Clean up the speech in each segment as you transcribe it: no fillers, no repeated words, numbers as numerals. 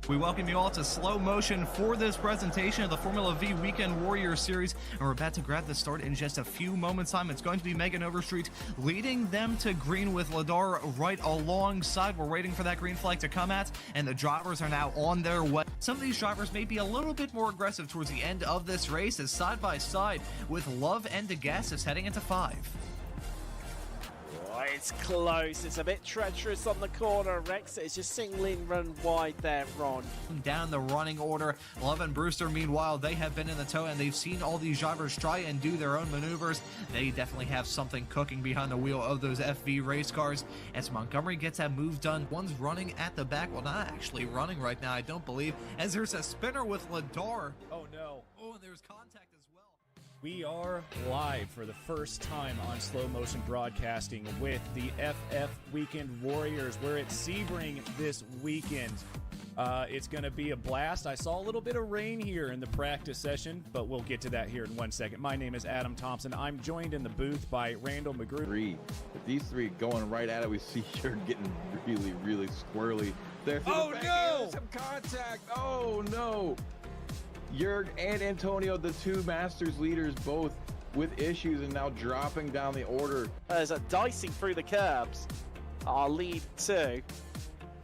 We welcome you all to slow motion for this presentation of the Formula V Weekend Warriors Series, and we're about to grab the start in just a few moments' time. It's going to be Megan Overstreet leading them to green with Ladar right alongside. We're waiting for that green flag to come at, and the drivers are now on their way. Some of these drivers may be a little bit more aggressive towards the end of this race, as side by side with Love and DeGassis heading into 5. Oh, it's close. It's a bit treacherous on the corner. Rex is just singling run wide there, Ron. Down the running order, Love and Brewster, meanwhile, they have been in the tow and they've seen all these drivers try and do their own maneuvers. They definitely have something cooking behind the wheel of those FV race cars. As Montgomery gets that move done, one's running at the back. Well, not actually running right now, I don't believe, as there's a spinner with Ladar. Oh no. Oh, and there's contact as well. We are live for the first time on slow motion broadcasting with the FF Weekend Warriors. We're at Sebring this weekend. It's going to be a blast. I saw a little bit of rain here in the practice session, but we'll get to that here in 1 second. My name is Adam Thompson. I'm joined in the booth by Randall McGrew. With these three going right at it, we see you're getting really squirrely. There, oh no! Some contact. Oh no! Jurg and Antonio, the two Masters leaders, both with issues and now dropping down the order. There's a dicing through the curbs. Our lead two.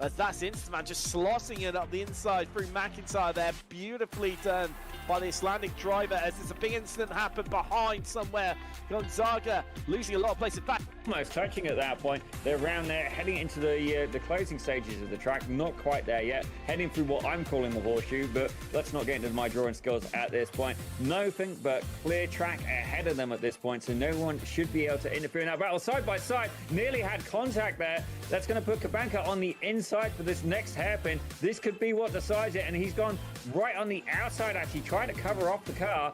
As that's Instaman just slossing it up the inside through McIntyre there. Beautifully done by the Icelandic driver as there's a big incident happened behind somewhere. Gonzaga losing a lot of place. In fact, almost touching at that point. They're around there heading into the closing stages of the track. Not quite there yet. Heading through what I'm calling the horseshoe, but let's not get into my drawing skills at this point. Nothing but clear track ahead of them at this point, so no one should be able to interfere in that battle. Side by side, nearly had contact there. That's going to put Kabanka on the inside for this next hairpin. This could be what decides it, and he's gone right on the outside, actually trying to cover off the car.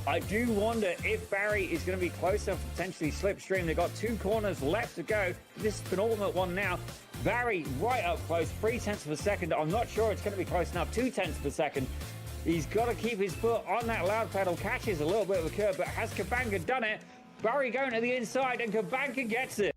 I do wonder if Barry is going to be close enough to potentially slipstream. They've got 2 corners left to go. This is penultimate one now. Barry right up close, 0.3 of a second. I'm not sure it's going to be close enough, 0.2 of a second. He's got to keep his foot on that loud pedal. Catches a little bit of a curve, but has Kabanka done it? Barry going to the inside, and Kabanka gets it.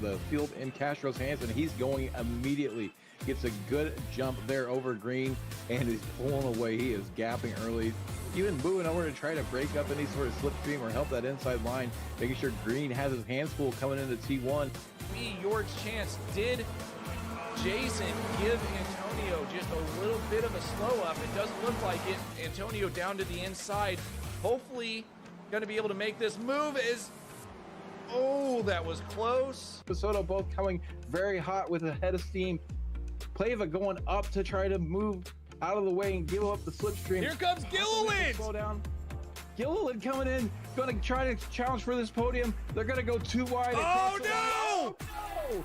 The field in Castro's hands, and he's going immediately. Gets a good jump there over green, and he's pulling away. He is gapping early, even moving over to try to break up any sort of slipstream or help that inside line, making sure green has his hands full coming into T1. Jorg's chance. Did Jason give Antonio just a little bit of a slow up? It doesn't look like it. Antonio down to the inside. Hopefully going to be able to make this move. Oh, that was close. Soto both coming very hot with a head of steam. Plava going up to try to move out of the way and give up the slipstream. Here comes Gilliland. Slow down. Gilliland coming in, going to try to challenge for this podium. They're going to go too wide. Oh, no! Oh, no!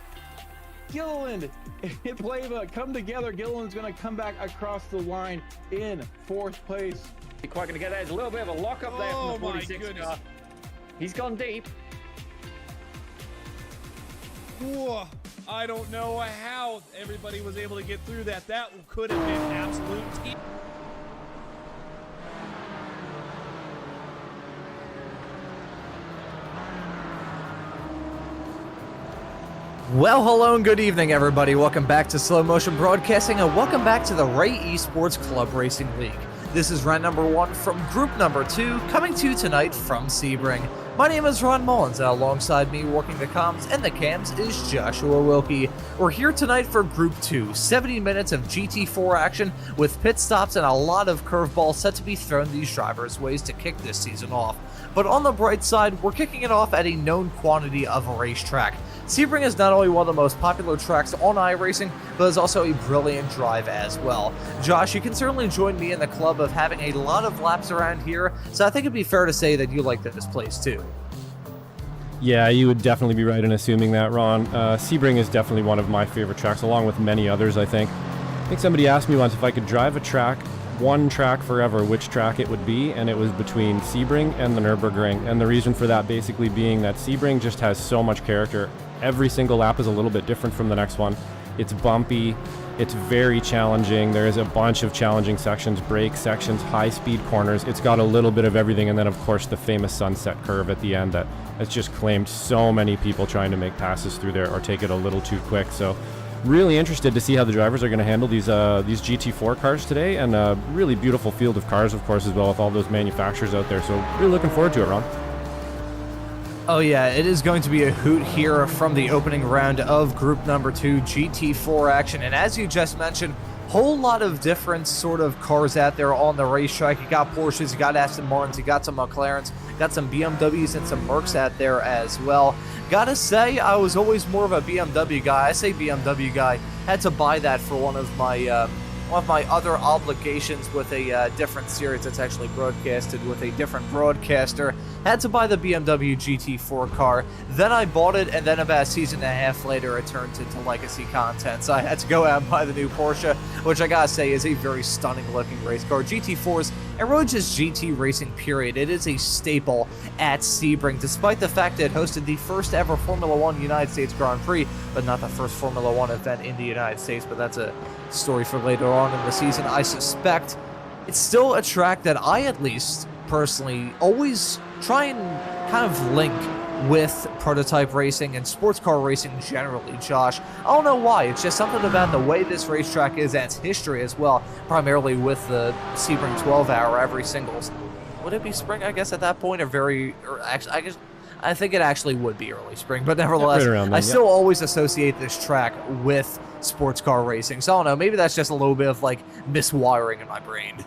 Gilliland and Plava come together. Gilliland's going to come back across the line in 4th place. Quite going to get there. There's a little bit of a lock up there from the 46 car. He's gone deep. Whoa. I don't know how everybody was able to get through that. That could have been absolute team. Well, hello and good evening, everybody. Welcome back to Slow Motion Broadcasting, and welcome back to the Ray Esports Club Racing League. This is round number 1 from group number 2, coming to you tonight from Sebring. My name is Ron Maunz, and alongside me working the comms and the cams is Joshua Wilkie. We're here tonight for Group 2, 70 minutes of GT4 action with pit stops and a lot of curveballs set to be thrown these drivers' ways to kick this season off. But on the bright side, we're kicking it off at a known quantity of a racetrack. Sebring is not only one of the most popular tracks on iRacing, but is also a brilliant drive as well. Josh, you can certainly join me in the club of having a lot of laps around here, so I think it'd be fair to say that you like this place too. Yeah, you would definitely be right in assuming that, Ron. Sebring is definitely one of my favorite tracks, along with many others, I think. I think somebody asked me once if I could drive a track, one track forever, which track it would be, and it was between Sebring and the Nürburgring. And the reason for that basically being that Sebring just has so much character. Every single lap is a little bit different from the next one. It's bumpy. It's very challenging. There's a bunch of challenging sections, brake sections, high-speed corners. It's got a little bit of everything, and then, of course, the famous sunset curve at the end that has just claimed so many people trying to make passes through there or take it a little too quick. So really interested to see how the drivers are going to handle these GT4 cars today, and a really beautiful field of cars, of course, as well, with all those manufacturers out there. So really looking forward to it, Ron. Oh yeah, it is going to be a hoot here from the opening round of group number 2 GT4 action. And as you just mentioned, whole lot of different sort of cars out there on the racetrack. You got Porsches, you got Aston Martins, you got some McLarens, got some BMWs and some Mercs out there as well. Gotta say, I was always more of a BMW guy. I say BMW guy. Had to buy that for one of my other obligations with a different series that's actually broadcasted with a different broadcaster. Had to buy the BMW GT4 car. Then I bought it, and then about a season and a half later, it turned into legacy content. So I had to go out and buy the new Porsche, which I gotta say is a very stunning looking race car. GT4s, and really just GT racing period. It is a staple at Sebring, despite the fact that it hosted the first ever Formula One United States Grand Prix, but not the first Formula One event in the United States. But that's a story for later on in the season. I suspect it's still a track that I, at least personally, always try and kind of link with prototype racing and sports car racing generally, Josh. I don't know why. It's just something about the way this racetrack is and its history as well, primarily with the Sebring 12-hour every singles. Would it be spring, I guess, at that point, actually, I think it actually would be early spring, but nevertheless, right then, I still always associate this track with sports car racing. So I don't know, maybe that's just a little bit of like miswiring in my brain.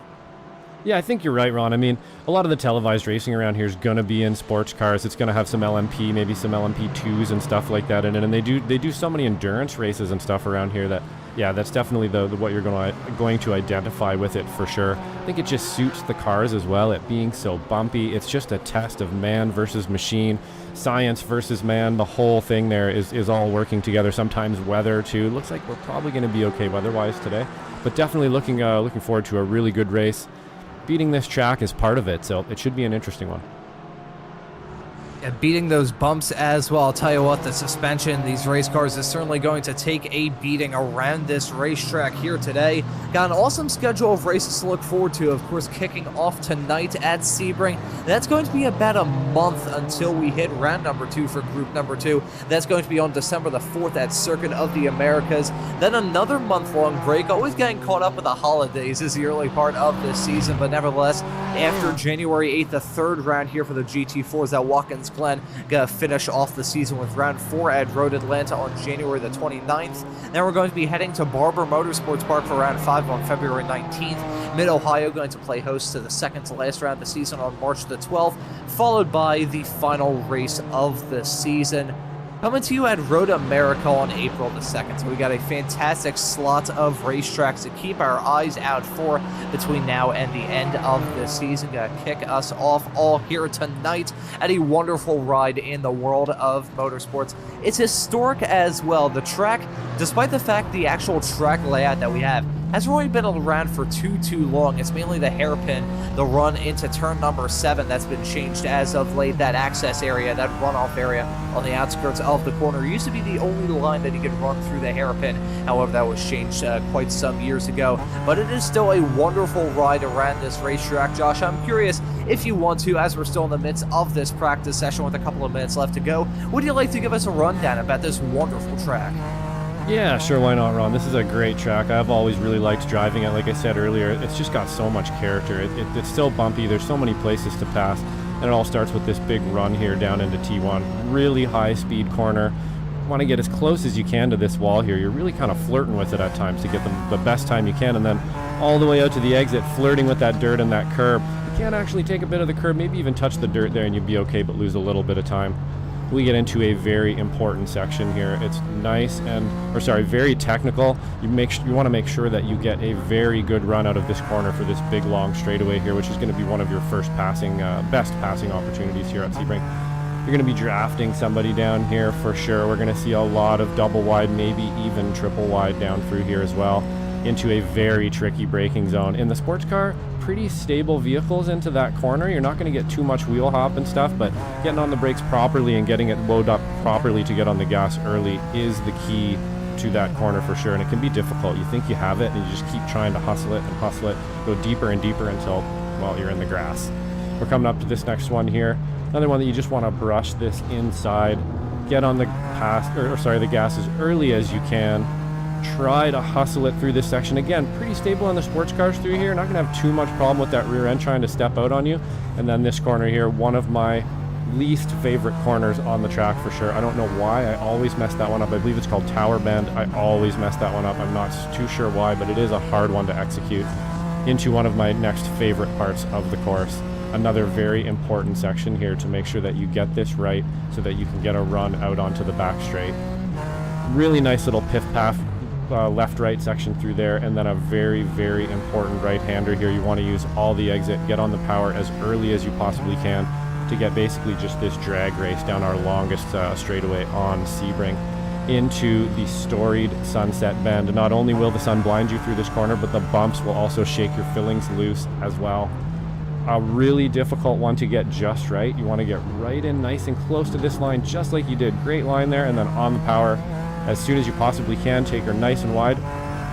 Yeah, I think you're right, Ron. I mean, a lot of the televised racing around here is going to be in sports cars. It's going to have some LMP, maybe some LMP2s and stuff like that in it. And they do so many endurance races and stuff around here that, yeah, that's definitely the what you're going to identify with it for sure. I think it just suits the cars as well, it being so bumpy. It's just a test of man versus machine, science versus man. The whole thing there is all working together. Sometimes weather too. Looks like we're probably going to be okay weather-wise today, but definitely looking forward to a really good race. Beating this track is part of it, so it should be an interesting one. And beating those bumps as well. I'll tell you what, the suspension, these race cars is certainly going to take a beating around this racetrack here today. Got an awesome schedule of races to look forward to, of course, kicking off tonight at Sebring. That's going to be about a month until we hit round number 2 for group number 2. That's going to be on December the 4th at Circuit of the Americas. Then another month-long break, always getting caught up with the holidays is the early part of this season, but nevertheless, after January 8th, the third round here for the GT4s at Watkins Glen. Gonna finish off the season with round 4 at Road Atlanta on January the 29th. Then we're going to be heading to Barber Motorsports Park for round 5 on February 19th. Mid-Ohio going to play host to the second to last round of the season on March the 12th, followed by the final race of the season coming to you at Road America on April the 2nd. So we got a fantastic slot of racetracks to keep our eyes out for between now and the end of the season. Gonna kick us off all here tonight at a wonderful ride in the world of motorsports. It's historic as well. The track, despite the fact the actual track layout that we have hasn't really been around for too long. It's mainly the hairpin, the run into turn number 7 that's been changed as of late. That access area, that runoff area on the outskirts of the corner used to be the only line that you could run through the hairpin. However, that was changed quite some years ago. But it is still a wonderful ride around this racetrack. Josh, I'm curious if you want to, as we're still in the midst of this practice session with a couple of minutes left to go, would you like to give us a rundown about this wonderful track? Yeah, sure, why not, Ron? This is a great track. I've always really liked driving it. Like I said earlier, it's just got so much character. It's still bumpy. There's so many places to pass, and it all starts with this big run here down into T1. Really high-speed corner. You want to get as close as you can to this wall here. You're really kind of flirting with it at times to get the best time you can, and then all the way out to the exit, flirting with that dirt and that curb. You can't actually take a bit of the curb, maybe even touch the dirt there, and you'd be okay, but lose a little bit of time. We get into a very important section here. It's nice very technical. You want to make sure that you get a very good run out of this corner for this big long straightaway here, which is going to be one of your first best passing opportunities here at Sebring. You're going to be drafting somebody down here for sure. We're going to see a lot of double wide, maybe even triple wide down through here as well, into a very tricky braking zone. In the sports car, pretty stable vehicles into that corner. You're not going to get too much wheel hop and stuff, but getting on the brakes properly and getting it loaded up properly to get on the gas early is the key to that corner for sure, and it can be difficult. You think you have it, and you just keep trying to hustle it, go deeper and deeper until, well, you're in the grass. We're coming up to this next one here. Another one that you just want to brush this inside, get on the the gas as early as you can. Try to hustle it through this section. Again, pretty stable on the sports cars through here. Not going to have too much problem with that rear end trying to step out on you. And then this corner here, one of my least favorite corners on the track for sure. I don't know why. I always mess that one up. I believe it's called Tower Bend. I always mess that one up. I'm not too sure why, but it is a hard one to execute into one of my next favorite parts of the course. Another very important section here to make sure that you get this right so that you can get a run out onto the back straight. Really nice little piff path left-right section through there, and then a very, very important right-hander here. You want to use all the exit, get on the power as early as you possibly can to get basically just this drag race down our longest straightaway on Sebring into the storied Sunset Bend. Not only will the sun blind you through this corner, but the bumps will also shake your fillings loose as well. A really difficult one to get just right. You want to get right in nice and close to this line, just like you did. Great line there, and then on the power as soon as you possibly can. Take her nice and wide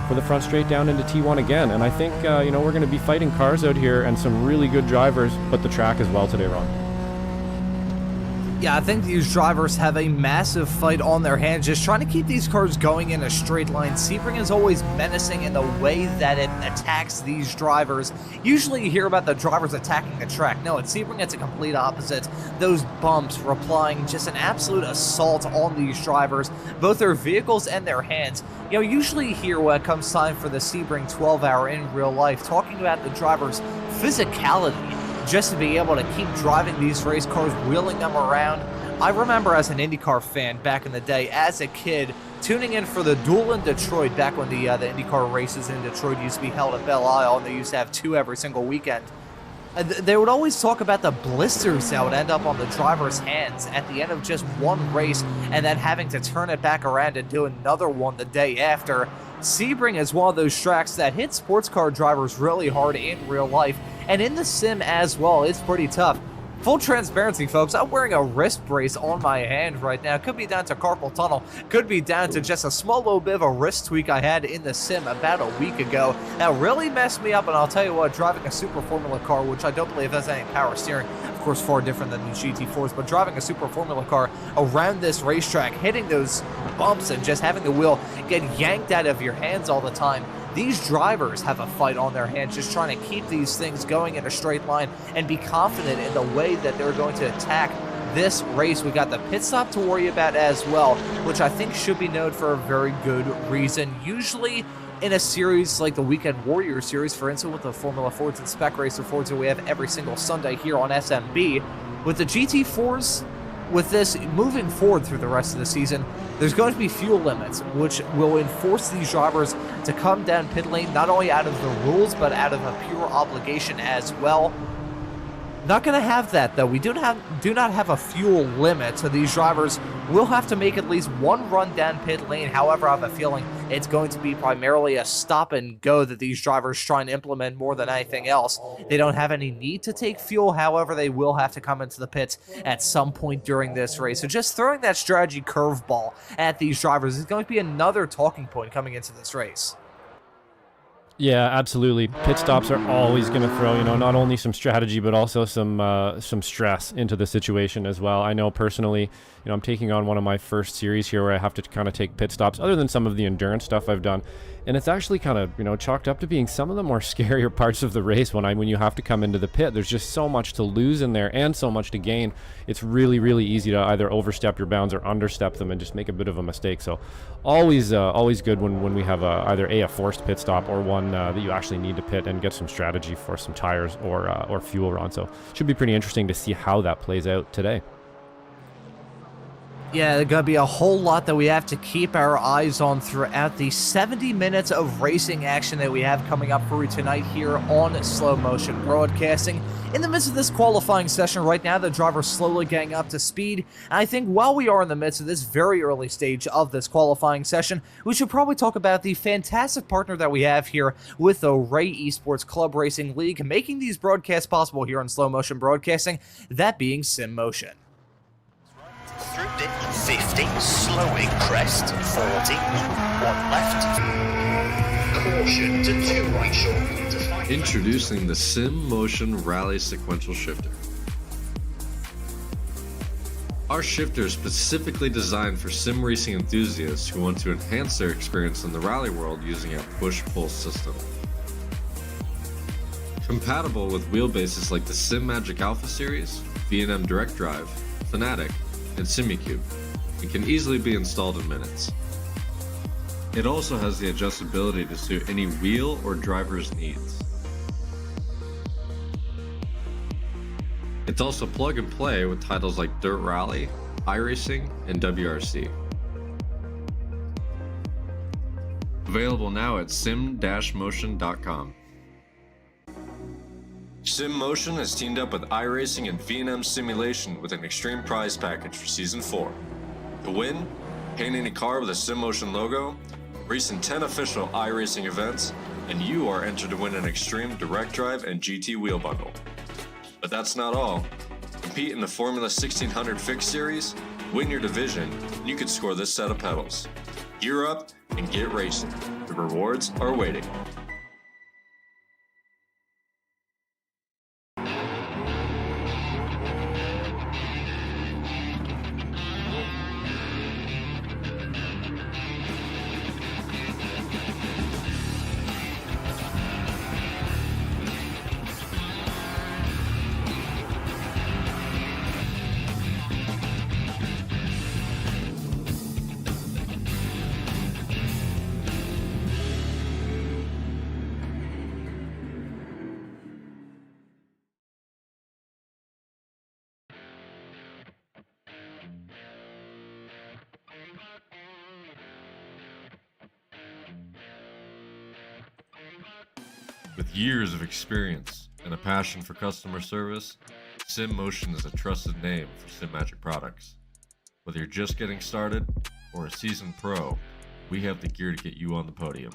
for the front straight down into T1 again. And I think, we're going to be fighting cars out here and some really good drivers, but the track as well today, Ron. Yeah, I think these drivers have a massive fight on their hands, just trying to keep these cars going in a straight line. Sebring is always menacing in the way that it attacks these drivers. Usually you hear about the drivers attacking the track. No, at Sebring it's a complete opposite. Those bumps replying just an absolute assault on these drivers, both their vehicles and their hands. Usually here when it comes time for the Sebring 12-hour in real life, talking about the drivers' physicality, just to be able to keep driving these race cars, wheeling them around. I remember as an IndyCar fan back in the day, as a kid, tuning in for the duel in Detroit back when the IndyCar races in Detroit used to be held at Belle Isle, and they used to have 2 every single weekend. They would always talk about the blisters that would end up on the driver's hands at the end of just one race, and then having to turn it back around and do another one the day after. Sebring is one of those tracks that hit sports car drivers really hard in real life, and in the sim as well. It's pretty tough. Full transparency, folks, I'm wearing a wrist brace on my hand right now. Could be down to carpal tunnel, could be down to just a small little bit of a wrist tweak I had in the sim about a week ago. That really messed me up, and I'll tell you what, driving a Super Formula car, which I don't believe has any power steering, of course far different than the GT4s, but driving a Super Formula car around this racetrack, hitting those bumps and just having the wheel get yanked out of your hands all the time. These drivers have a fight on their hands, just trying to keep these things going in a straight line and be confident in the way that they're going to attack this race. We got the pit stop to worry about as well, which I think should be known for a very good reason. Usually in a series like the Weekend Warrior series, for instance, with the Formula Fords and Spec Racer Fords that we have every single Sunday here on SMB, with the GT4s, with this moving forward through the rest of the season, there's going to be fuel limits, which will enforce these drivers to come down pit lane, not only out of the rules, but out of a pure obligation as well. Not going to have that, though. We do not have a fuel limit, so these drivers will have to make at least one run down pit lane. However, I have a feeling it's going to be primarily a stop and go that these drivers try and implement more than anything else. They don't have any need to take fuel. However, they will have to come into the pits at some point during this race. So just throwing that strategy curveball at these drivers is going to be another talking point coming into this race. Yeah, absolutely. Pit stops are always going to throw, not only some strategy, but also some stress into the situation as well. I know personally, I'm taking on one of my first series here where I have to kind of take pit stops, other than some of the endurance stuff I've done. And it's actually kind of, chalked up to being some of the more scarier parts of the race when you have to come into the pit. There's just so much to lose in there and so much to gain. It's really, really easy to either overstep your bounds or understep them and just make a bit of a mistake. So always good when we have either a forced pit stop or one that you actually need to pit and get some strategy for some tires or fuel run. So it should be pretty interesting to see how that plays out today. Yeah, there's going to be a whole lot that we have to keep our eyes on throughout the 70 minutes of racing action that we have coming up for you tonight here on Slow Motion Broadcasting. In the midst of this qualifying session right now, the driver's slowly getting up to speed. And I think while we are in the midst of this very early stage of this qualifying session, we should probably talk about the fantastic partner that we have here with the Ray Esports Club Racing League, making these broadcasts possible here on Slow Motion Broadcasting, that being Sim Motion. Through 50, slowing crest, 40, 1 left. Caution to 2 right short to 5. Introducing the Sim Motion Rally Sequential Shifter. Our shifter is specifically designed for sim racing enthusiasts who want to enhance their experience in the rally world using a push-pull system. Compatible with wheelbases like the Sim Magic Alpha series, V&M Direct Drive, Fanatic, and Simucube, it can easily be installed in minutes. It also has the adjustability to suit any wheel or driver's needs. It's also plug and play with titles like Dirt Rally, iRacing, and WRC. Available now at sim-motion.com. SimMotion has teamed up with iRacing and V&M Simulation with an extreme prize package for Season 4. To win, paint any car with a SimMotion logo, race in 10 official iRacing events, and you are entered to win an Extreme Direct Drive and GT wheel bundle. But that's not all. Compete in the Formula 1600 Fix Series, win your division, and you could score this set of pedals. Gear up and get racing. The rewards are waiting. With years of experience and a passion for customer service, SimMotion is a trusted name for SimMagic products. Whether you're just getting started or a seasoned pro, we have the gear to get you on the podium.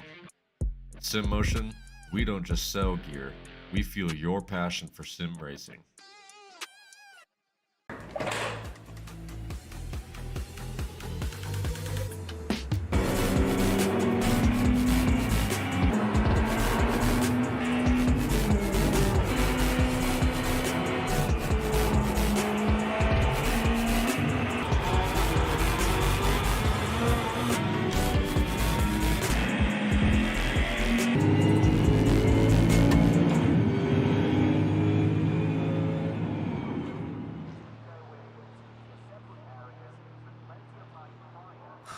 At SimMotion, we don't just sell gear, we fuel your passion for sim racing.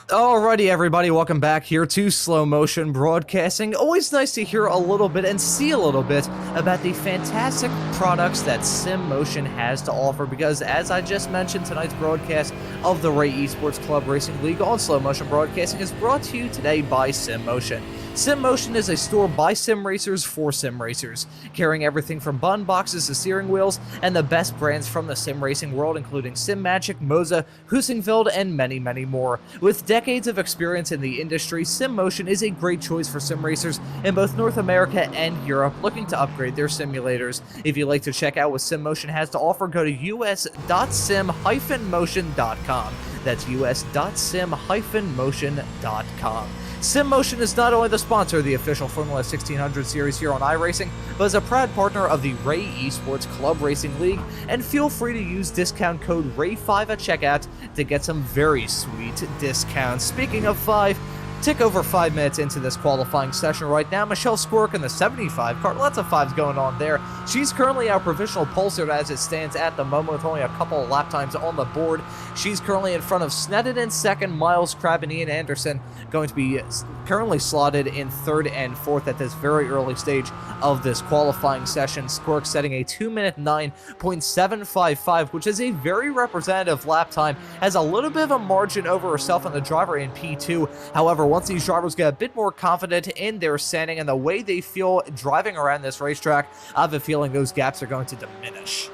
Alrighty, everybody, welcome back here to Slow Motion Broadcasting. Always nice to hear a little bit and see a little bit about the fantastic products that SimMotion has to offer, because as I just mentioned, tonight's broadcast of the Ray Esports Club Racing League on Slow Motion Broadcasting is brought to you today by SimMotion. SimMotion is a store by sim racers for sim racers, carrying everything from button boxes to steering wheels and the best brands from the sim racing world, including SimMagic, Moza, Husingfeld, and many, many more. With decades of experience in the industry, SimMotion is a great choice for sim racers in both North America and Europe looking to upgrade their simulators. If you'd like to check out what SimMotion has to offer, go to us.sim-motion.com. That's us.sim-motion.com. SimMotion is not only the sponsor of the official Formula 1600 series here on iRacing, but is a proud partner of the Ray Esports Club Racing League, and feel free to use discount code RAY5 at checkout to get some very sweet discounts. Speaking of 5, tick over 5 minutes into this qualifying session right now. Michelle Squirk in the 75 car, lots of 5s going on there. She's currently our provisional pole sitter as it stands at the moment with only a couple of lap times on the board. She's currently in front of Sneddon in second, Miles, Crab, and Ian Anderson going to be currently slotted in third and fourth at this very early stage of this qualifying session. Squirk setting a 2-minute 9.755, which is a very representative lap time, has a little bit of a margin over herself and the driver in P2. However, once these drivers get a bit more confident in their standing and the way they feel driving around this racetrack, I have a feeling those gaps are going to diminish.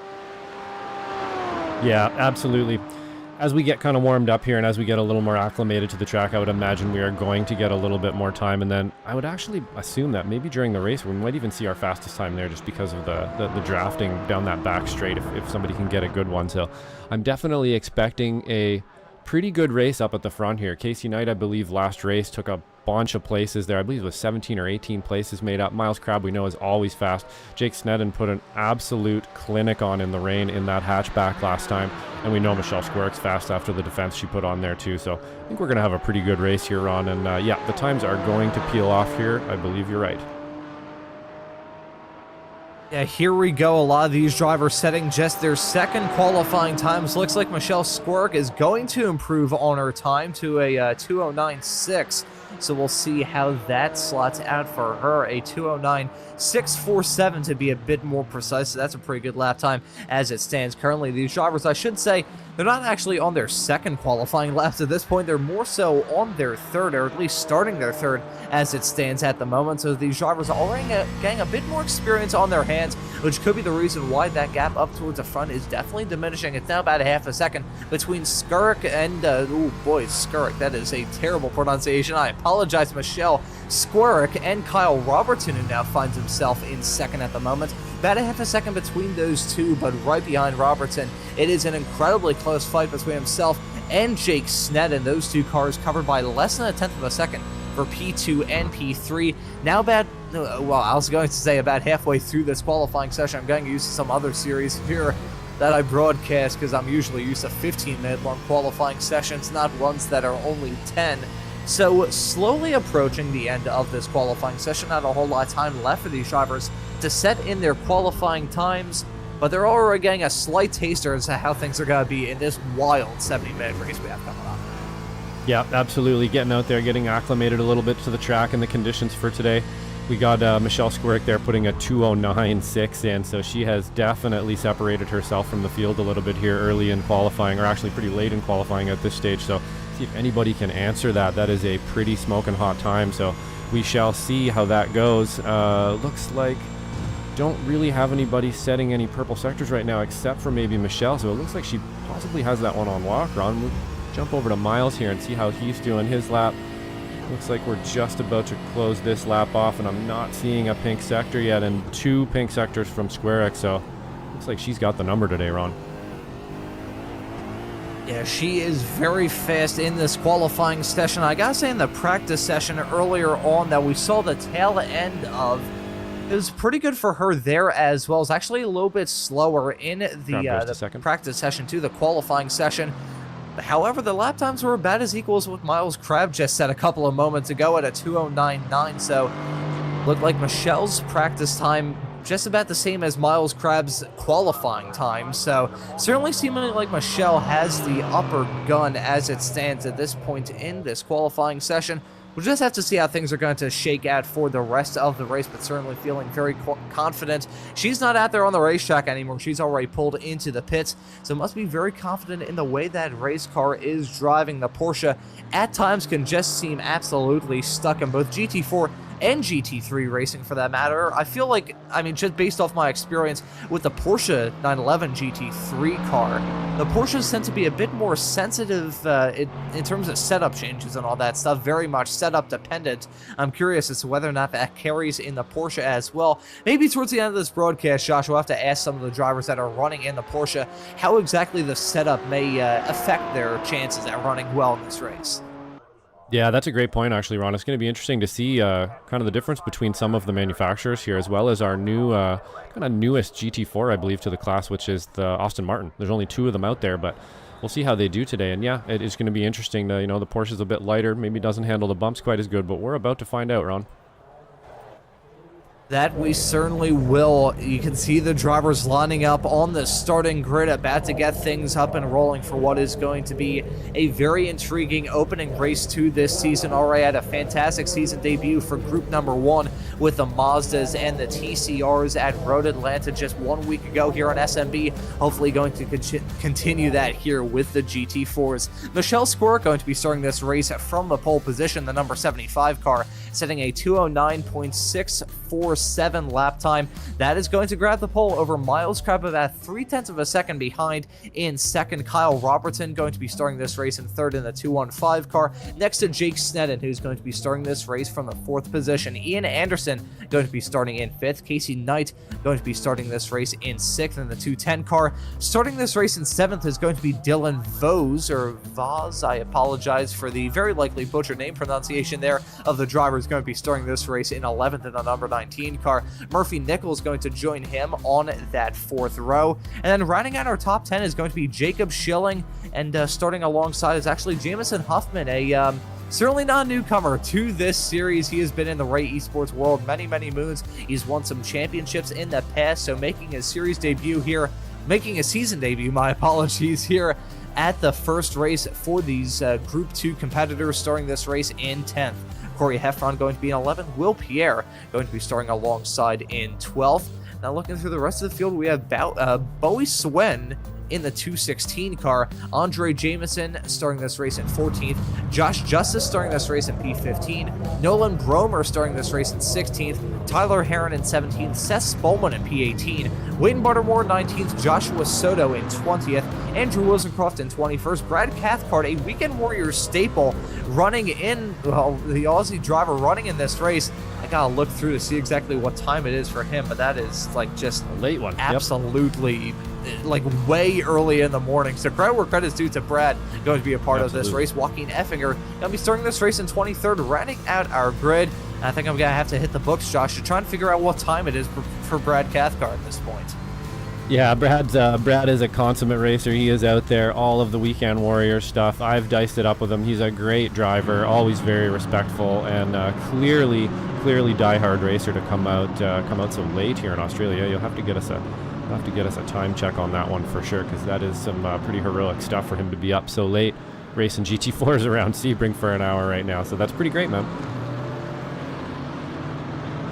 Yeah, absolutely. As we get kind of warmed up here and as we get a little more acclimated to the track, I would imagine we are going to get a little bit more time. And then I would actually assume that maybe during the race, we might even see our fastest time there just because of the drafting down that back straight if somebody can get a good one. So I'm definitely expecting a pretty good race up at the front here. Casey Knight, I believe, last race took a bunch of places there. I believe it was 17 or 18 places made up. Miles Crabbe, we know, is always fast. Jake Sneddon put an absolute clinic on in the rain in that hatchback last time. And we know Michelle Squirk's fast after the defense she put on there too. So I think we're going to have a pretty good race here, Ron. And yeah, the times are going to peel off here. I believe you're right. Yeah, here we go. A lot of these drivers setting just their second qualifying times. Looks like Michelle Squirk is going to improve on her time to a 2:09.6. So we'll see how that slots out for her. A 2:09.647 to be a bit more precise. So that's a pretty good lap time as it stands currently. These drivers, I should say, they're not actually on their second qualifying laps at this point. They're more so on their third, or at least starting their third as it stands at the moment. So these drivers are already getting a bit more experience on their hands, which could be the reason why that gap up towards the front is definitely diminishing. It's now about a half a second between Skurk and, oh boy, Skurk. That is a terrible pronunciation. I apologize, Michelle Squirk and Kyle Robertson, who now finds himself in second at the moment. About a half a second between those two, but right behind Robertson, it is an incredibly close fight between himself and Jake Sneddon. Those two cars covered by less than a tenth of a second for P2 and P3. Now well, I was going to say about halfway through this qualifying session. I'm going to use some other series here that I broadcast because I'm usually used to 15-minute long qualifying sessions, not ones that are only 10. So slowly approaching the end of this qualifying session. Not a whole lot of time left for these drivers to set in their qualifying times, but they're already getting a slight taster as to how things are going to be in this wild 70-minute race we have coming up. Yeah, absolutely. Getting out there, getting acclimated a little bit to the track and the conditions for today. We got Michelle Squirk there putting a 2:09.6 in, so she has definitely separated herself from the field a little bit here early in qualifying, or actually pretty late in qualifying at this stage. So see if anybody can answer that. That is a pretty smoking hot time, so we shall see how that goes. Looks like don't really have anybody setting any purple sectors right now except for maybe Michelle, so it looks like she possibly has that one on lock. Ron, we'll jump over to Miles here and see how he's doing his lap. Looks like we're just about to close this lap off, and I'm not seeing a pink sector yet, and 2 pink sectors from Square X, so looks like she's got the number today, Ron. Yeah, she is very fast in this qualifying session. I gotta say, in the practice session earlier on that we saw the tail end of, it was pretty good for her there as well. It's actually a little bit slower in the practice session to the qualifying session. However, the lap times were about as equal as what Miles Crabbe just said a couple of moments ago at a 2:09.9, so looked like Michelle's practice time just about the same as Miles Crabbe's qualifying time, so certainly seeming like Michelle has the upper gun as it stands at this point in this qualifying session. We'll just have to see how things are going to shake out for the rest of the race, but certainly feeling very confident. She's not out there on the racetrack anymore. She's already pulled into the pits, so must be very confident in the way that race car is driving. The Porsche at times can just seem absolutely stuck in both GT4 and GT3 racing for that matter. I feel like, I mean, just based off my experience with the Porsche 911 GT3 car, the Porsches tend to be a bit more sensitive in terms of setup changes and all that stuff, very much setup dependent. I'm curious as to whether or not that carries in the Porsche as well. Maybe towards the end of this broadcast, Josh, we'll have to ask some of the drivers that are running in the Porsche how exactly the setup may affect their chances at running well in this race. Yeah, that's a great point, actually, Ron. It's going to be interesting to see kind of the difference between some of the manufacturers here, as well as our new, kind of newest GT4, I believe, to the class, which is the Aston Martin. There's only 2 of them out there, but we'll see how they do today. And yeah, it is going to be interesting. The Porsche's a bit lighter, maybe doesn't handle the bumps quite as good, but we're about to find out, Ron. That we certainly will. You can see the drivers lining up on the starting grid, about to get things up and rolling for what is going to be a very intriguing opening race to this season. Already had a fantastic season debut for group number 1 with the Mazdas and the TCRs at Road Atlanta just 1 week ago here on SMB. Hopefully going to continue that here with the GT4s. Michelle Squirk going to be starting this race from the pole position, the number 75 car, setting a 2:09.647 2:04.7 lap time. That is going to grab the pole over Miles Crab about 0.3 of a second behind. In second, Kyle Robertson going to be starting this race in third in the 215 car. Next to Jake Sneddon, who's going to be starting this race from the 4th position. Ian Anderson going to be starting in 5th. Casey Knight going to be starting this race in 6th in the 210 car. Starting this race in 7th is going to be Dylan Vos, or Vaz. I apologize for the very likely butchered name pronunciation there of the driver who's going to be starting this race in 11th in the number 19 car. Murphy Nichols going to join him on that 4th row. And then rounding out our top 10 is going to be Jacob Schilling, and starting alongside is actually Jamison Huffman, a certainly not a newcomer to this series. He has been in the Ray Esports world many moons. He's won some championships in the past, so making his series debut here, making a season debut, my apologies, here at the first race for these Group 2 competitors, starting this race in 10th. Corey Heffron going to be in 11th. Will Pierre going to be starting alongside in 12th. Now looking through the rest of the field, we have Bowie Swen in the 216 car. Andre Jameson starting this race in 14th. Josh Justice starting this race in P15. Nolan Bromer starting this race in 16th. Tyler Heron in 17th. Seth Spolman in P18. Wayne Buttermore 19th. Joshua Soto in 20th. Andrew Wilsoncroft in 21st. Brad Cathcart, a Weekend Warriors staple, running in, well, the Aussie driver running in this race. I gotta look through to see exactly what time it is for him, but that is like just A late one. absolutely like way early in the morning. So credit where credit's due to Brad, going to be a part of this race. Joaquin Effinger going to be starting this race in 23rd, rounding out our grid. And I think I'm going to have to hit the books, Josh, to try and figure out what time it is for Brad Cathcart at this point. Yeah, Brad is a consummate racer. He is out there, all of the Weekend Warrior stuff. I've diced it up with him. He's a great driver, always very respectful, and clearly diehard racer to come out so late here in Australia. You'll have to get us a time check on that one for sure, because that is some pretty heroic stuff for him to be up so late racing GT4s around Sebring for an hour right now. So that's pretty great, man.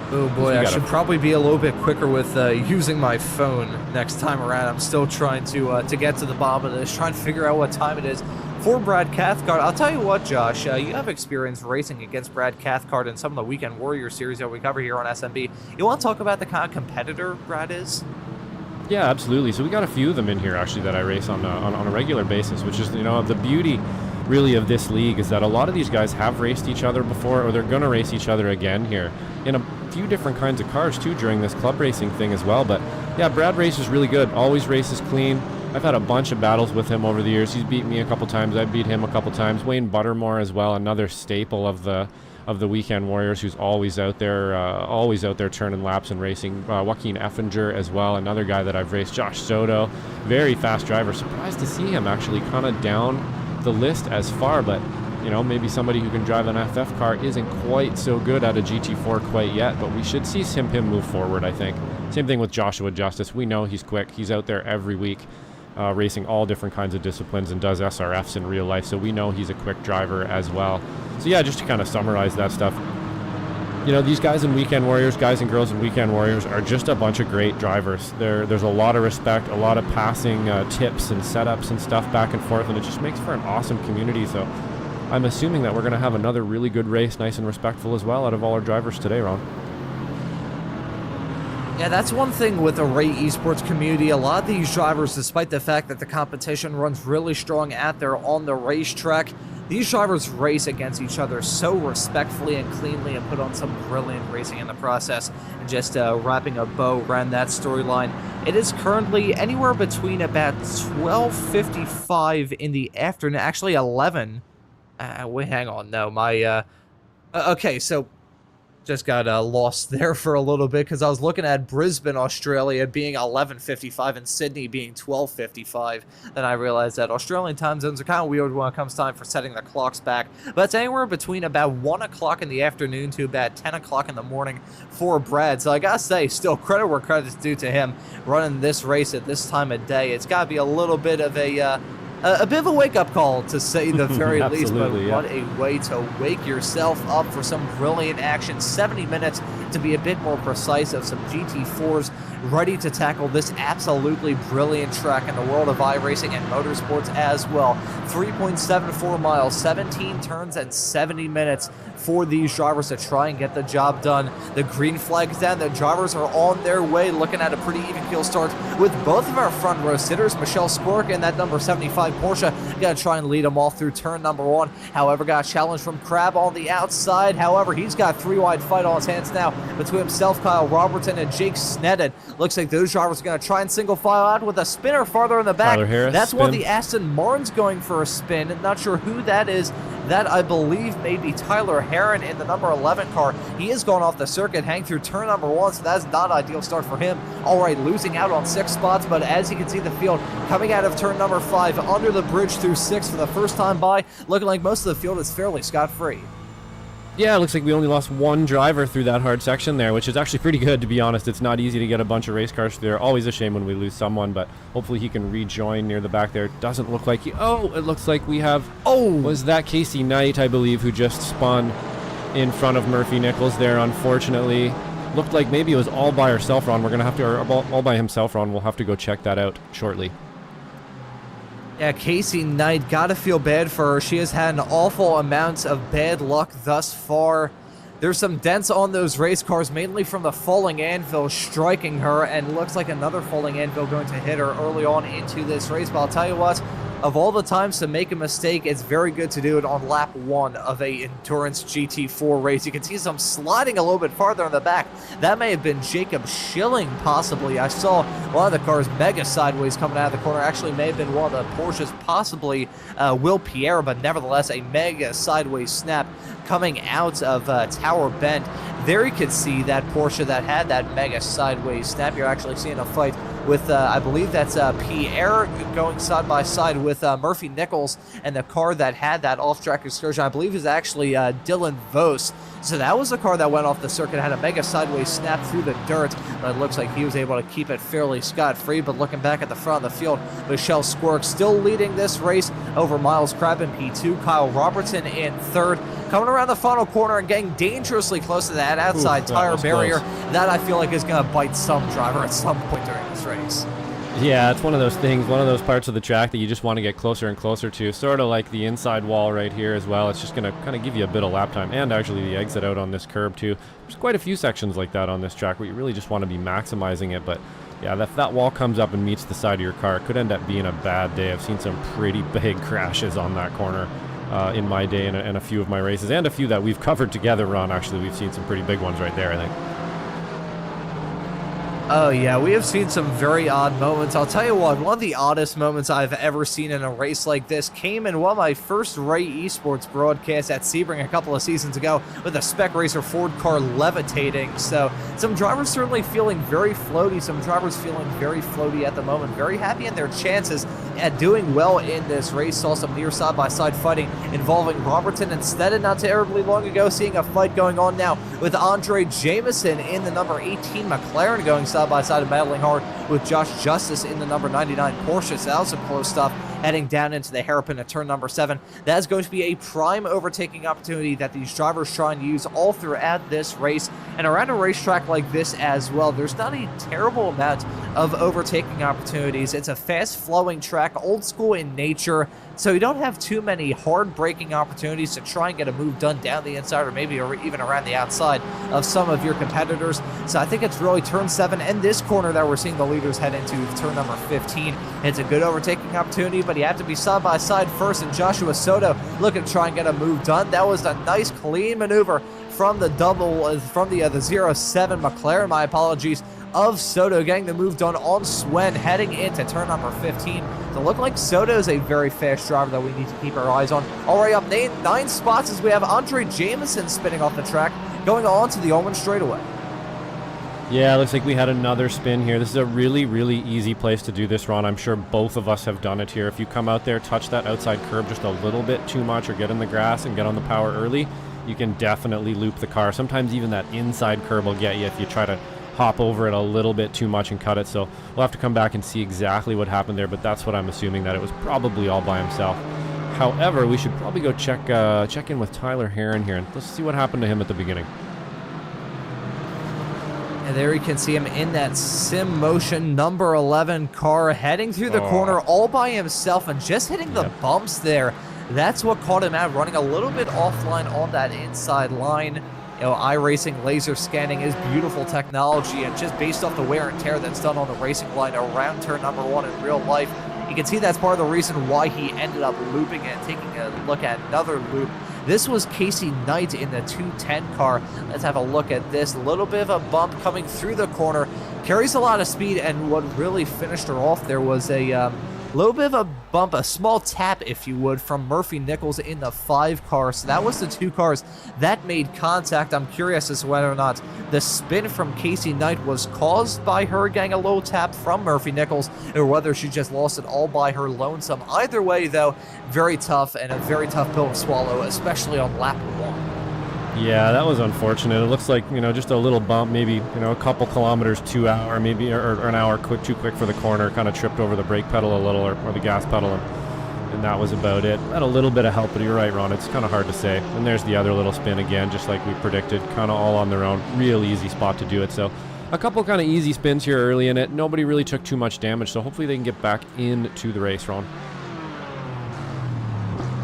Oh boy, I should probably be a little bit quicker with using my phone next time around. I'm still trying to get to the bottom of this, trying to figure out what time it is for Brad Cathcart. I'll tell you what, Josh, you have experience racing against Brad Cathcart in some of the Weekend Warrior series that we cover here on SMB. You want to talk about the kind of competitor Brad is? Yeah, absolutely. So we got a few of them in here actually that I race on a regular basis, which is, you know, the beauty really of this league is that a lot of these guys have raced each other before, or they're going to race each other again here in a few different kinds of cars too during this club racing thing as well. But yeah, Brad races really good, always races clean. I've had a bunch of battles with him over the years. He's beat me a couple times, I've beat him a couple times. Wayne Buttermore as well, another staple of the Weekend Warriors, who's always out there turning laps and racing. Joaquin Effinger as well, another guy that I've raced. Josh Soto, very fast driver. Surprised to see him actually kind of down the list as far, but you know, maybe somebody who can drive an FF car isn't quite so good at a GT4 quite yet, but we should see him move forward, I think. Same thing with Joshua Justice. We know he's quick. He's out there every week racing all different kinds of disciplines and does SRFs in real life, so we know he's a quick driver as well. So yeah, just to kind of summarize that stuff, you know, these guys in Weekend Warriors, guys and girls in Weekend Warriors, are just a bunch of great drivers. There's a lot of respect, a lot of passing tips and setups and stuff back and forth, and it just makes for an awesome community. So I'm assuming that we're going to have another really good race, nice and respectful as well, out of all our drivers today, Ron. Yeah, that's one thing with the Ray Esports community. A lot of these drivers, despite the fact that the competition runs really strong out there on the racetrack, these drivers race against each other so respectfully and cleanly and put on some brilliant racing in the process. And just wrapping a bow around that storyline, it is currently anywhere between about 12:55 in the afternoon, actually 11. Wait, hang on, no, my, okay, so just got lost there for a little bit because I was looking at Brisbane, Australia being 11:55 and Sydney being 12:55. Then I realized that Australian time zones are kind of weird when it comes time for setting the clocks back. But it's anywhere between about 1 o'clock in the afternoon to about 10 o'clock in the morning for Brad. So I gotta say, still credit where credit's due to him running this race at this time of day. It's gotta be a little bit of a bit of a wake-up call, to say the very least, but what a way to wake yourself up for some brilliant action. 70 minutes, to be a bit more precise, of some GT4s ready to tackle this absolutely brilliant track in the world of iRacing and motorsports as well. 3.74 miles, 17 turns, and 70 minutes for these drivers to try and get the job done. The green flag's down. The drivers are on their way, looking at a pretty even keel start with both of our front row sitters, Michelle Skork and that number 75 Porsche. Got to try and lead them all through turn number 1. However, got a challenge from Crab on the outside. However, he's got 3-wide fight on his hands now between himself, Kyle Robertson, and Jake Sneddon. Looks like those drivers are going to try and single file out with a spinner farther in the back. That's one of the Aston Martins going for a spin. Not sure who that is. That, I believe, may be Tyler Heron in the number 11 car. He is going off the circuit, hang through turn number 1, so that's not an ideal start for him. All right, losing out on 6 spots, but as you can see the field coming out of turn number 5, under the bridge through 6 for the first time by, looking like most of the field is fairly scot-free. Yeah, it looks like we only lost 1 driver through that hard section there, which is actually pretty good, to be honest. It's not easy to get a bunch of race cars through there. Always a shame when we lose someone, but hopefully he can rejoin near the back there. Doesn't look like he... Oh, it looks like we have... Oh, was that Casey Knight, I believe, who just spun in front of Murphy Nichols there, unfortunately. Looked like maybe it was all by herself, Ron. We're going to have to... Or all by himself, Ron. We'll have to go check that out shortly. Yeah, Casey Knight, gotta feel bad for her. She has had an awful amount of bad luck thus far. There's some dents on those race cars, mainly from the falling anvil striking her, and looks like another falling anvil going to hit her early on into this race. But I'll tell you what, of all the times to make a mistake, it's very good to do it on lap 1 of a Endurance GT4 race. You can see some sliding a little bit farther in the back. That may have been Jacob Schilling, possibly. I saw one of the cars mega sideways coming out of the corner. Actually, may have been one of the Porsches, possibly Will Pierre, but nevertheless, a mega sideways snap coming out of Tower Bend. There you can see that Porsche that had that mega sideways snap. You're actually seeing a fight with, I believe that's Pierre going side by side with Murphy Nichols, and the car that had that off-track excursion, I believe, is actually Dylan Vos. So that was the car that went off the circuit, had a mega sideways snap through the dirt, but it looks like he was able to keep it fairly scot-free. But looking back at the front of the field, Michelle Skork still leading this race over Miles Crabbe in P2, Kyle Robertson in 3rd. Coming around the final corner and getting dangerously close to that outside tire barrier. That I feel like is going to bite some driver at some point during this race. Yeah, it's one of those things, one of those parts of the track that you just want to get closer and closer to. Sort of like the inside wall right here as well. It's just going to kind of give you a bit of lap time, and actually the exit out on this curb too. There's quite a few sections like that on this track where you really just want to be maximizing it. But yeah, if that wall comes up and meets the side of your car, it could end up being a bad day. I've seen some pretty big crashes on that corner in my day and a few of my races, and a few that we've covered together, Ron. Actually, we've seen some pretty big ones right there, I think. Oh yeah, we have seen some very odd moments. I'll tell you what, one of the oddest moments I've ever seen in a race like this came in one of my first Ray Esports broadcasts at Sebring a couple of seasons ago with a Spec Racer Ford car levitating. So some drivers certainly feeling very floaty, some drivers feeling very floaty at the moment, very happy in their chances at doing well in this race. Saw some near side-by-side fighting involving Robertson and Sneddon not terribly long ago, seeing a fight going on now with Andre Jameson in the number 18 McLaren going side-by-side and battling hard with Josh Justice in the number 99 Porsche. So that was some close stuff heading down into the hairpin at turn number 7. That is going to be a prime overtaking opportunity that these drivers try and use all throughout this race. And around a racetrack like this as well, there's not a terrible amount of overtaking opportunities. It's a fast-flowing track, old school in nature, so you don't have too many hard braking opportunities to try and get a move done down the inside or maybe even around the outside of some of your competitors. So I think it's really turn 7 and this corner that we're seeing the leaders head into turn number 15. It's a good overtaking opportunity, but you have to be side by side first, and Joshua Soto looking to try and get a move done. That was a nice clean maneuver from the 07 McLaren, my apologies, of Soto, getting the move done on Swen heading into turn number 15. So look like Soto is a very fast driver that we need to keep our eyes on. Already up 9 spots as we have Andre Jameson spinning off the track, going on to the Ulman straightaway. Yeah, looks like we had another spin here. This is a really, really easy place to do this, Ron. I'm sure both of us have done it here. If you come out there, touch that outside curb just a little bit too much, or get in the grass and get on the power early, you can definitely loop the car. Sometimes even that inside curb will get you if you try to hop over it a little bit too much and cut it. So we'll have to come back and see exactly what happened there, but that's what I'm assuming, that it was probably all by himself. However, we should probably go check in with Tyler Heron here, and let's see what happened to him at the beginning. And there you can see him in that Sim Motion number 11 car heading through the corner all by himself and just hitting the bumps there. That's what caught him out, running a little bit offline on that inside line. You know, iRacing laser scanning is beautiful technology, and just based off the wear and tear that's done on the racing line around turn number 1 in real life, you can see that's part of the reason why he ended up looping and taking a look at another loop. This was Casey Knight in the 210 car. Let's have a look at this. A little bit of a bump coming through the corner. Carries a lot of speed, and what really finished her off there was a little bit of a bump, a small tap, if you would, from Murphy Nichols in the 5 car. So that was the 2 cars that made contact. I'm curious as to whether or not the spin from Casey Knight was caused by her getting a low tap from Murphy Nichols, or whether she just lost it all by her lonesome. Either way, though, very tough, and a very tough pill to swallow, especially on lap 1. Yeah, that was unfortunate. It looks like, just a little bump, maybe, a couple kilometers 2 hour, maybe, or an hour too quick for the corner, kind of tripped over the brake pedal a little, or the gas pedal, and that was about it. Had a little bit of help, but you're right, Ron, it's kind of hard to say. And there's the other little spin again, just like we predicted, kind of all on their own. Real easy spot to do it. So a couple kind of easy spins here early in it. Nobody really took too much damage, so hopefully they can get back into the race, Ron.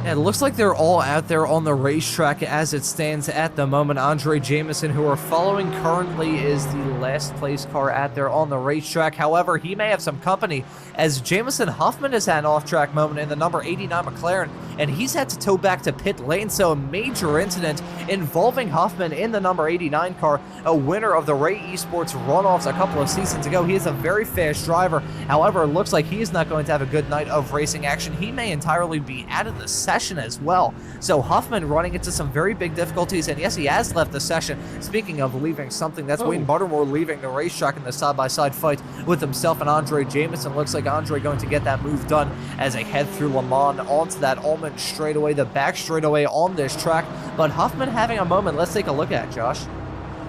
Yeah, it looks like they're all out there on the racetrack as it stands at the moment. Andre Jameson, who we're following currently, is the last place car out there on the racetrack. However, he may have some company, as Jameson Huffman has had an off-track moment in the number 89 McLaren, and he's had to tow back to pit lane. So a major incident involving Huffman in the number 89 car, a winner of the Ray Esports runoffs a couple of seasons ago. He is a very fast driver. However, it looks like he is not going to have a good night of racing action. He may entirely be out of the session as well. So Huffman running into some very big difficulties, and yes, he has left the session. Speaking of leaving something, that's Wayne Buttermore leaving the racetrack in the side-by-side fight with himself and Andre Jameson. Looks like Andre going to get that move done as they head through Le Mans onto that Almond straightaway, the back straightaway on this track. But Huffman having a moment. Let's take a look at it, Josh.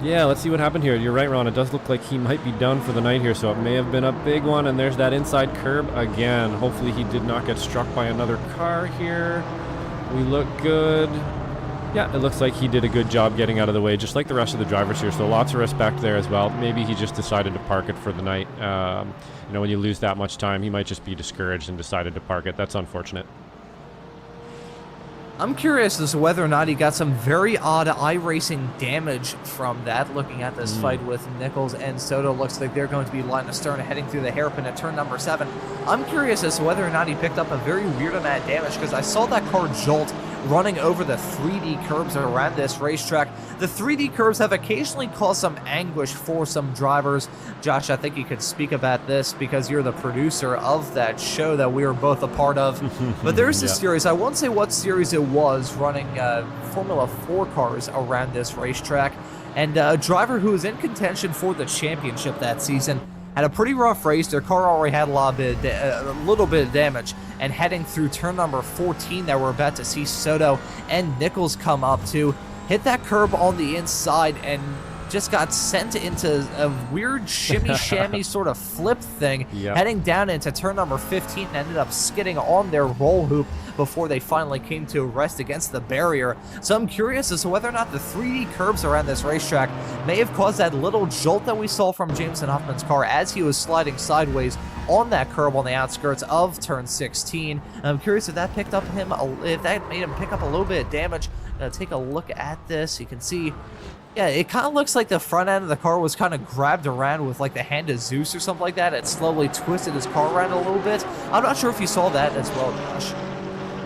Yeah, let's see what happened here. You're right, Ron. It does look like he might be done for the night here, so it may have been a big one. And there's that inside curb again. Hopefully he did not get struck by another car here. We look good. Yeah, it looks like he did a good job getting out of the way, just like the rest of the drivers here. So lots of respect there as well. Maybe he just decided to park it for the night. When you lose that much time, he might just be discouraged and decided to park it. That's unfortunate. I'm curious as to whether or not he got some very odd iRacing damage from that. Looking at this fight with Nichols and Soto, looks like they're going to be line of stern heading through the hairpin at turn number 7. I'm curious as to whether or not he picked up a very weird amount of damage, because I saw that car jolt running over the 3D curbs around this racetrack. The 3D curbs have occasionally caused some anguish for some drivers. Josh, I think you could speak about this because you're the producer of that show that we were both a part of. But there's this series, I won't say what series it was, running Formula 4 cars around this racetrack. And a driver who was in contention for the championship that season had a pretty rough race. Their car already had a little bit of damage, and heading through turn number 14 that we're about to see Soto and Nichols come up to, hit that curb on the inside and just got sent into a weird shimmy-shammy sort of flip thing, heading down into turn number 15, and ended up skidding on their roll hoop before they finally came to rest against the barrier. So I'm curious as to whether or not the 3D curbs around this racetrack may have caused that little jolt that we saw from Jameson Huffman's car as he was sliding sideways on that curb on the outskirts of turn 16. And I'm curious if that made him pick up a little bit of damage. Take a look at this. You can see, yeah, it kind of looks like the front end of the car was kind of grabbed around with like the hand of Zeus or something like that. It slowly twisted his car around a little bit. I'm not sure if you saw that as well, Josh.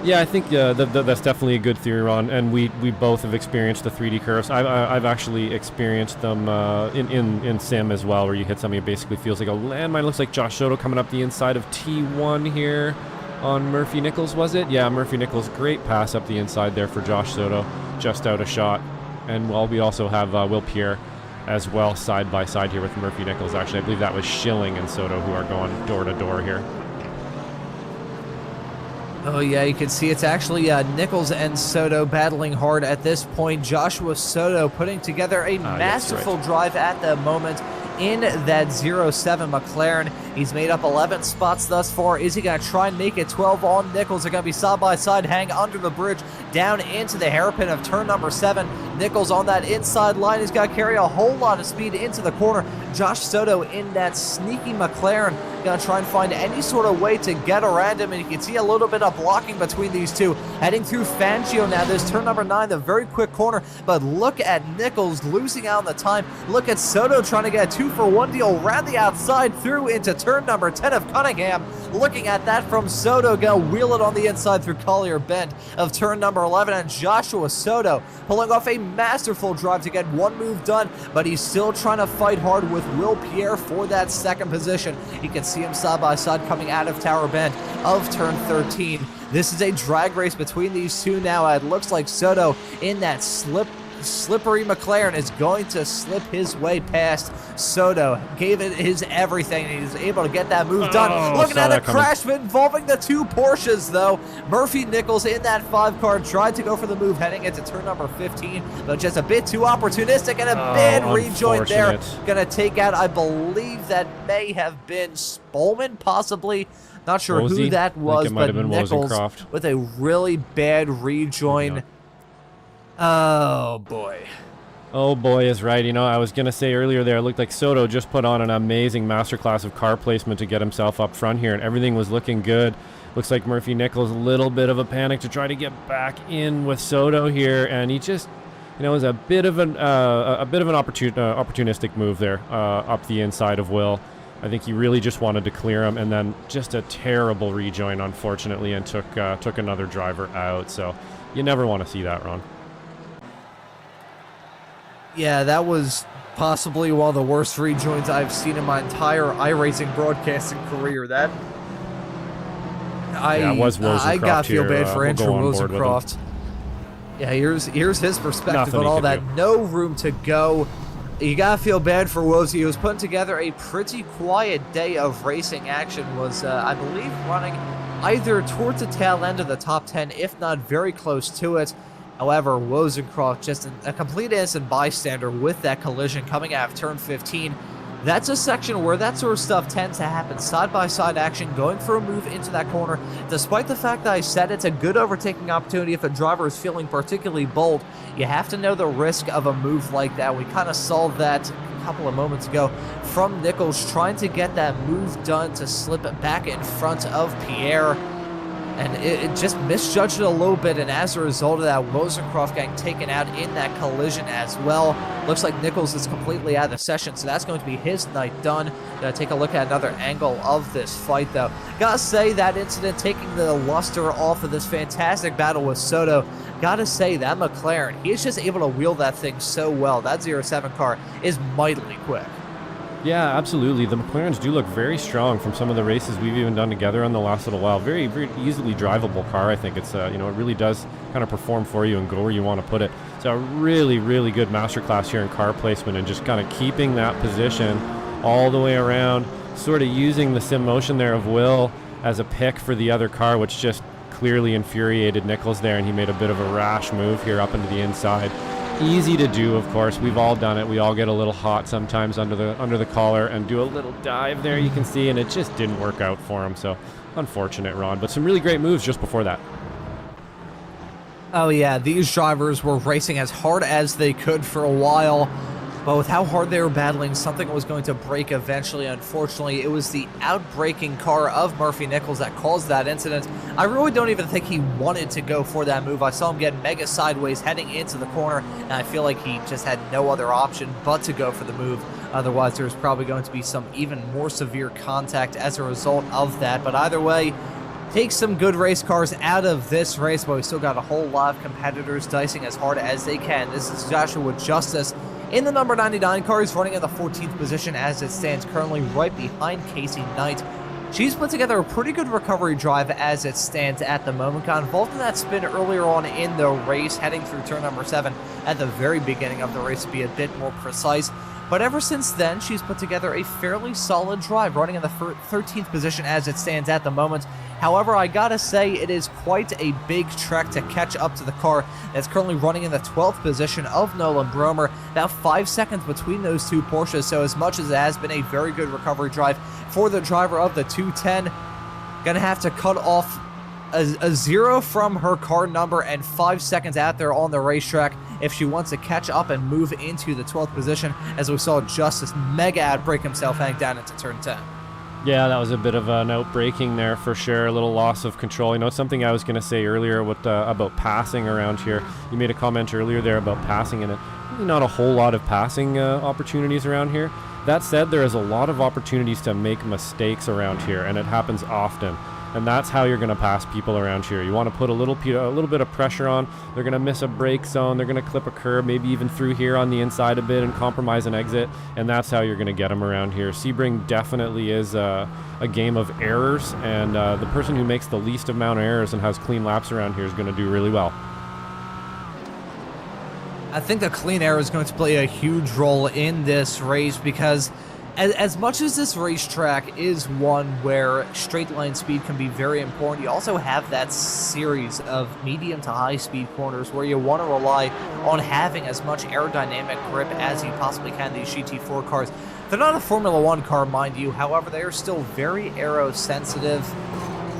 Yeah, I think that's definitely a good theory, Ron. And we both have experienced the 3D curves. I've actually experienced them in sim as well, where you hit something, it basically feels like a landmine. Looks like Josh Soto coming up the inside of T1 here on Murphy Nichols, was it? Yeah, Murphy Nichols, great pass up the inside there for Josh Soto, just out of shot. And we also have Will Pierre as well, side by side here with Murphy Nichols. Actually, I believe that was Schilling and Soto who are going door to door here. Oh yeah, you can see it's actually Nichols and Soto battling hard at this point. Joshua Soto putting together a masterful drive at the moment in that 07 McLaren. He's made up 11 spots thus far. Is he going to try and make it 12 on Nichols? They're going to be side by side, hang under the bridge, down into the hairpin of turn number 7. Nichols on that inside line. He's got to carry a whole lot of speed into the corner. Josh Soto in that sneaky McLaren, going to try and find any sort of way to get around him, and you can see a little bit of blocking between these two. Heading through Fangio now. There's turn number 9, the very quick corner, but look at Nichols losing out on the time. Look at Soto trying to get a 2-for-1 deal around the outside through into turn number 10 of Cunningham. Looking at that from Soto, going to wheel it on the inside through Collier Bend of turn number 11, and Joshua Soto pulling off a masterful drive to get one move done, but he's still trying to fight hard with Will Pierre for that second position. You can see him side by side coming out of Tower Bend of turn 13. This is a drag race between these two now. It looks like Soto in that slippery McLaren is going to slip his way past. Soto gave it his everything, and he's able to get that move done. Looking at a crash involving the two Porsches, though. Murphy Nichols in that 5 car tried to go for the move heading into turn number 15, but just a bit too opportunistic, and a bad rejoin there. Gonna take out, I believe that may have been Spolman, possibly. Not sure who that was, but Nichols with a really bad rejoin. Oh, boy. Oh, boy is right. You know, I was going to say earlier there, it looked like Soto just put on an amazing masterclass of car placement to get himself up front here, and everything was looking good. Looks like Murphy Nichols, a little bit of a panic to try to get back in with Soto here, and he just, you know, it was a bit of an opportunistic move there up the inside of Will. I think he really just wanted to clear him, and then just a terrible rejoin, unfortunately, and took another driver out. So you never want to see that, Ron. Yeah, that was possibly one of the worst rejoins I've seen in my entire iRacing broadcasting career. That I got to feel bad for Andrew Rosencroft. Yeah, here's his perspective on all that. No room to go. You gotta feel bad for Wozy. He was putting together a pretty quiet day of racing action. Was I believe running either towards the tail end of the top 10, if not very close to it. However, Rosencroft, just a complete innocent bystander with that collision coming out of turn 15. That's a section where that sort of stuff tends to happen. Side-by-side action, going for a move into that corner. Despite the fact that I said it's a good overtaking opportunity if a driver is feeling particularly bold, you have to know the risk of a move like that. We kind of saw that a couple of moments ago from Nichols trying to get that move done to slip it back in front of Pierre. And it just misjudged it a little bit, and as a result of that, Rosencroft getting taken out in that collision as well. Looks like Nichols is completely out of the session, so that's going to be his night done. Gonna take a look at another angle of this fight, though. Gotta say, that incident taking the luster off of this fantastic battle with Soto. Gotta say, that McLaren, he's just able to wheel that thing so well. That 07 car is mightily quick. Yeah, absolutely. The McLarens do look very strong from some of the races we've even done together in the last little while. Very, very easily drivable car. I think it's, you know, it really does kind of perform for you and go where you want to put it. So a really, really good masterclass here in car placement and just kind of keeping that position all the way around, sort of using the sim motion there of Will as a pick for the other car, which just clearly infuriated Nichols there, and he made a bit of a rash move here up into the inside. Easy to do, of course. We've all done it. We all get a little hot sometimes under the collar and do a little dive there, you can see, and it just didn't work out for him. So unfortunate, Ron. But some really great moves just before that. Oh yeah, these drivers were racing as hard as they could for a while. But with how hard they were battling, something was going to break eventually. Unfortunately, it was the outbraking car of Murphy Nichols that caused that incident. I really don't even think he wanted to go for that move. I saw him get mega sideways heading into the corner, and I feel like he just had no other option but to go for the move. Otherwise, there's probably going to be some even more severe contact as a result of that. But either way, take some good race cars out of this race, but we still got a whole lot of competitors dicing as hard as they can. This is Joshua Justice in the number 99 car. He's running in the 14th position as it stands currently, right behind Casey Knight. She's put together a pretty good recovery drive as it stands at the moment. Got involved in that spin earlier on in the race, heading through turn number 7 at the very beginning of the race to be a bit more precise. But ever since then, she's put together a fairly solid drive, running in the 13th position as it stands at the moment. However, I gotta say, it is quite a big trek to catch up to the car that's currently running in the 12th position of Nolan Bromer. About 5 seconds between those two Porsches, so as much as it has been a very good recovery drive for the driver of the 210, gonna have to cut off a 0 from her car number and 5 seconds out there on the racetrack. if she wants to catch up and move into the 12th position, as we saw Justice mega outbreak himself heading down into turn 10. Yeah, that was a bit of an outbreaking there for sure. A little loss of control. You know, something I was going to say earlier about passing around here. You made a comment earlier there about passing, and really not a whole lot of passing opportunities around here. That said, there is a lot of opportunities to make mistakes around here, and it happens often. And that's how you're going to pass people around here. You want to put a little bit of pressure on. They're going to miss a break zone. They're going to clip a curb, maybe even through here on the inside a bit and compromise an exit. And that's how you're going to get them around here. Sebring definitely is a game of errors, and the person who makes the least amount of errors and has clean laps around here is going to do really well. I think the clean air is going to play a huge role in this race, because as much as this racetrack is one where straight line speed can be very important, you also have that series of medium to high speed corners where you want to rely on having as much aerodynamic grip as you possibly can. These GT4 cars, they're not a Formula 1 car, mind you, however, they are still very aero sensitive.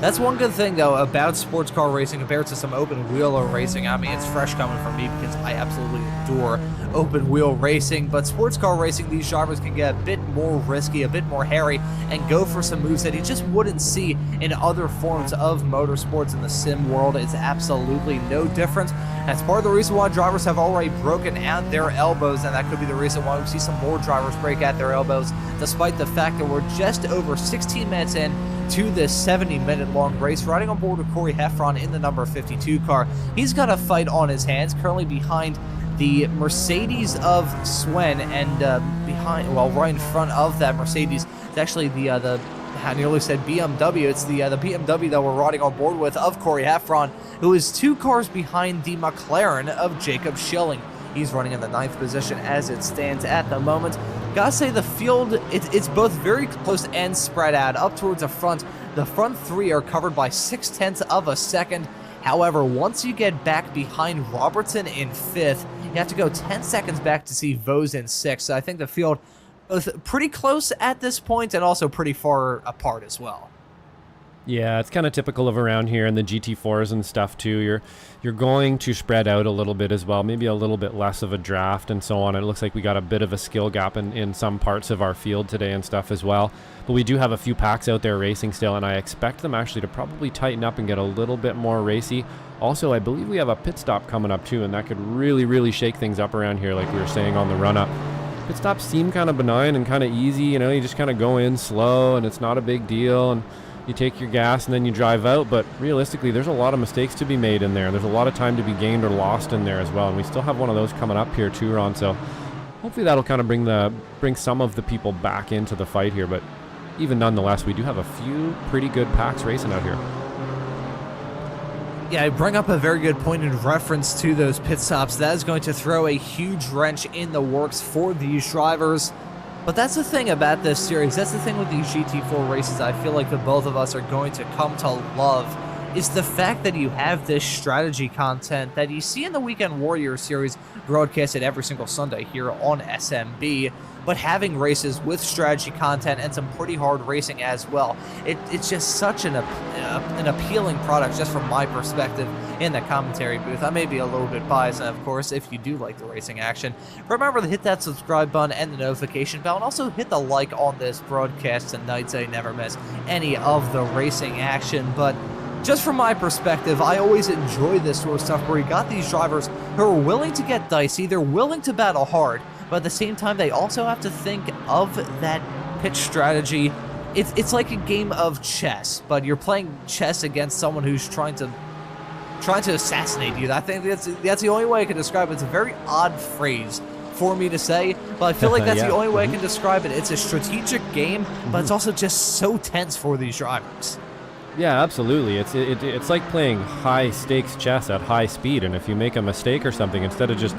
That's one good thing, though, about sports car racing compared to some open-wheel racing. I mean, it's fresh coming from me because I absolutely adore open-wheel racing, but sports car racing, these drivers can get a bit more risky, a bit more hairy, and go for some moves that you just wouldn't see in other forms of motorsports in the sim world. It's absolutely no different. That's part of the reason why drivers have already broken out their elbows, and that could be the reason why we see some more drivers break out their elbows, despite the fact that we're just over 16 minutes in to this 70-minute long race, riding on board with Corey Heffron in the number 52 car. He's got a fight on his hands, currently behind the Mercedes of Swen, and right in front of that Mercedes, it's actually I nearly said BMW. It's the BMW that we're riding on board with of Corey Heffron, who is 2 cars behind the McLaren of Jacob Schilling. He's running in the 9th position as it stands at the moment. Gotta say, the field, it's both very close and spread out. Up towards the front 3 are covered by 0.6 of a second. However, once you get back behind Robertson in 5th, you have to go 10 seconds back to see Vos in 6th. So I think the field both pretty close at this point and also pretty far apart as well. Yeah, it's kind of typical of around here in the GT4s and stuff too. You're going to spread out a little bit as well, maybe a little bit less of a draft and so on. It looks like we got a bit of a skill gap in some parts of our field today and stuff as well. But we do have a few packs out there racing still, and I expect them actually to probably tighten up and get a little bit more racy. Also, I believe we have a pit stop coming up too, and that could really, really shake things up around here, like we were saying on the run-up. Pit stops seem kind of benign and kind of easy, you know, you just kind of go in slow and it's not a big deal, and you take your gas and then you drive out. But realistically, there's a lot of mistakes to be made in there. There's a lot of time to be gained or lost in there as well, and we still have one of those coming up here too, Ron. So hopefully that'll kind of bring some of the people back into the fight here. But even nonetheless, we do have a few pretty good packs racing out here. Yeah, I bring up a very good point in reference to those pit stops. That is going to throw a huge wrench in the works for these drivers. But that's the thing about this series. That's the thing with these GT4 races I feel like the both of us are going to come to love, is the fact that you have this strategy content that you see in the Weekend Warrior series broadcasted every single Sunday here on SMB, but having races with strategy content and some pretty hard racing as well. It's just such an appealing product, just from my perspective in the commentary booth. I may be a little bit biased, and of course, if you do like the racing action, remember to hit that subscribe button and the notification bell, and also hit the like on this broadcast tonight so you never miss any of the racing action. But just from my perspective, I always enjoy this sort of stuff where you got these drivers who are willing to get dicey, they're willing to battle hard, but at the same time, they also have to think of that pitch strategy. It's like a game of chess, but you're playing chess against someone who's trying to assassinate you. I think that's the only way I can describe it. It's a very odd phrase for me to say, but I feel like that's the only way I can describe it. It's a strategic game, but it's also just so tense for these drivers. Yeah, absolutely. It's like playing high stakes chess at high speed, and if you make a mistake or something, instead of just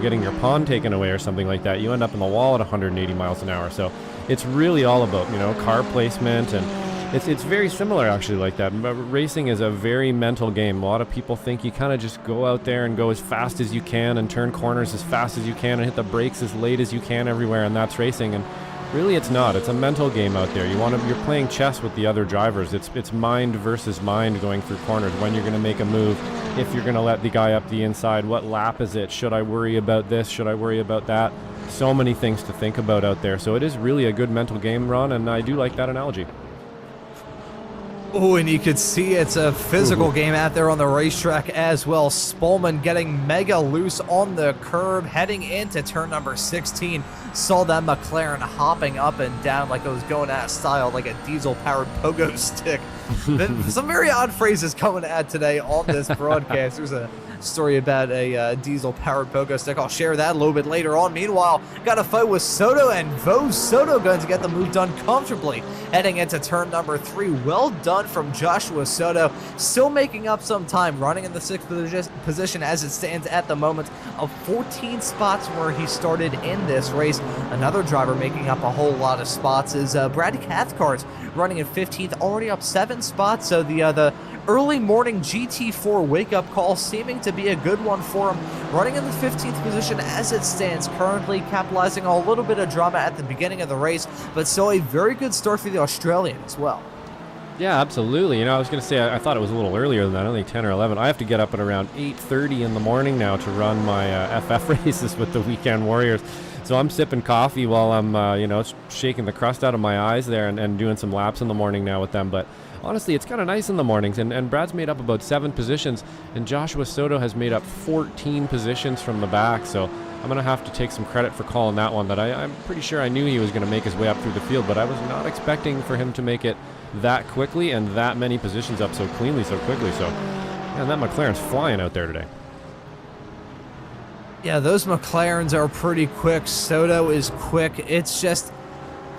getting your pawn taken away or something like that, you end up in the wall at 180 miles an hour. So it's really all about car placement, and it's very similar actually like that. But racing is a very mental game. A lot of people think you kind of just go out there and go as fast as you can and turn corners as fast as you can and hit the brakes as late as you can everywhere, and that's racing. And really it's not. It's a mental game out there. You're playing chess with the other drivers. It's mind versus mind going through corners. When you're going to make a move, if you're going to let the guy up the inside, what lap is it? Should I worry about this? Should I worry about that? So many things to think about out there. So it is really a good mental game, Ron, and I do like that analogy. Oh, and you could see it's a physical game out there on the racetrack as well. Spolman getting mega loose on the curb, heading into turn number 16. Saw that McLaren hopping up and down like it was going out of style, like a diesel-powered pogo stick. Some very odd phrases coming out today on this broadcast. There's a story about a diesel-powered pogo stick. I'll share that a little bit later on. Meanwhile, got a fight with Soto, and Soto going to get the move done comfortably heading into turn number 3. Well done from Joshua Soto. Still making up some time, running in the 6th position as it stands at the moment of 14 spots where he started in this race. Another driver making up a whole lot of spots is Brad Cathcart, running in 15th, already up 7 spots. So the early morning GT4 wake-up call seeming to be a good one for him, running in the 15th position as it stands currently, capitalizing on a little bit of drama at the beginning of the race, but still a very good start for the Australian as well. Yeah, absolutely. I was going to say, I thought it was a little earlier than that, only 10 or 11. I have to get up at around 8:30 in the morning now to run my FF races with the Weekend Warriors. So I'm sipping coffee while I'm, shaking the crust out of my eyes there and doing some laps in the morning now with them. But honestly, it's kind of nice in the mornings. And Brad's made up about 7 positions, and Joshua Soto has made up 14 positions from the back. So I'm going to have to take some credit for calling that one. That I'm pretty sure I knew he was going to make his way up through the field, but I was not expecting for him to make it that quickly and that many positions up so cleanly so quickly. So, man, that McLaren's flying out there today. Yeah, those McLarens are pretty quick. Soto is quick. It's just,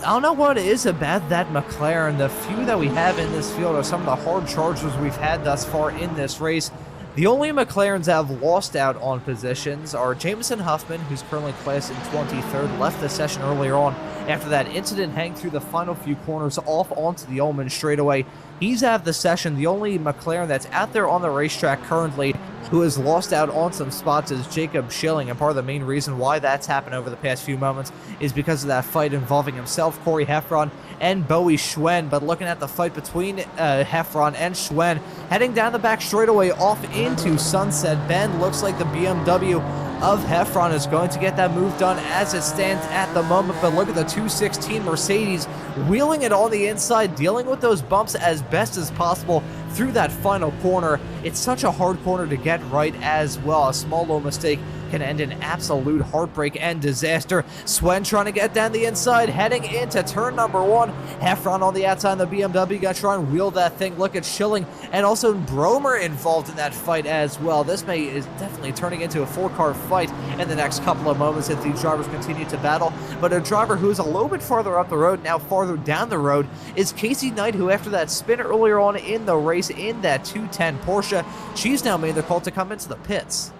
I don't know what it is about that McLaren. The few that we have in this field are some of the hard chargers we've had thus far in this race. The only McLarens that have lost out on positions are Jameson Huffman, who's currently classed in 23rd, left the session earlier on after that incident hang through the final few corners off onto the Ullman straightaway. He's out of the session. The only McLaren that's out there on the racetrack currently who has lost out on some spots is Jacob Schilling, and part of the main reason why that's happened over the past few moments is because of that fight involving himself, Corey Heffron, and Bowie Schwen. But looking at the fight between Heffron and Schwen, heading down the back straightaway off into Sunset Bend, looks like the BMW of Heffron is going to get that move done as it stands at the moment. But look at the 216 Mercedes wheeling it on the inside, dealing with those bumps as best as possible through that final corner. It's such a hard corner to get right as well. A small little mistake can end in absolute heartbreak and disaster. Schwen trying to get down the inside, heading into turn number 1. Heffron on the outside of the BMW, got to try and wheel that thing. Look at Schilling and also Bromer involved in that fight as well. This is definitely turning into a 4-car fight in the next couple of moments if these drivers continue to battle. But a driver who's a little bit farther up the road, now farther down the road, is Casey Knight, who after that spin earlier on in the race in that 210 Porsche, she's now made the call to come into the pits.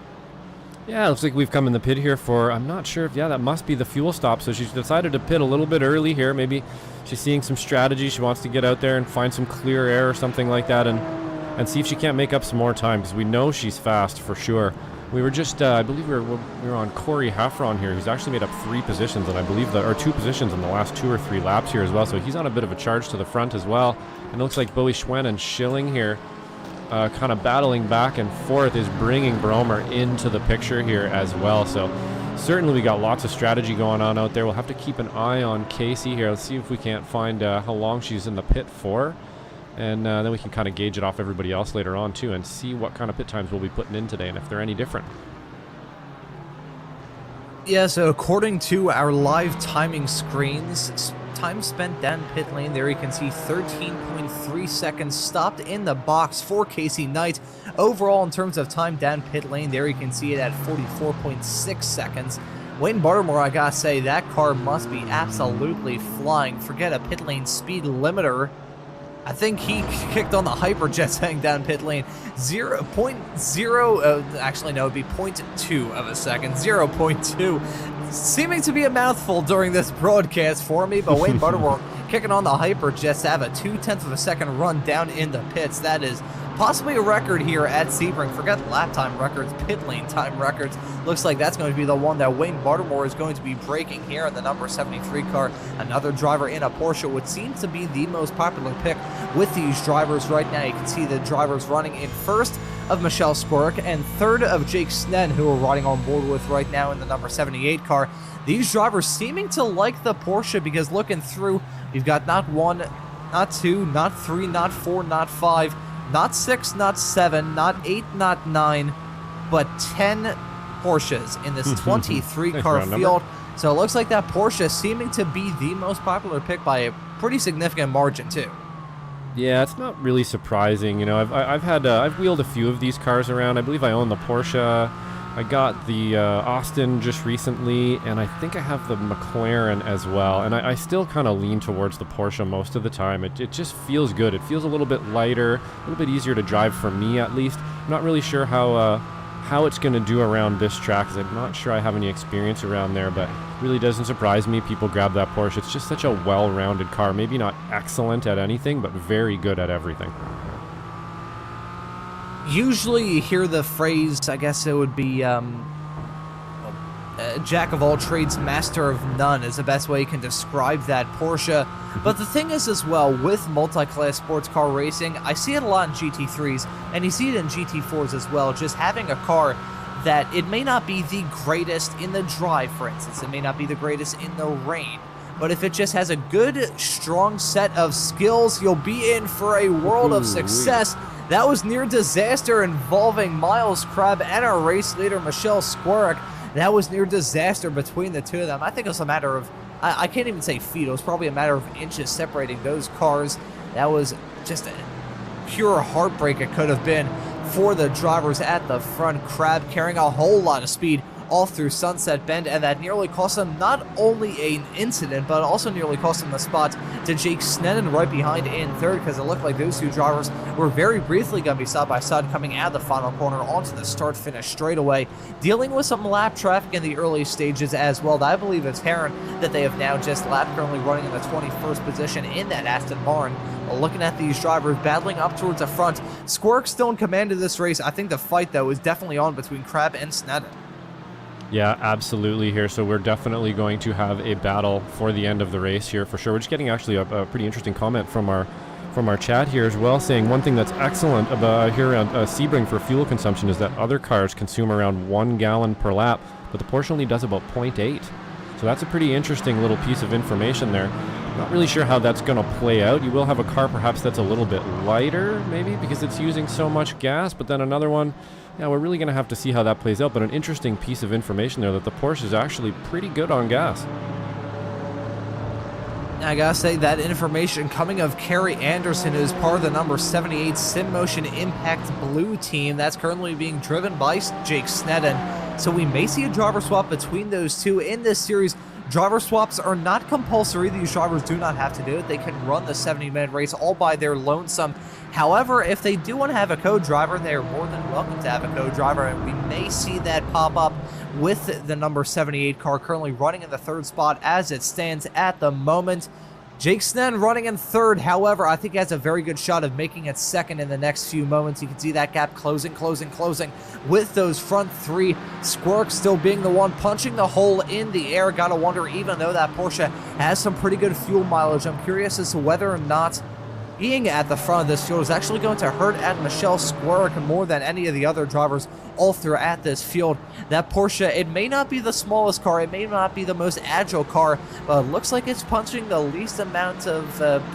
Yeah, it looks like we've come in the pit here for, I'm not sure if, that must be the fuel stop. So she's decided to pit a little bit early here. Maybe she's seeing some strategy. She wants to get out there and find some clear air or something like that and see if she can't make up some more time, because we know she's fast for sure. We were just, I believe we were on Corey Heffron here. He's actually made up 3 positions, and I believe or 2 positions in the last 2 or 3 laps here as well. So he's on a bit of a charge to the front as well. And it looks like Bowie Schwen and Schilling here kind of battling back and forth is bringing Bromer into the picture here as well. So certainly we got lots of strategy going on out there. We'll have to keep an eye on Casey here. Let's see if we can't find how long she's in the pit for. And then we can kind of gauge it off everybody else later on too and see what kind of pit times we'll be putting in today and if they're any different. Yeah, so according to our live timing screens, time spent down pit lane there, you can see 13.3 seconds stopped in the box for Casey Knight. Overall, in terms of time down pit lane there, you can see it at 44.6 seconds. Wayne Bartemore, I gotta say, that car must be absolutely flying. Forget a pit lane speed limiter. I think he kicked on the Hyperjets heading down pit lane. 0.0, actually no, it'd be 0.2 of a second. 0.2. Seeming to be a mouthful during this broadcast for me, but Wayne Butterworth kicking on the Hyperjets to have a 0.2 of a second run down in the pits. That is possibly a record here at Sebring. Forget lap time records, pit lane time records. Looks like that's going to be the one that Wayne Baltimore is going to be breaking here in the number 73 car. Another driver in a Porsche, would seem to be the most popular pick with these drivers right now. You can see the drivers running in first of Michelle Squirk and third of Jake Sned, who we're riding on board with right now in the number 78 car. These drivers seeming to like the Porsche, because looking through, you've got not one, not two, not three, not four, not five, not six, not seven, not eight, not nine, but 10 Porsches in this 23 car field. So it looks like that Porsche seeming to be the most popular pick by a pretty significant margin too. Yeah, it's not really surprising. You know, I've wheeled a few of these cars around. I believe I own the Porsche. I got the Austin just recently, and I think I have the McLaren as well. And I still kind of lean towards the Porsche most of the time. It just feels good. It feels a little bit lighter, a little bit easier to drive for me at least. I'm not really sure how it's going to do around this track, because I'm not sure I have any experience around there, but it really doesn't surprise me people grab that Porsche. It's just such a well-rounded car. Maybe not excellent at anything, but very good at everything. Usually you hear the phrase, I guess it would be jack of all trades, master of none is the best way you can describe that Porsche. But the thing is as well, with multi-class sports car racing, I see it a lot in GT3s, and you see it in GT4s as well, just having a car that it may not be the greatest in the drive, for instance. It may not be the greatest in the rain. But if it just has a good, strong set of skills, you'll be in for a world of success. That was near disaster involving Miles Crab and our race leader, Michelle Squirk. That was near disaster between the two of them. I think it was a matter of, I can't even say feet, it was probably a matter of inches separating those cars. That was just a pure heartbreak it could have been for the drivers at the front. Crab carrying a whole lot of speed all through Sunset Bend, and that nearly cost them not only an incident, but also nearly cost them the spot to Jake Sneddon right behind in third, because it looked like those two drivers were very briefly going to be side by side coming out of the final corner onto the start-finish straightaway, dealing with some lap traffic in the early stages as well. I believe it's Heron that they have now just lapped, currently running in the 21st position in that Aston Martin. Looking at these drivers battling up towards the front, Squirk still in command of this race. I think the fight, though, is definitely on between Crab and Sneddon. Yeah, absolutely here. So we're definitely going to have a battle for the end of the race here for sure. We're just getting actually a pretty interesting comment from our chat here as well, saying one thing that's excellent about here around Sebring for fuel consumption is that other cars consume around 1 gallon per lap, but the Porsche only does about 0.8. So that's a pretty interesting little piece of information there. Not really sure how that's going to play out. You will have a car perhaps that's a little bit lighter, maybe, because it's using so much gas, but then another one, yeah, we're really going to have to see how that plays out, but an interesting piece of information there that the Porsche is actually pretty good on gas. I gotta say, that information coming of Kerry Anderson, who is part of the number 78 SimMotion Impact Blue team. That's currently being driven by Jake Sneddon. So we may see a driver swap between those two in this series. Driver swaps are not compulsory. These drivers do not have to do it. They can run the 70-minute race all by their lonesome. However, if they do want to have a co-driver, they are more than welcome to have a co-driver, and we may see that pop up with the number 78 car currently running in the third spot as it stands at the moment. Jake Sneddon running in third. However, I think he has a very good shot of making it second in the next few moments. You can see that gap closing with those front three. Squirk still being the one punching the hole in the air. Gotta wonder, even though that Porsche has some pretty good fuel mileage, I'm curious as to whether or not being at the front of this field is actually going to hurt at Michelle Squirk more than any of the other drivers all throughout this field. That Porsche, it may not be the smallest car, it may not be the most agile car, but it looks like it's punching the least amount of,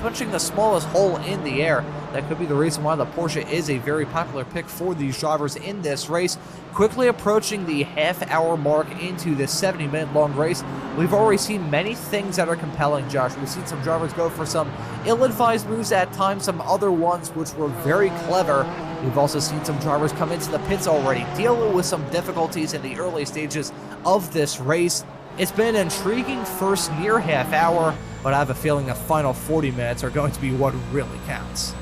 punching the smallest hole in the air. That could be the reason why the Porsche is a very popular pick for these drivers in this race. Quickly approaching the half-hour mark into this 70-minute long race. We've already seen many things that are compelling, Josh. We've seen some drivers go for some ill-advised moves at times, some other ones which were very clever. We've also seen some drivers come into the pits already, dealing with some difficulties in the early stages of this race. It's been an intriguing first near half hour, but I have a feeling the final 40 minutes are going to be what really counts.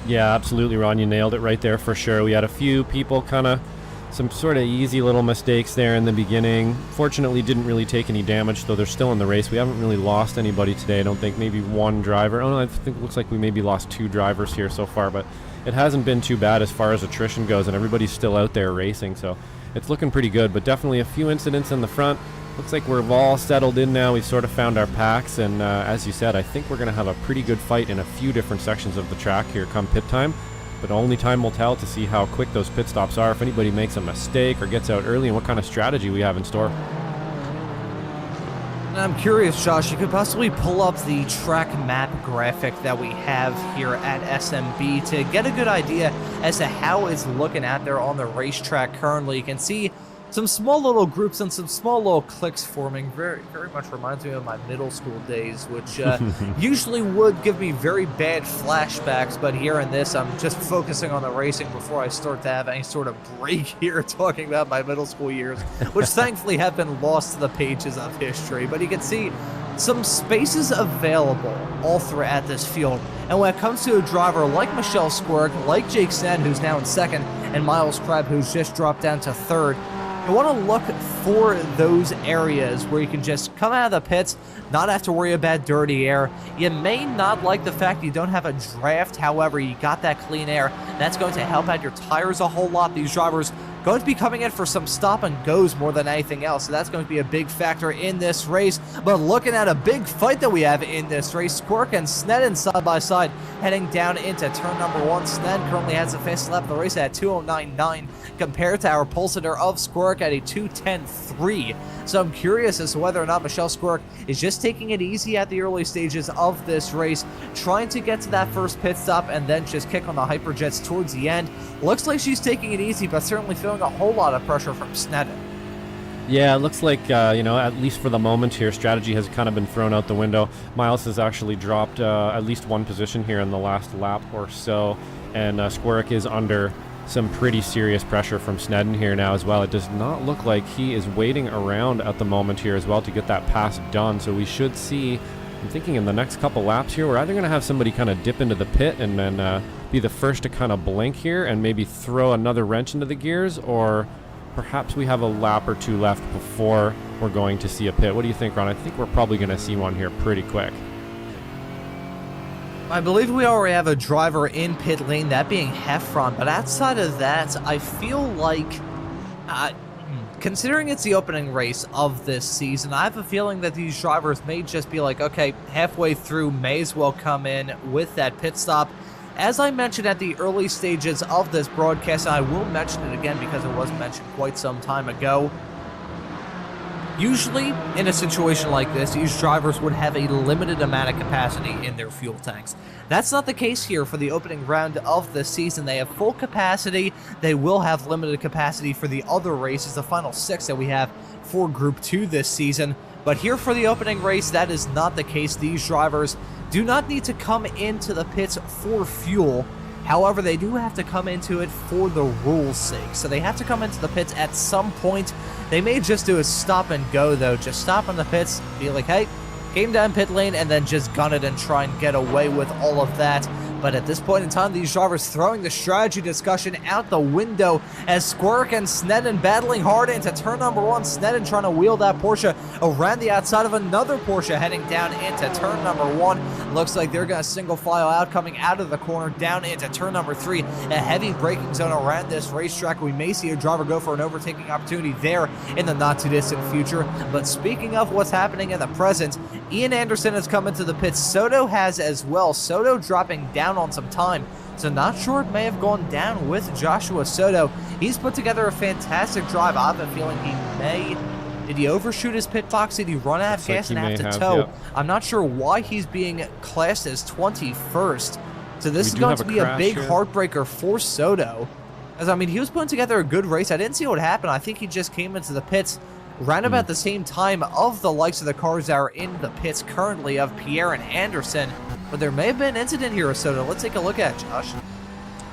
Yeah, absolutely, Ron. You nailed it right there for sure. We had a few people some sort of easy little mistakes there in the beginning. Fortunately, didn't really take any damage, though they're still in the race. We haven't really lost anybody today, I don't think. Maybe one driver. Oh, no, I think it looks like we maybe lost 2 drivers here so far, but it hasn't been too bad as far as attrition goes, and everybody's still out there racing, so it's looking pretty good. But definitely a few incidents in the front. Looks like we're all settled in now. We've sort of found our packs, and as you said, I think we're going to have a pretty good fight in a few different sections of the track here come pit time. But only time will tell to see how quick those pit stops are, if anybody makes a mistake or gets out early, and what kind of strategy we have in store. And I'm curious, Josh, you could possibly pull up the track map graphic that we have here at SMB to get a good idea as to how it's looking out there on the racetrack currently. You can see some small little groups and some small little cliques forming. Very much reminds me of my middle school days, which usually would give me very bad flashbacks, but here in this, I'm just focusing on the racing before I start to have any sort of break here talking about my middle school years, which thankfully have been lost to the pages of history. But you can see some spaces available all throughout this field. And when it comes to a driver like Michelle Squirk, like Jake Sneddon, who's now in second, and Miles Crabb, who's just dropped down to third, you want to look for those areas where you can just come out of the pits, not have to worry about dirty air. You may not like the fact you don't have a draft, however, you got that clean air. That's going to help out your tires a whole lot. These drivers going to be coming in for some stop and goes more than anything else, so that's going to be a big factor in this race. But looking at a big fight that we have in this race, Squirk and Sneddon side by side heading down into turn number 1. Sneddon currently has the fastest lap of the race at 2:09.9 compared to our pole sitter of Squirk at a 2:10.3. So I'm curious as to whether or not Michelle Squirk is just taking it easy at the early stages of this race, trying to get to that first pit stop and then just kick on the hyperjets towards the end. Looks like she's taking it easy, but certainly feeling a whole lot of pressure from Sneddon. Yeah, it looks like, at least for the moment here, strategy has kind of been thrown out the window. Miles has actually dropped at least one position here in the last lap or so, and Squirk is under some pretty serious pressure from Sneddon here now as well. It does not look like he is waiting around at the moment here as well to get that pass done, so we should see, I'm thinking in the next couple laps here, we're either going to have somebody kind of dip into the pit and then be the first to kind of blink here and maybe throw another wrench into the gears, or perhaps we have a lap or two left before we're going to see a pit. What do you think, Ron? I think we're probably going to see one here pretty quick. I believe we already have a driver in pit lane, that being Heffron, but outside of that, I feel like, considering it's the opening race of this season, I have a feeling that these drivers may just be like, okay, halfway through, may as well come in with that pit stop. As I mentioned at the early stages of this broadcast, and I will mention it again because it was mentioned quite some time ago, usually in a situation like this, these drivers would have a limited amount of capacity in their fuel tanks. That's not the case here for the opening round of the season. They have full capacity. They will have limited capacity for the other races, the final 6 that we have for Group 2 this season. But here for the opening race, that is not the case. These drivers do not need to come into the pits for fuel. However, they do have to come into it for the rules' sake. So they have to come into the pits at some point. They may just do a stop and go, though. Just stop in the pits, be like, hey, came down pit lane, and then just gun it and try and get away with all of that. But at this point in time, these drivers throwing the strategy discussion out the window as Squirk and Sneddon battling hard into turn number 1. Sneddon trying to wheel that Porsche around the outside of another Porsche heading down into turn number 1. Looks like they're going to single file out, coming out of the corner down into turn number 3. A heavy braking zone around this racetrack. We may see a driver go for an overtaking opportunity there in the not too distant future. But speaking of what's happening in the present, Ian Anderson has come into the pits. Soto has as well. Soto dropping down on some time, so not sure it may have gone down with Joshua Soto. He's put together a fantastic drive. I have a feeling he may... Did he overshoot his pit box? Did he run out of gas and have to tow? Yep. I'm not sure why he's being classed as 21st. So this is going to be a big heartbreaker for Soto. As I mean, he was putting together a good race. I didn't see what happened. I think he just came into the pits round about the same time of the likes of the cars that are in the pits currently of Pierre and Anderson. But there may have been an incident here, Soto. Let's take a look at it, Josh.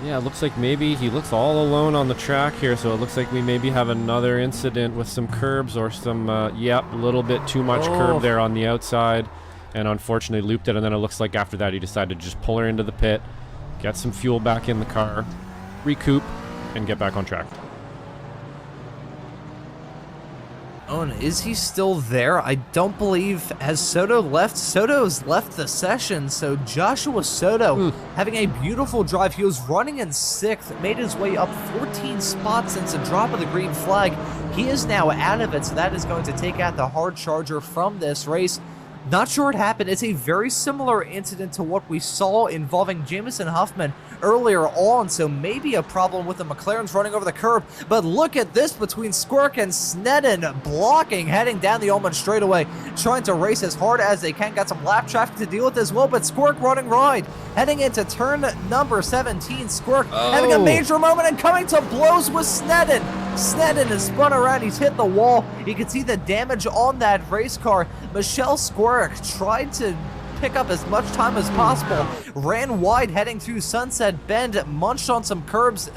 Yeah, it looks like maybe he looks all alone on the track here, so it looks like we maybe have another incident with some curbs or some, a little bit too much curb there on the outside, and unfortunately looped it, and then it looks like after that he decided to just pull her into the pit, get some fuel back in the car, recoup, and get back on track. Oh, and is he still there? I don't believe. Has Soto left? Soto's left the session, so Joshua Soto having a beautiful drive. He was running in 6th, made his way up 14 spots since the drop of the green flag. He is now out of it, so that is going to take out the hard charger from this race. Not sure what happened. It's a very similar incident to what we saw involving Jamison Huffman earlier on, so maybe a problem with the McLarens running over the curb. But look at this between Squirk and Sneddon blocking, heading down the Ullman straightaway, trying to race as hard as they can. Got some lap traffic to deal with as well, but Squirk running wide, heading into turn number 17. Squirk having a major moment and coming to blows with Sneddon. Sneddon has spun around. He's hit the wall. You can see the damage on that race car. Michelle Squirk tried to pick up as much time as possible, ran wide heading through Sunset Bend, munched on some cones,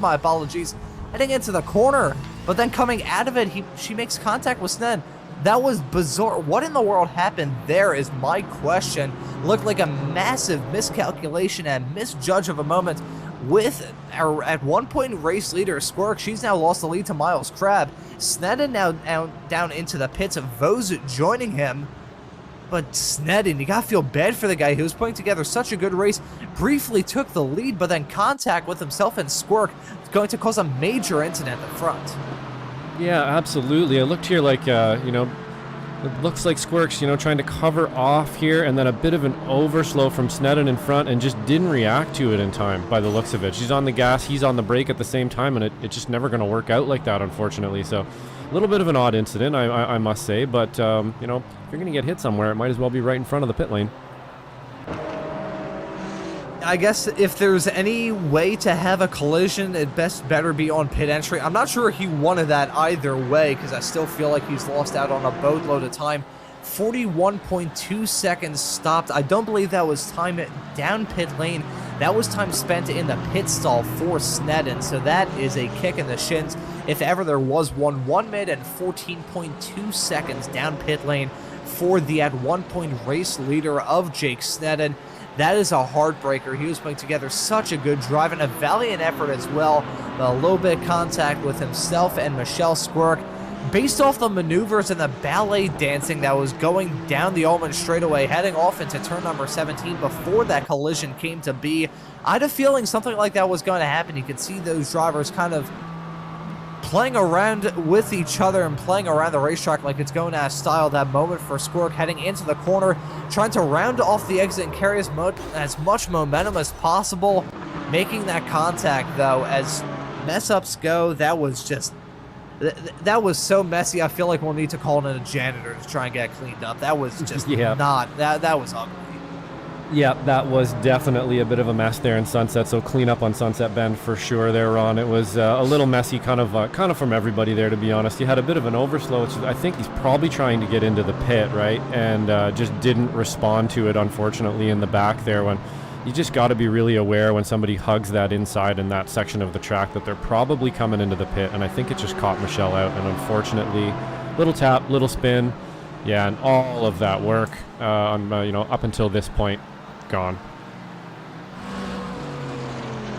my apologies, heading into the corner, but then coming out of it, she makes contact with Sneddon. That was bizarre. What in the world happened there is my question. Looked like a massive miscalculation and misjudge of a moment with, at one point, race leader Squirk. She's now lost the lead to Miles Crab. Sneddon now down into the pits, Vose joining him. But Sneddon, you gotta feel bad for the guy who was putting together such a good race, briefly took the lead, but then contact with himself and Squirk is going to cause a major incident at the front. Yeah, absolutely. I looked here like, it looks like Squirk's, trying to cover off here, and then a bit of an overslow from Sneddon in front, and just didn't react to it in time by the looks of it. She's on the gas, he's on the brake at the same time, and it's just never going to work out like that, unfortunately. So a little bit of an odd incident, I must say, but, if you're going to get hit somewhere, it might as well be right in front of the pit lane. I guess if there's any way to have a collision, it better be on pit entry. I'm not sure he wanted that either way, because I still feel like he's lost out on a boatload of time. 41.2 seconds stopped. I don't believe that was time down pit lane. That was time spent in the pit stall for Sneddon, so that is a kick in the shins. If ever there was one, 1 minute and 14.2 seconds down pit lane for the at one point race leader of Jake Sneddon. That is a heartbreaker. He was putting together such a good drive and a valiant effort as well. A little bit of contact with himself and Michelle Squirk. Based off the maneuvers and the ballet dancing that was going down the Ullman straightaway, heading off into turn number 17 before that collision came to be, I had a feeling something like that was going to happen. You could see those drivers kind of playing around with each other and playing around the racetrack like it's going out of style. That moment for Squirk heading into the corner, trying to round off the exit and carry as much momentum as possible. Making that contact, though, as mess-ups go, that was just... That was so messy, I feel like we'll need to call in a janitor to try and get it cleaned up. That was just not... That was ugly. Yeah, that was definitely a bit of a mess there in Sunset, so clean up on Sunset Bend for sure there, Ron. It was a little messy kind of from everybody there, to be honest. You had a bit of an overslow, which I think he's probably trying to get into the pit, right? And just didn't respond to it, unfortunately, in the back there. When you just got to be really aware when somebody hugs that inside in that section of the track that they're probably coming into the pit, and I think it just caught Michelle out, and unfortunately, little tap, little spin, yeah, and all of that work up until this point, gone.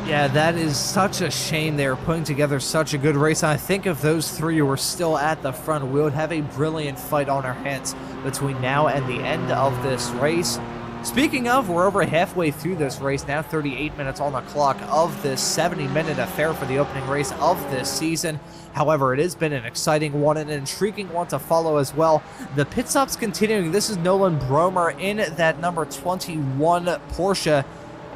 Yeah, that is such a shame. They were putting together such a good race. I think if those three were still at the front, we would have a brilliant fight on our hands between now and the end of this race. Speaking of, we're over halfway through this race now, 38 minutes on the clock of this 70-minute affair for the opening race of this season. However, it has been an exciting one and an intriguing one to follow as well. The pit stops continuing. This is Nolan Bromer in that number 21 Porsche.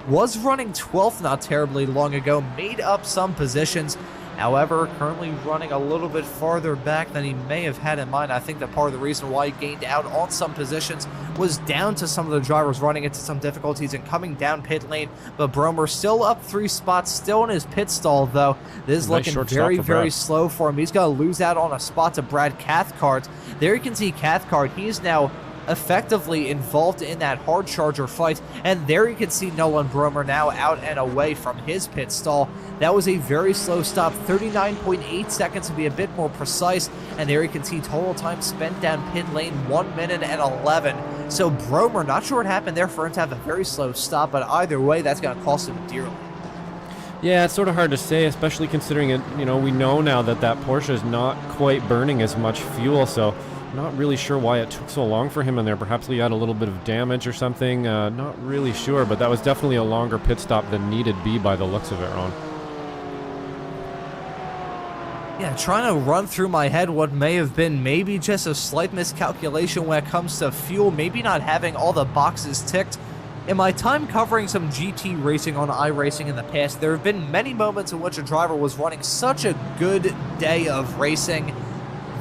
Was running 12th not terribly long ago, made up some positions. However, currently running a little bit farther back than he may have had in mind. I think that part of the reason why he gained out on some positions was down to some of the drivers running into some difficulties and coming down pit lane. But Bromer still up 3 spots, still in his pit stall, though. This is looking very, very slow for him. He's going to lose out on a spot to Brad Cathcart. There you can see Cathcart. He is now effectively involved in that hard charger fight, and there you can see Nolan Bromer now out and away from his pit stall. That was a very slow stop, 39.8 seconds to be a bit more precise, and there you can see total time spent down pit lane, 1 minute and 11. So Bromer, not sure what happened there for him to have a very slow stop, but either way, that's going to cost him dearly. Yeah, it's sort of hard to say, especially considering it. You know, we know now that Porsche is not quite burning as much fuel, so not really sure why it took so long for him in there. Perhaps he had a little bit of damage or something. Not really sure, but that was definitely a longer pit stop than needed be by the looks of it, Ron. Yeah, trying to run through my head what may have been maybe just a slight miscalculation when it comes to fuel, maybe not having all the boxes ticked. In my time covering some GT racing on iRacing in the past, there have been many moments in which a driver was running such a good day of racing,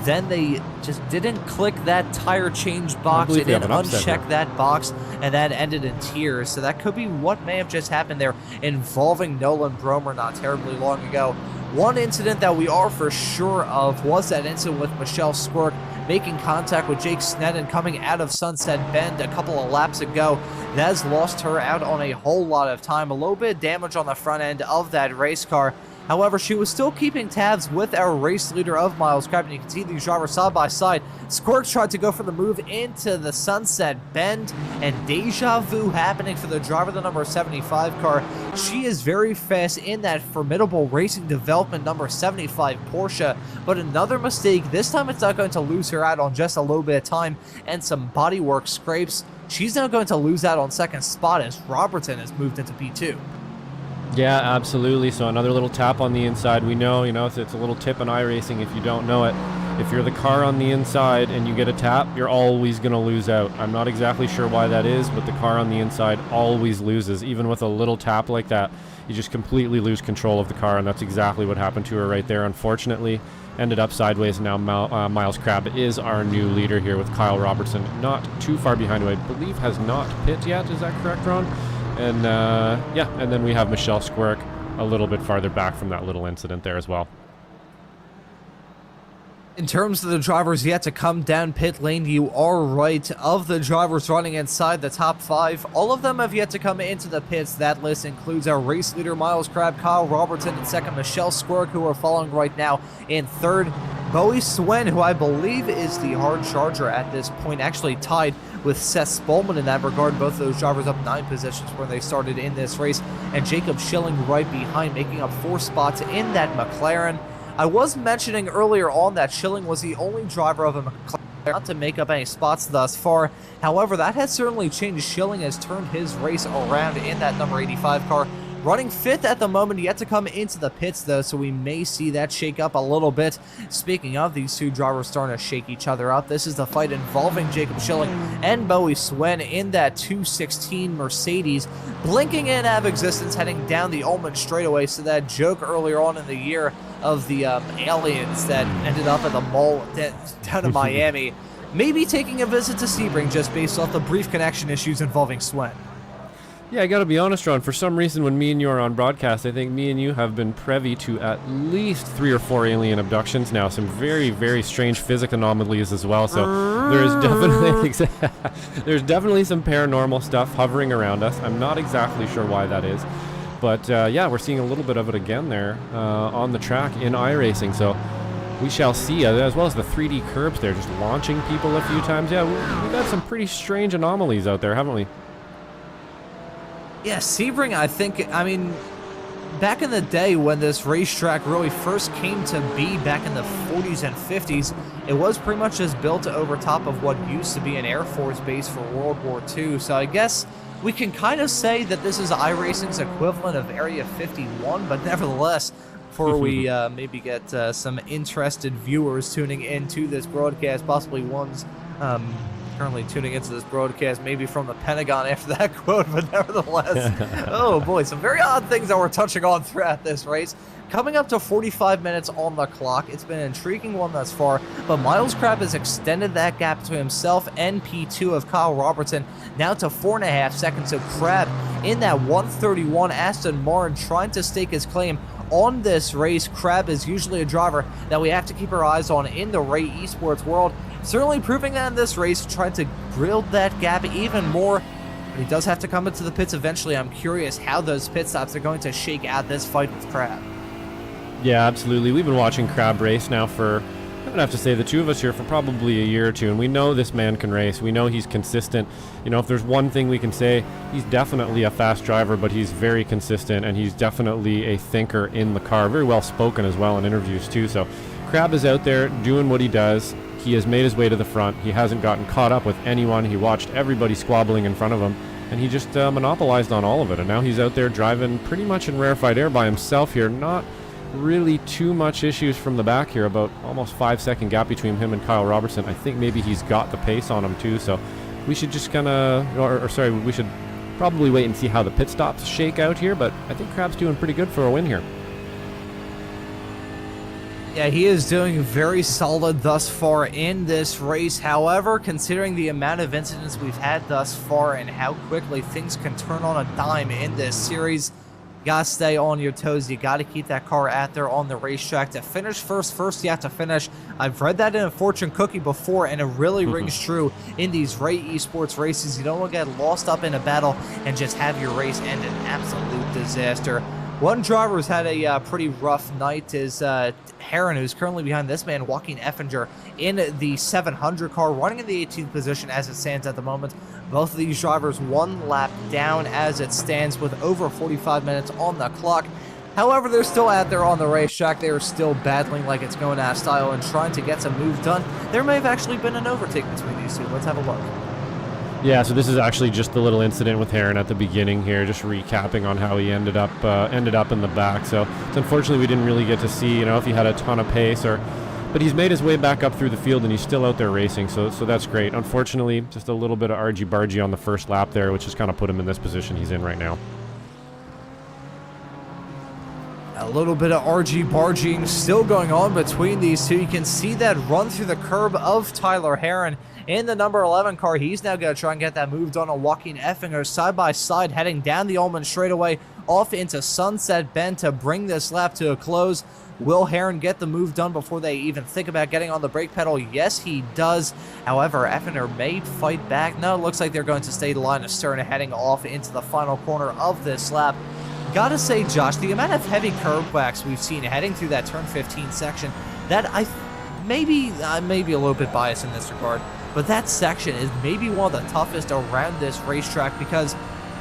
then they just didn't click that tire change box, they didn't uncheck that box, and that ended in tears. So that could be what may have just happened there involving Nolan Bromer not terribly long ago. One incident that we are for sure of was that incident with Michelle Squirk making contact with Jake Sneddon coming out of Sunset Bend a couple of laps ago. That has lost her out on a whole lot of time. A little bit of damage on the front end of that race car. However, she was still keeping tabs with our race leader of Miles Crabbe, and you can see these drivers side by side. Squirk tried to go for the move into the Sunset Bend, and deja vu happening for the driver of the number 75 car. She is very fast in that formidable Racing Development number 75 Porsche, but another mistake. This time it's not going to lose her out on just a little bit of time and some bodywork scrapes. She's now going to lose out on second spot as Robertson has moved into P2. Yeah, absolutely. So another little tap on the inside. We know, it's a little tip in iRacing if you don't know it. If you're the car on the inside and you get a tap, you're always going to lose out. I'm not exactly sure why that is, but the car on the inside always loses. Even with a little tap like that, you just completely lose control of the car, and that's exactly what happened to her right there. Unfortunately, ended up sideways, and now Miles Crabbe is our new leader here with Kyle Robertson not too far behind, who I believe has not pit yet. Is that correct, Ron? And yeah, and then we have Michelle Squirk a little bit farther back from that little incident there as well. In terms of the drivers yet to come down pit lane, you are right. Of the drivers running inside the top 5, all of them have yet to come into the pits. That list includes our race leader Miles Crabbe, Kyle Robertson in second, Michelle Squirk, who are following right now in third, Bowie Swen, who I believe is the hard charger at this point, actually tied with Seth Spolman in that regard. Both of those drivers up 9 positions when they started in this race, and Jacob Schilling right behind, making up 4 spots in that McLaren. I was mentioning earlier on that Schilling was the only driver of a McLaren not to make up any spots thus far. However, that has certainly changed. Schilling has turned his race around in that number 85 car. Running 5th at the moment, yet to come into the pits though, so we may see that shake up a little bit. Speaking of these two drivers starting to shake each other up, this is the fight involving Jacob Schilling and Bowie Swen in that 216 Mercedes, blinking in out of existence, heading down the Ullman straightaway. So that joke earlier on in the year of the aliens that ended up at the mall down in Miami, maybe taking a visit to Sebring just based off the brief connection issues involving Swen. Yeah, I gotta be honest, Ron, for some reason when me and you are on broadcast, I think me and you have been privy to at least 3 or 4 alien abductions now, some very, very strange physics anomalies as well, so there's definitely some paranormal stuff hovering around us. I'm not exactly sure why that is, but yeah, we're seeing a little bit of it again there on the track in iRacing, so we shall see, as well as the 3D curbs there, just launching people a few times. Yeah, we've had some pretty strange anomalies out there, haven't we? Yeah, Sebring, I mean, back in the day when this racetrack really first came to be back in the 40s and 50s, it was pretty much just built over top of what used to be an Air Force base for World War II. So I guess we can kind of say that this is iRacing's equivalent of Area 51, but nevertheless, before we maybe get some interested viewers tuning into this broadcast, possibly ones currently tuning into this broadcast, maybe from the Pentagon after that quote, but nevertheless, oh boy, some very odd things that we're touching on throughout this race. Coming up to 45 minutes on the clock. It's been an intriguing one thus far, but Miles Crabbe has extended that gap to himself and P2 of Kyle Robertson now to 4.5 seconds. So Crabbe in that 131 Aston Martin trying to stake his claim on this race. Crabbe is usually a driver that we have to keep our eyes on in the Ray Esports world. Certainly proving that in this race, trying to build that gap even more. But he does have to come into the pits eventually. I'm curious how those pit stops are going to shake out this fight with Crabbe. Yeah, absolutely. We've been watching Crabbe race now for I'd have to say the two of us here for probably a year or two, and we know this man can race. We know he's consistent. You know, if there's one thing we can say, he's definitely a fast driver, but he's very consistent, and he's definitely a thinker in the car. Very well spoken as well in interviews too. So Crab is out there doing what he does. He has made his way to the front. He hasn't gotten caught up with anyone. He watched everybody squabbling in front of him, and he just monopolized on all of it. And now he's out there driving pretty much in rarefied air by himself here. Not really too much issues from the back here. About almost 5-second gap between him and Kyle Robertson. I think maybe he's got the pace on him too. So we should just kind of, we should probably wait and see how the pit stops shake out here. But I think Crab's doing pretty good for a win here. Yeah, he is doing very solid thus far in this race. However, considering the amount of incidents we've had thus far and how quickly things can turn on a dime in this series, you gotta stay on your toes. You gotta keep that car out there on the racetrack. To finish first you have to finish. I've read that in a fortune cookie before, and it really rings true in these Ray Esports races. You don't want to get lost up in a battle and just have your race end in absolute disaster. One driver who's had a pretty rough night is Heron, who's currently behind this man, Joaquin Effinger, in the 700 car, running in the 18th position as it stands at the moment. Both of these drivers one lap down as it stands with over 45 minutes on the clock. However, they're still out there on the racetrack. They are still battling like it's going out of style and trying to get some move done. There may have actually been an overtake between these two. Let's have a look. Yeah, so this is actually just the little incident with Heron at the beginning here, just recapping on how he ended up in the back. So it's unfortunately we didn't really get to see, if he had a ton of pace but he's made his way back up through the field and he's still out there racing, so that's great. Unfortunately, just a little bit of argy-bargy on the first lap there, which has kind of put him in this position he's in right now. A little bit of argy-bargying still going on between these two. You can see that run through the curb of Tyler Heron in the number 11 car. He's now going to try and get that move done on Joaquin Effinger side by side, heading down the Ullman straightaway off into Sunset Bend to bring this lap to a close. Will Heron get the move done before they even think about getting on the brake pedal? Yes, he does. However, Effinger may fight back. No, it looks like they're going to stay the line astern, heading off into the final corner of this lap. Gotta say, Josh, the amount of heavy curb wax we've seen heading through that turn 15 section, that I may be a little bit biased in this regard, but that section is maybe one of the toughest around this racetrack, because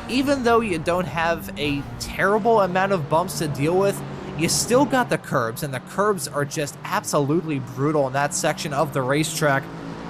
even though you don't have a terrible amount of bumps to deal with, you still got the curbs, and the curbs are just absolutely brutal in that section of the racetrack.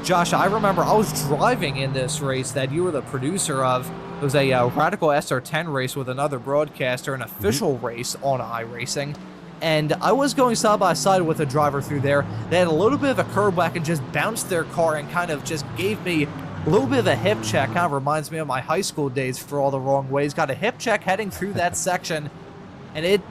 Josh, I remember I was driving in this race that you were the producer of. It was a Radical SR10 race with another broadcaster, an official race on iRacing. And I was going side by side with a driver through there. They had a little bit of a curb whack and just bounced their car and kind of just gave me a little bit of a hip check. Kind of reminds me of my high school days for all the wrong ways. Got a hip check heading through that section, and it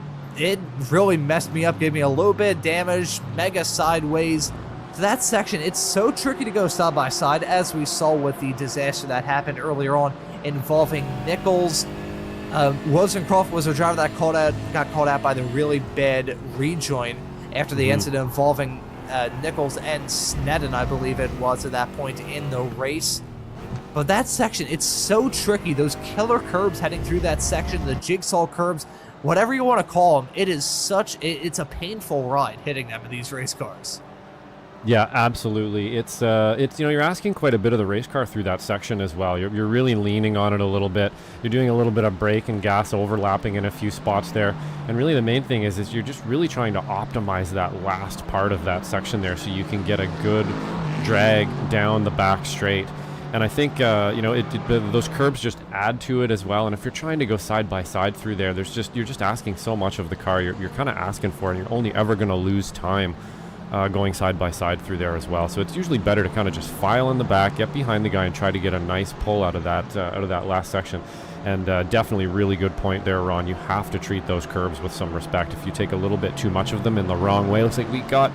really messed me up, gave me a little bit of damage, mega sideways. So that section, it's so tricky to go side by side, as we saw with the disaster that happened earlier on involving Nichols. Wozencroft was a driver that got caught out by the really bad rejoin after the incident involving Nichols and Sneddon, I believe it was at that point in the race. But that section, it's so tricky. Those killer curbs heading through that section, the jigsaw curbs, whatever you want to call them, it's a painful ride hitting them in these race cars. Yeah, absolutely. It's you're asking quite a bit of the race car through that section as well. You're really leaning on it a little bit. You're doing a little bit of brake and gas overlapping in a few spots there. And really the main thing is you're just really trying to optimize that last part of that section there so you can get a good drag down the back straight. And I think those curbs just add to it as well. And if you're trying to go side by side through there, you're just asking so much of the car. You're kind of asking for it, and you're only ever going to lose time going side by side through there as well. So it's usually better to kind of just file in the back, get behind the guy, and try to get a nice pull out of that last section. And definitely really good point there, Ron. You have to treat those curbs with some respect. If you take a little bit too much of them in the wrong way, looks like we got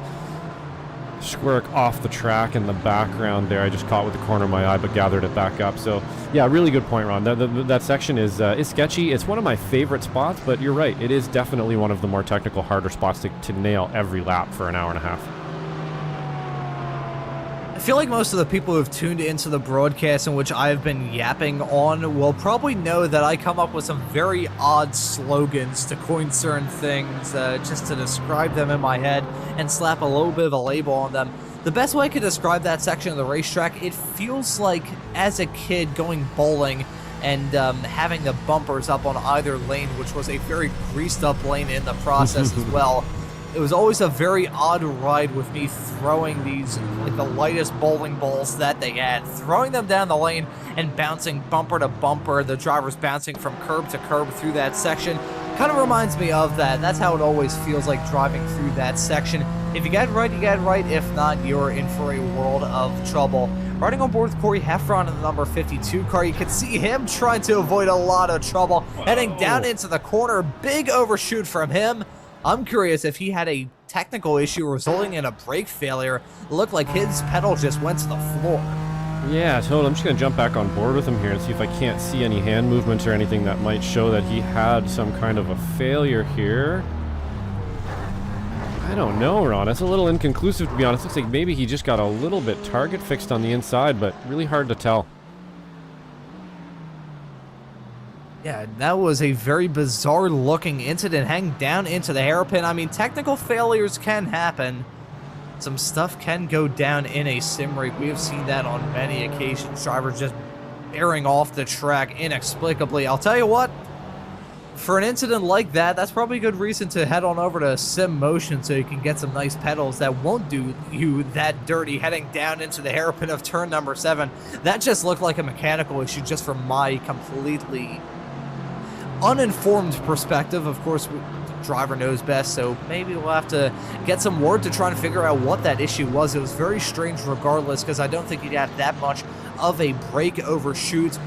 Squirk off the track in the background there. I just caught with the corner of my eye, but gathered it back up. So yeah, really good point, Ron. That section is sketchy. It's one of my favorite spots, but you're right. It is definitely one of the more technical, harder spots to nail every lap for an hour and a half. I feel like most of the people who have tuned into the broadcast in which I've been yapping on will probably know that I come up with some very odd slogans to coin certain things just to describe them in my head and slap a little bit of a label on them. The best way I could describe that section of the racetrack, it feels like as a kid going bowling and having the bumpers up on either lane, which was a very greased up lane in the process as well. It was always a very odd ride with me throwing these, like the lightest bowling balls that they had, throwing them down the lane and bouncing bumper to bumper, the drivers bouncing from curb to curb through that section. Kind of reminds me of that. That's how it always feels like driving through that section. If you get it right, you get it right. If not, you're in for a world of trouble. Riding on board with Corey Heffron in the number 52 car, you can see him trying to avoid a lot of trouble. Whoa. Heading down into the corner, big overshoot from him. I'm curious if he had a technical issue resulting in a brake failure. It looked like his pedal just went to the floor. Yeah, totally. I'm just going to jump back on board with him here and see if I can't see any hand movements or anything that might show that he had some kind of a failure here. I don't know, Ron. It's a little inconclusive, to be honest. Looks like maybe he just got a little bit target fixed on the inside, but really hard to tell. Yeah, that was a very bizarre looking incident, hang down into the hairpin. I mean, technical failures can happen. Some stuff can go down in a sim rig. We have seen that on many occasions. Drivers just bearing off the track inexplicably. I'll tell you what, for an incident like that, that's probably a good reason to head on over to Sim Motion so you can get some nice pedals that won't do you that dirty heading down into the hairpin of turn number 7. That just looked like a mechanical issue just from my completely uninformed perspective. Of course, the driver knows best, so maybe we'll have to get some word to try and figure out what that issue was. It was very strange regardless, because I don't think he'd have that much of a brake overshoot.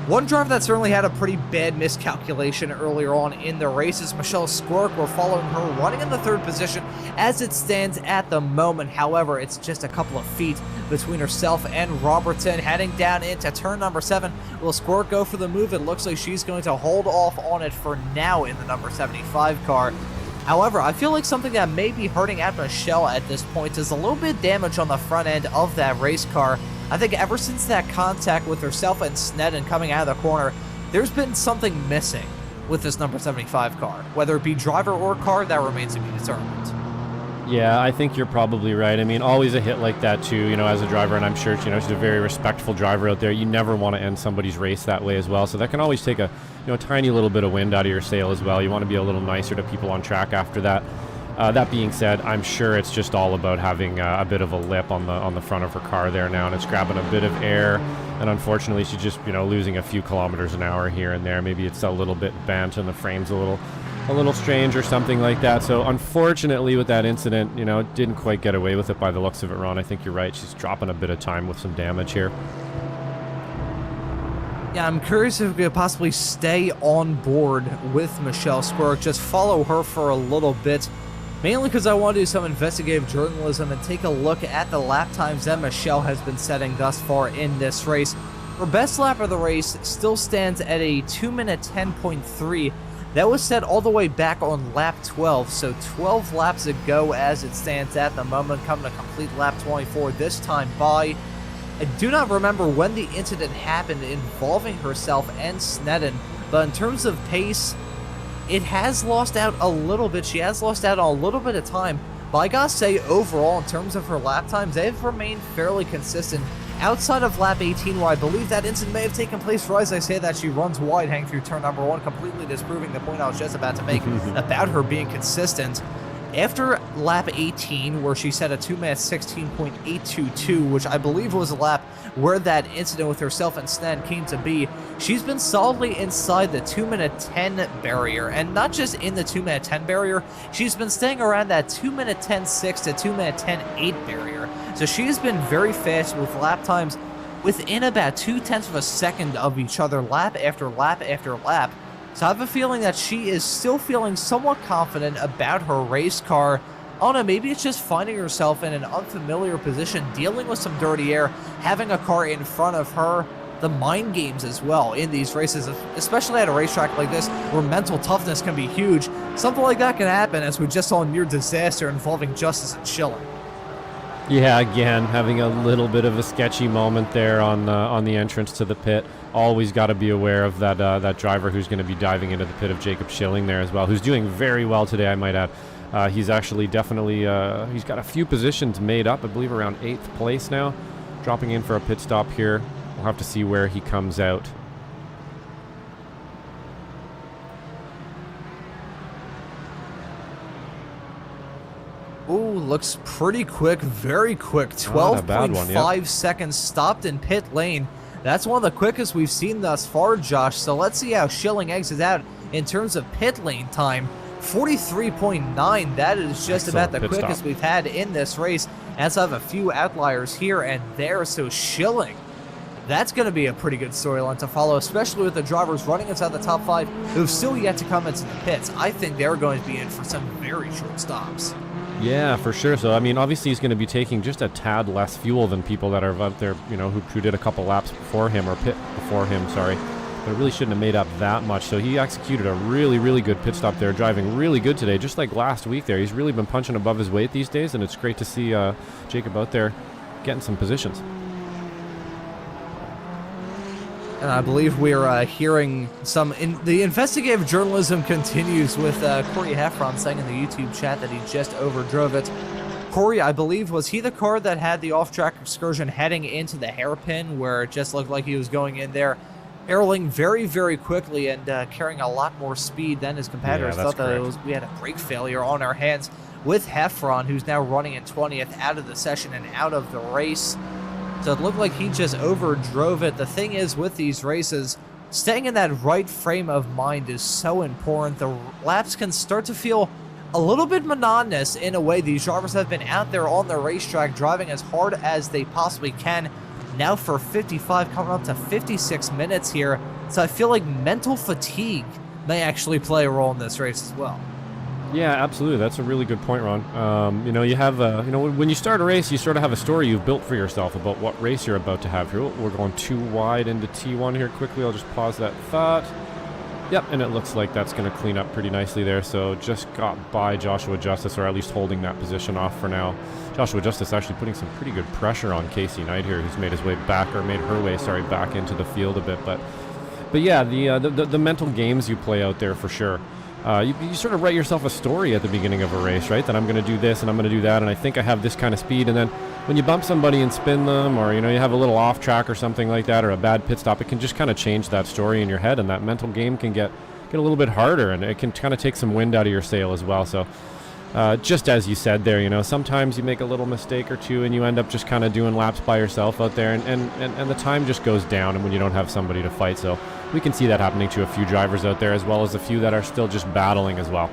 One driver that certainly had a pretty bad miscalculation earlier on in the race is Michelle Squirk. We're following her running in the 3rd position as it stands at the moment. However, it's just a couple of feet between herself and Robertson. Heading down into turn number 7. Will Squirk go for the move? It looks like she's going to hold off on it for now in the number 75 car. However, I feel like something that may be hurting at Michelle at this point is a little bit damage on the front end of that race car. I think ever since that contact with herself and Sneddon coming out of the corner, there's been something missing with this number 75 car. Whether it be driver or car, that remains to be determined. Yeah, I think you're probably right. I mean, always a hit like that too, you know, as a driver, and I'm sure, you know, she's a very respectful driver out there. You never want to end somebody's race that way as well. So that can always take a, you know, tiny little bit of wind out of your sail as well. You want to be a little nicer to people on track after that. That being said, I'm sure it's just all about having a bit of a lip on the front of her car there now, and it's grabbing a bit of air. And unfortunately, she's just, you know, losing a few kilometers an hour here and there. Maybe it's a little bit bent and the frame's a little strange or something like that. So unfortunately, with that incident, you know, didn't quite get away with it by the looks of it, Ron. I think you're right. She's dropping a bit of time with some damage here. Yeah, I'm curious if we could possibly stay on board with Michelle Squirk, just follow her for a little bit. Mainly because I want to do some investigative journalism and take a look at the lap times that Michelle has been setting thus far in this race. Her best lap of the race still stands at a 2-minute 10.3. That was set all the way back on lap 12, so 12 laps ago as it stands at the moment, coming to complete lap 24 this time by. I do not remember when the incident happened involving herself and Sneddon, but in terms of pace, it has lost out a little bit. She has lost out on a little bit of time, but I gotta say, overall, in terms of her lap times, they've remained fairly consistent. Outside of lap 18, where I believe that incident may have taken place, or as I say that, she runs wide, hang through turn number 1, completely disproving the point I was just about to make about her being consistent. After lap 18, where she set a 2-minute 16.822, which I believe was a lap where that incident with herself and Sneddon came to be, she's been solidly inside the 2-minute 10 barrier. And not just in the 2-minute 10 barrier, she's been staying around that 2-minute 10.6 to 2-minute 10.8 barrier. So she's been very fast with lap times within about 0.2 of a second of each other, lap after lap after lap. So I have a feeling that she is still feeling somewhat confident about her race car. I don't know, maybe it's just finding herself in an unfamiliar position, dealing with some dirty air, having a car in front of her. The mind games as well in these races, especially at a racetrack like this where mental toughness can be huge. Something like that can happen, as we just saw a near disaster involving Justice and Schilling. Yeah, again, having a little bit of a sketchy moment there on the entrance to the pit. Always got to be aware of that driver who's going to be diving into the pit of Jacob Schilling there as well, who's doing very well today, I might add. He's actually definitely, he's got a few positions made up, I believe around 8th place now. Dropping in for a pit stop here. We'll have to see where he comes out. Ooh, looks pretty quick, very quick. Not a bad one, 12.5 seconds stopped in pit lane. That's one of the quickest we've seen thus far, Josh. So let's see how Schilling exits out in terms of pit lane time. 43.9. That is just Excellent about the pit quickest stop. we've had in this race. As I have a few outliers here and there. So Schilling, that's going to be a pretty good storyline to follow, especially with the drivers running inside the top 5 who've still yet to come into the pits. I think they're going to be in for some very short stops. Yeah, for sure. So, I mean, obviously he's going to be taking just a tad less fuel than people that are out there, you know, who did a couple laps before him, or pit before him, sorry. But it really shouldn't have made up that much. So he executed a really, really good pit stop there, driving really good today, just like last week there. He's really been punching above his weight these days, and it's great to see Jacob out there getting some positions. And I believe we're hearing some... the investigative journalism continues with Corey Heffron saying in the YouTube chat that he just overdrove it. Corey, I believe, was he the car that had the off-track excursion heading into the hairpin, where it just looked like he was going in there, barreling very, very quickly and carrying a lot more speed than his competitors? Yeah, that's thought that correct. we had a brake failure on our hands with Heffron, who's now running in 20th, out of the session and out of the race. So it looked like he just overdrove it. The thing is, with these races, staying in that right frame of mind is so important. The laps can start to feel a little bit monotonous in a way. These drivers have been out there on the racetrack driving as hard as they possibly can. Now for 55, coming up to 56 minutes here. So I feel like mental fatigue may actually play a role in this race as well. Yeah, absolutely. That's a really good point, Ron. You know, you have, you know, when you start a race, you sort of have a story you've built for yourself about what race you're about to have here. We're going too wide into T1 here quickly. I'll just pause that thought. Yep, and it looks like that's going to clean up pretty nicely there. So just got by Joshua Justice, or at least holding that position off for now. Joshua Justice actually putting some pretty good pressure on Casey Knight here, who's made his way back, or made her way, sorry, back into the field a bit. But yeah, the mental games you play out there for sure. You sort of write yourself a story at the beginning of a race, right? That I'm going to do this and I'm going to do that, and I think I have this kind of speed. And then when you bump somebody and spin them, or, you know, you have a little off track or something like that, or a bad pit stop, it can just kind of change that story in your head, and that mental game can get a little bit harder, and it can kind of take some wind out of your sail as well. So just as you said there, you know, sometimes you make a little mistake or two and you end up just kind of doing laps by yourself out there, and the time just goes down, and when you don't have somebody to fight. So we can see that happening to a few drivers out there, as well as a few that are still just battling as well.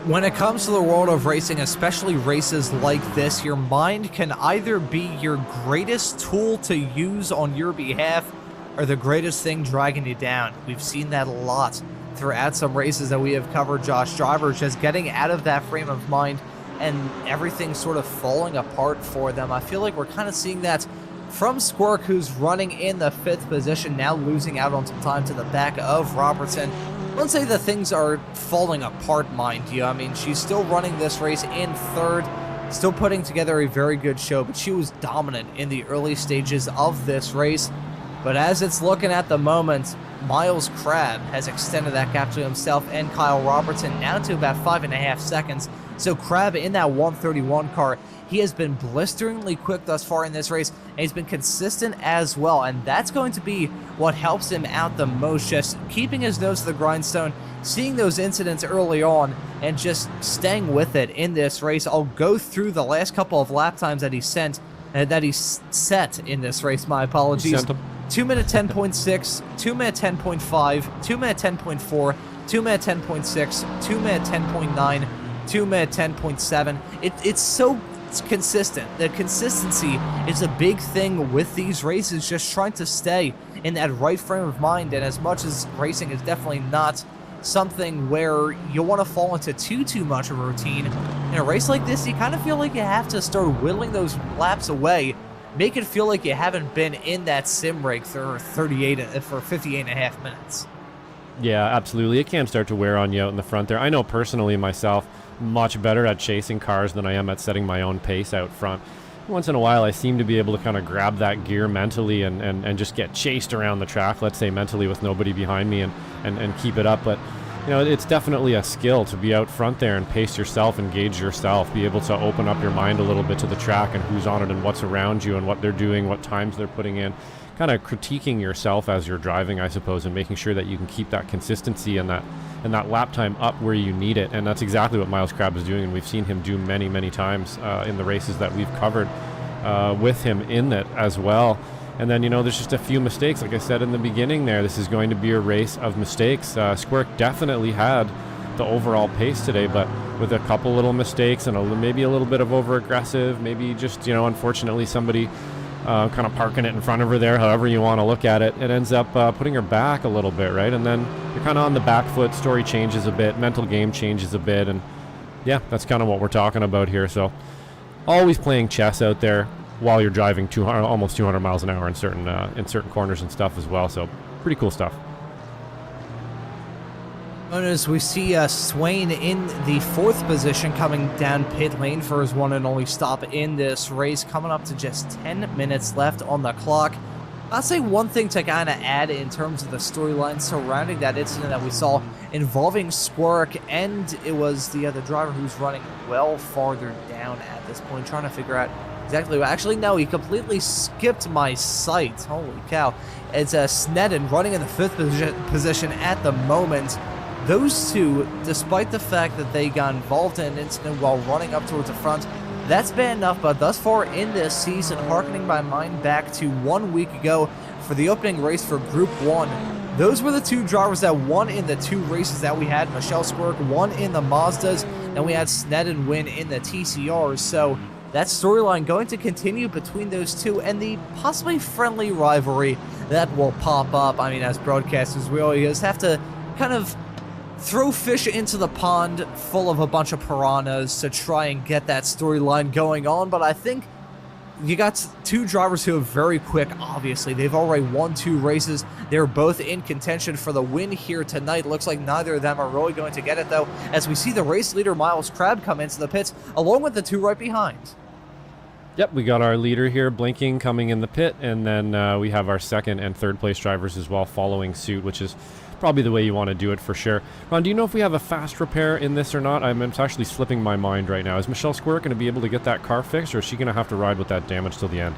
When it comes to the world of racing, especially races like this, your mind can either be your greatest tool to use on your behalf or the greatest thing dragging you down. We've seen that a lot throughout some races that we have covered, Josh. Drivers just getting out of that frame of mind and everything sort of falling apart for them. I feel like we're kind of seeing that from Squirk, who's running in the 5th position, now losing out on some time to the back of Robertson. Let's say that things are falling apart, mind you. I mean, she's still running this race in 3rd, still putting together a very good show, but she was dominant in the early stages of this race. But as it's looking at the moment, Miles Crabb has extended that gap to himself and Kyle Robertson now to about 5.5 seconds. So Crabb in that 131 car, he has been blisteringly quick thus far in this race, and he's been consistent as well, and that's going to be what helps him out the most, just keeping his nose to the grindstone, seeing those incidents early on, and just staying with it in this race. I'll go through the last couple of lap times that he set in this race, my apologies. 2 minute 10.6, 2 minute 10.5, 2 minute 10.4, 2 minute 10.6, 2 minute 10.9, 2 minute 10.7. It's so consistent. The consistency is a big thing with these races, just trying to stay in that right frame of mind. And as much as racing is definitely not something where you want to fall into too much of a routine, in a race like this, you kind of feel like you have to start whittling those laps away, make it feel like you haven't been in that sim rig for 58.5 minutes. Yeah, absolutely. It can start to wear on you out in the front there. I know personally myself, much better at chasing cars than I am at setting my own pace out front. Once in a while, I seem to be able to kind of grab that gear mentally and just get chased around the track, let's say mentally, with nobody behind me, and keep it up. But you know, it's definitely a skill to be out front there and pace yourself, engage yourself, be able to open up your mind a little bit to the track and who's on it and what's around you and what they're doing, what times they're putting in. Kind of critiquing yourself as you're driving, I suppose, and making sure that you can keep that consistency and that lap time up where you need it. And that's exactly what Miles Crabbe is doing, and we've seen him do many, many times in the races that we've covered with him in it as well. And then, you know, there's just a few mistakes. Like I said in the beginning there, this is going to be a race of mistakes. Squirk definitely had the overall pace today, but with a couple little mistakes and maybe a little bit of over-aggressive, maybe just, you know, unfortunately somebody kind of parking it in front of her there, however you want to look at it, it ends up putting her back a little bit, right? And then you're kind of on the back foot, story changes a bit, mental game changes a bit, and yeah, that's kind of what we're talking about here. So always playing chess out there while you're driving almost 200 miles an hour in certain corners and stuff as well. So pretty cool stuff. As we see Swain in the 4th position coming down pit lane for his one and only stop in this race, coming up to just 10 minutes left on the clock. I'll say one thing to kind of add in terms of the storyline surrounding that incident that we saw involving Squirk, and it was the other driver who's running well farther down at this point, trying to figure out exactly what. Actually, no, he completely skipped my sight. Holy cow. It's Snedden running in the 5th position at the moment. Those two, despite the fact that they got involved in an incident while running up towards the front, that's bad enough, but thus far in this season, harkening my mind back to 1 week ago for the opening race for Group 1, those were the two drivers that won in the 2 races that we had. Michelle Squirk won in the Mazdas, and we had Snedden win in the TCRs. So that storyline going to continue between those two, and the possibly friendly rivalry that will pop up. I mean, as broadcasters, we always have to kind of throw fish into the pond full of a bunch of piranhas to try and get that storyline going on, but I think you got two drivers who are very quick, obviously. They've already won 2 races. They're both in contention for the win here tonight. Looks like neither of them are really going to get it, though, as we see the race leader, Miles Crabbe, come into the pits, along with the 2 right behind. Yep, we got our leader here blinking coming in the pit, and then we have our 2nd and 3rd place drivers as well following suit, which is probably the way you want to do it for sure. Ron, do you know if we have a fast repair in this or not? It's actually slipping my mind right now. Is Michelle Squirk going to be able to get that car fixed, or is she going to have to ride with that damage till the end?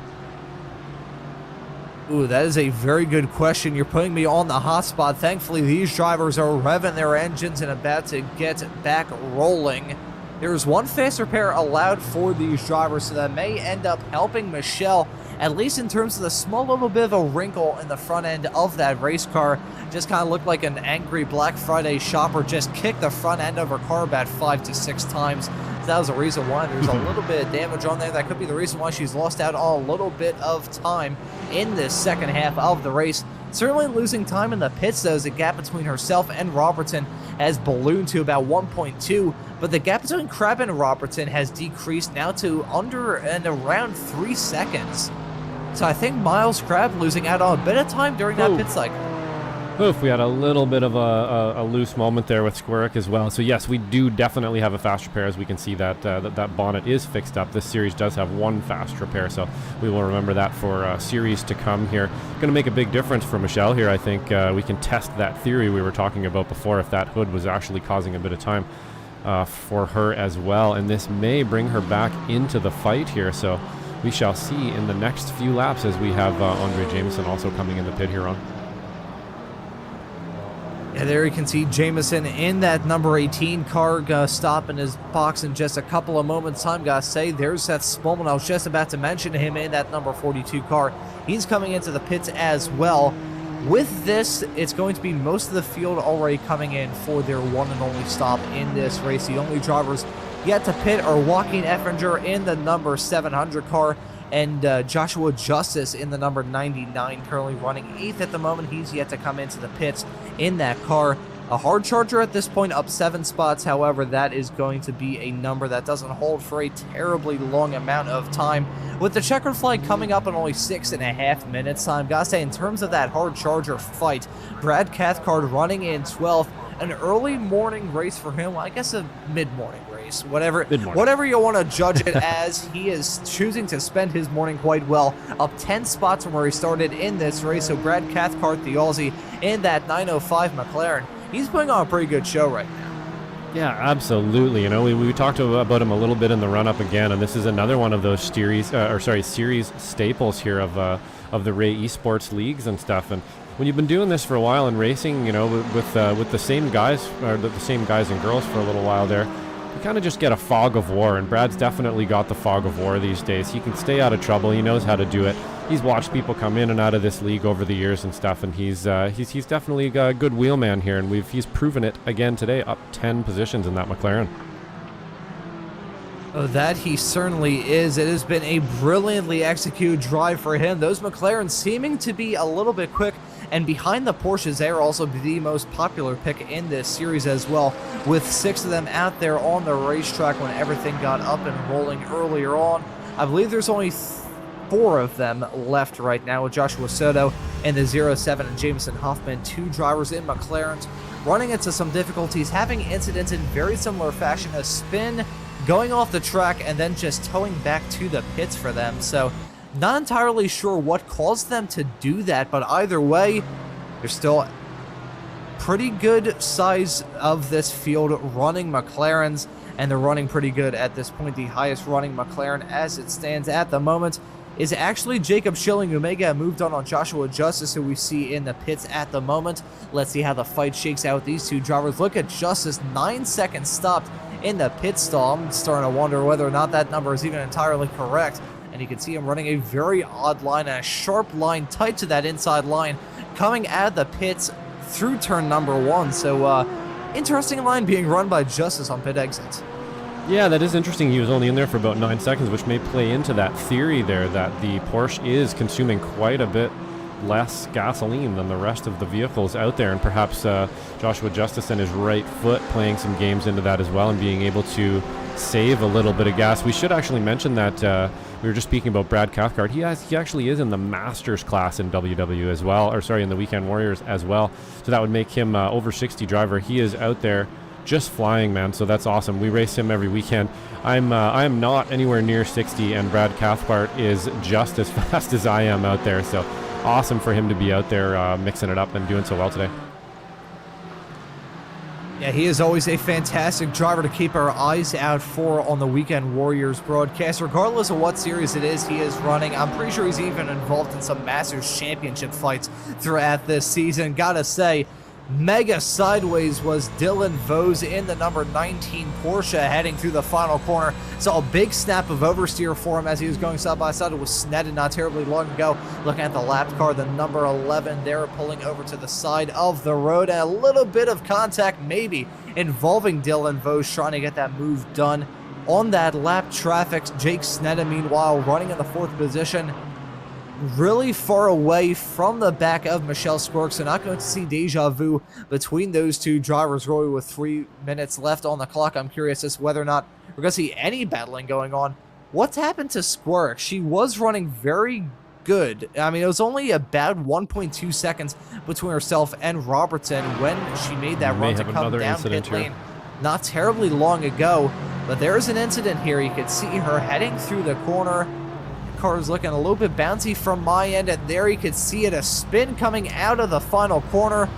Ooh, that is a very good question. You're putting me on the hot spot. Thankfully, these drivers are revving their engines and about to get back rolling. There's 1 fast repair allowed for these drivers, so that may end up helping Michelle, at least in terms of the small little bit of a wrinkle in the front end of that race car. Just kind of looked like an angry Black Friday shopper just kicked the front end of her car about 5 to 6 times. So that was the reason why there's a little bit of damage on there. That could be the reason why she's lost out on a little bit of time in this second half of the race. Certainly losing time in the pits, though, as the gap between herself and Robertson has ballooned to about 1.2, but the gap between Crabbe and Robertson has decreased now to under and around 3 seconds. So I think Miles Crabbe losing out on a bit of time during that pit cycle. Oof, we had a little bit of a loose moment there with Squirk as well. So yes, we do definitely have a fast repair, as we can see that that bonnet is fixed up. This series does have 1 fast repair, so we will remember that for series to come here. Going to make a big difference for Michelle here. I think we can test that theory we were talking about before, if that hood was actually causing a bit of time for her as well. And this may bring her back into the fight here, so we shall see in the next few laps as we have Andre Jameson also coming in the pit here on. Yeah, there you can see Jameson in that number 18 car, stop in his box in just a couple of moments' time. Gotta say, there's that Spolman. I was just about to mention him in that number 42 car. He's coming into the pits as well. With this, it's going to be most of the field already coming in for their one and only stop in this race. The only drivers yet to pit are Joaquin Effinger in the number 700 car, and Joshua Justice in the number 99, currently running 8th at the moment. He's yet to come into the pits in that car. A hard charger at this point, up 7 spots. However, that is going to be a number that doesn't hold for a terribly long amount of time. With the checkered flag coming up in only 6.5 minutes time, gotta say, in terms of that hard charger fight, Brad Cathcart running in 12th. An early morning race for him. Well, I guess a mid-morning race. Whatever you want to judge it as, he is choosing to spend his morning quite well. Up 10 spots from where he started in this race. So Brad Cathcart, the Aussie, in that 905 McLaren, he's putting on a pretty good show right now. Yeah, absolutely. You know, we talked about him a little bit in the run-up again, and this is another one of those series staples here of the Ray Esports leagues and stuff. And when you've been doing this for a while and racing, you know, with the same guys, or the same guys and girls for a little while there, you kind of just get a fog of war. And Brad's definitely got the fog of war these days. He can stay out of trouble. He knows how to do it. He's watched people come in and out of this league over the years and stuff, and he's definitely a good wheelman here, and he's proven it again today, up 10 positions in that McLaren. Oh, that he certainly is. It has been a brilliantly executed drive for him. Those McLarens seeming to be a little bit quick, and behind the Porsches, they are also the most popular pick in this series as well, with 6 of them out there on the racetrack when everything got up and rolling earlier on. I believe there's only 4 of them left right now, with Joshua Soto and the 07 and Jameson Hoffman, 2 drivers in McLarens, running into some difficulties, having incidents in very similar fashion, a spin, going off the track, and then just towing back to the pits for them. So not entirely sure what caused them to do that, but either way, they're still pretty good size of this field running McLarens, and they're running pretty good at this point. The highest running McLaren as it stands at the moment is actually Jacob Schilling, who may get moved on Joshua Justice, who we see in the pits at the moment. Let's see how the fight shakes out with these 2 drivers. Look at Justice, 9 seconds stopped in the pit stall. I'm starting to wonder whether or not that number is even entirely correct. And you can see him running a very odd line, a sharp line tight to that inside line, coming out of the pits through turn number 1. So, interesting line being run by Justice on pit exit. Yeah, that is interesting. He was only in there for about 9 seconds, which may play into that theory there that the Porsche is consuming quite a bit less gasoline than the rest of the vehicles out there, and perhaps Joshua Justice and his right foot playing some games into that as well and being able to save a little bit of gas. We should actually mention that we were just speaking about Brad Cathcart. He actually is in the Masters class in WW as well, or sorry, in the Weekend Warriors as well. So that would make him over 60 driver. He is out there just flying, man, so that's awesome. We race him every weekend. I am not anywhere near 60, and Brad Cathcart is just as fast as I am out there, so awesome for him to be out there mixing it up and doing so well today. Yeah, he is always a fantastic driver to keep our eyes out for on the Weekend Warriors broadcast. Regardless of what series it is he is running, I'm pretty sure he's even involved in some Masters Championship fights throughout this season. Gotta say, mega sideways was Dylan Vose in the number 19 Porsche heading through the final corner. Saw a big snap of oversteer for him as he was going side by side with Sneddon not terribly long ago. Looking at the lapped car, the number 11 there pulling over to the side of the road, and a little bit of contact maybe involving Dylan Vose trying to get that move done on that lap traffic. Jake Sneddon meanwhile running in the 4th position, really far away from the back of Michelle Squirk, so not going to see deja vu between those 2 drivers really with 3 minutes left on the clock. I'm curious as to whether or not we're going to see any battling going on. What's happened to Squirk? She was running very good. I mean, it was only about 1.2 seconds between herself and Robertson when she made that run to come down pit lane not terribly long ago, but there's an incident here. You can see her heading through the corner. Car is looking a little bit bouncy from my end, and there you can see it, a spin coming out of the final corner.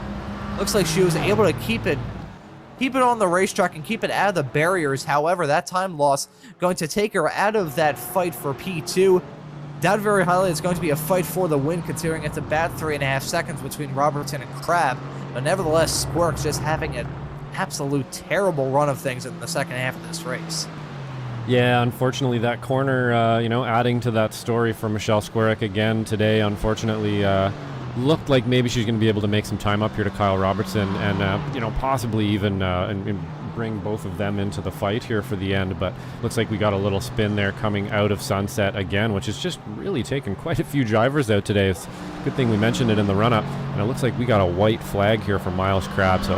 Looks like she was able to keep it on the racetrack and keep it out of the barriers. However, that time loss going to take her out of that fight for P2. Doubt very highly it's going to be a fight for the win, considering it's about 3.5 seconds between Robertson and Crab. But nevertheless, Squirk's just having an absolute terrible run of things in the second half of this race. Yeah, unfortunately, that corner, adding to that story for Michelle Squirek again today, unfortunately, looked like maybe she's going to be able to make some time up here to Kyle Robertson and, possibly even and bring both of them into the fight here for the end. But looks like we got a little spin there coming out of Sunset again, which has just really taken quite a few drivers out today. It's a good thing we mentioned it in the run-up. And it looks like we got a white flag here for Miles Crab. So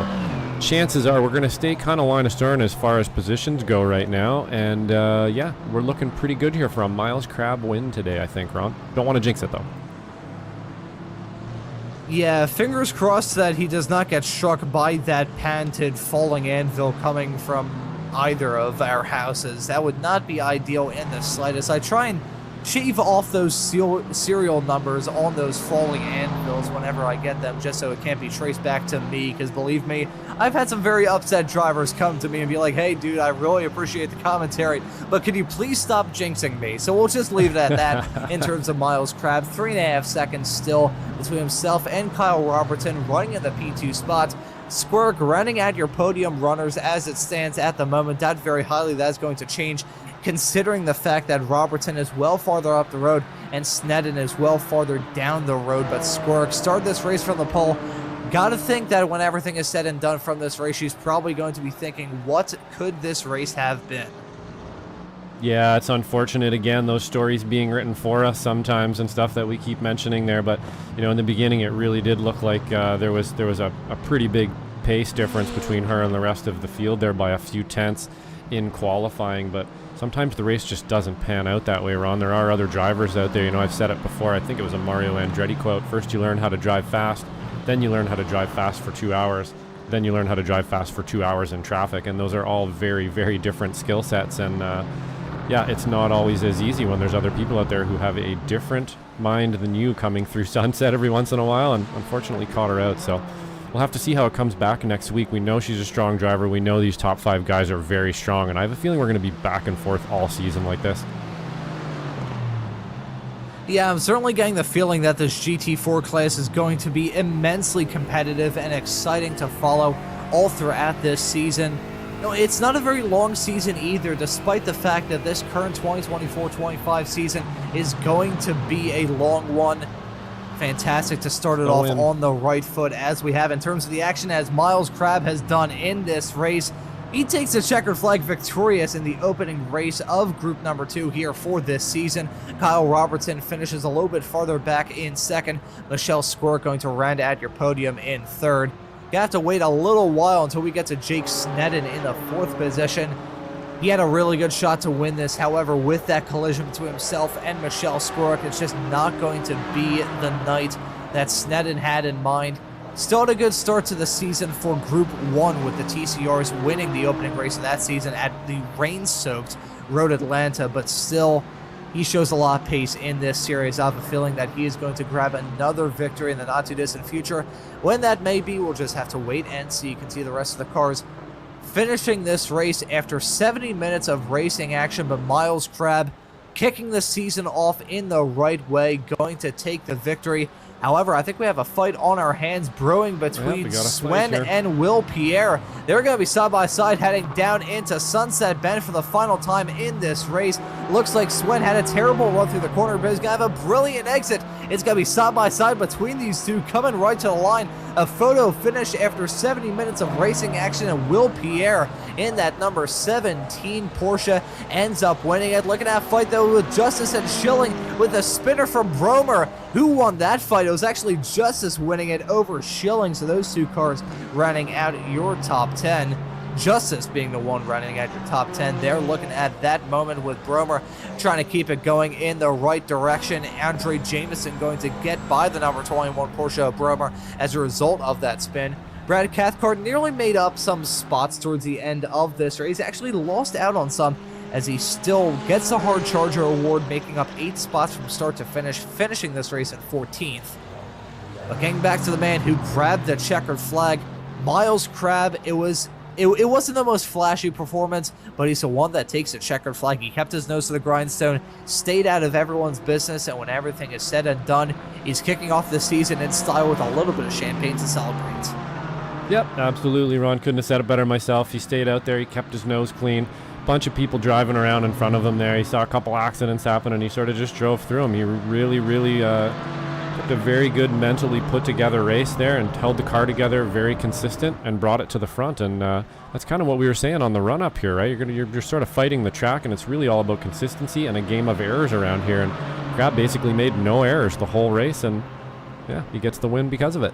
chances are we're going to stay kind of line of stern as far as positions go right now. And, yeah, we're looking pretty good here for a Miles Crab win today, I think, Ron. Don't want to jinx it, though. Yeah, fingers crossed that he does not get struck by that patented falling anvil coming from either of our houses. That would not be ideal in the slightest. I try and shave off those serial numbers on those falling anvils whenever I get them, just so it can't be traced back to me, because believe me, I've had some very upset drivers come to me and be like, hey dude, I really appreciate the commentary, but could you please stop jinxing me? So we'll just leave it at that in terms of Miles Crab. 3.5 seconds still between himself and Kyle Robertson running in the P2 spot. Squirk running at your podium runners as it stands at the moment. Doubt very highly that's going to change, considering the fact that Robertson is well farther up the road and Snedden is well farther down the road. But Squirk started this race from the pole. Gotta think that when everything is said and done from this race, she's probably going to be thinking, what could this race have been? Yeah, it's unfortunate, again, those stories being written for us sometimes and stuff that we keep mentioning there. But, you know, in the beginning, it really did look like there was a pretty big pace difference between her and the rest of the field there by a few tenths in qualifying. But sometimes the race just doesn't pan out that way, Ron. There are other drivers out there. You know, I've said it before. I think it was a Mario Andretti quote. First, you learn how to drive fast. Then you learn how to drive fast for 2 hours. Then you learn how to drive fast for 2 hours in traffic. And those are all very, very different skill sets. And, yeah, it's not always as easy when there's other people out there who have a different mind than you coming through Sunset every once in a while, and unfortunately caught her out. So we'll have to see how it comes back next week. We know she's a strong driver. We know these top 5 guys are very strong, and I have a feeling we're going to be back and forth all season like this. Yeah, I'm certainly getting the feeling that this GT4 class is going to be immensely competitive and exciting to follow all throughout this season. No, it's not a very long season either, despite the fact that this current 2024-25 season is going to be a long one. Fantastic to start it off on the right foot as we have in terms of the action, as Miles Crab has done in this race. He takes the checkered flag victorious in the opening race of group number 2 here for this season. Kyle Robertson finishes a little bit farther back in second. Michelle Squirt going to round out your podium in third. You have to wait a little while until we get to Jake Snedden in the 4th position. He had a really good shot to win this. However, with that collision between himself and Michelle Squirk, it's just not going to be the night that Snedden had in mind. Still had a good start to the season for Group 1 with the TCRs winning the opening race of that season at the rain-soaked Road Atlanta, but still, he shows a lot of pace in this series. I have a feeling that he is going to grab another victory in the not-too-distant future. When that may be, we'll just have to wait and see. You can see the rest of the cars finishing this race after 70 minutes of racing action, but Miles Crab kicking the season off in the right way, going to take the victory. However, I think we have a fight on our hands brewing between Swen and Will Pierre. They're going to be side-by-side heading down into Sunset Bend for the final time in this race. Looks like Swen had a terrible run through the corner, but he's going to have a brilliant exit. It's going to be side-by-side between these two, coming right to the line. A photo finish after 70 minutes of racing action, and Will Pierre in that number 17 Porsche ends up winning it. Look at that fight, though, with Justice and Schilling with a spinner from Bromer. Who won that fight? It was actually Justice winning it over Schilling, so those two cars running out your top 10. Justice being the one running at your top 10. They're looking at that moment with Bromer trying to keep it going in the right direction. Andre Jameson going to get by the number 21 Porsche of Bromer as a result of that spin. Brad Cathcart nearly made up some spots towards the end of this race. Actually lost out on some as he still gets the Hard Charger Award, making up 8 spots from start to finish, finishing this race at 14th. But getting back to the man who grabbed the checkered flag, Miles Crab, it wasn't the most flashy performance, but he's the one that takes the checkered flag. He kept his nose to the grindstone, stayed out of everyone's business, and when everything is said and done, he's kicking off the season in style with a little bit of champagne to celebrate. Yep, absolutely, Ron. Couldn't have said it better myself. He stayed out there. He kept his nose clean. Bunch of people driving around in front of him there. He saw a couple accidents happen, and he sort of just drove through them. He really took a very good mentally put together race there and held the car together, very consistent, and brought it to the front. And that's kind of what we were saying on the run up here, right? You're sort of fighting the track, and it's really all about consistency and a game of errors around here. And Crab basically made no errors the whole race, and yeah, he gets the win because of it.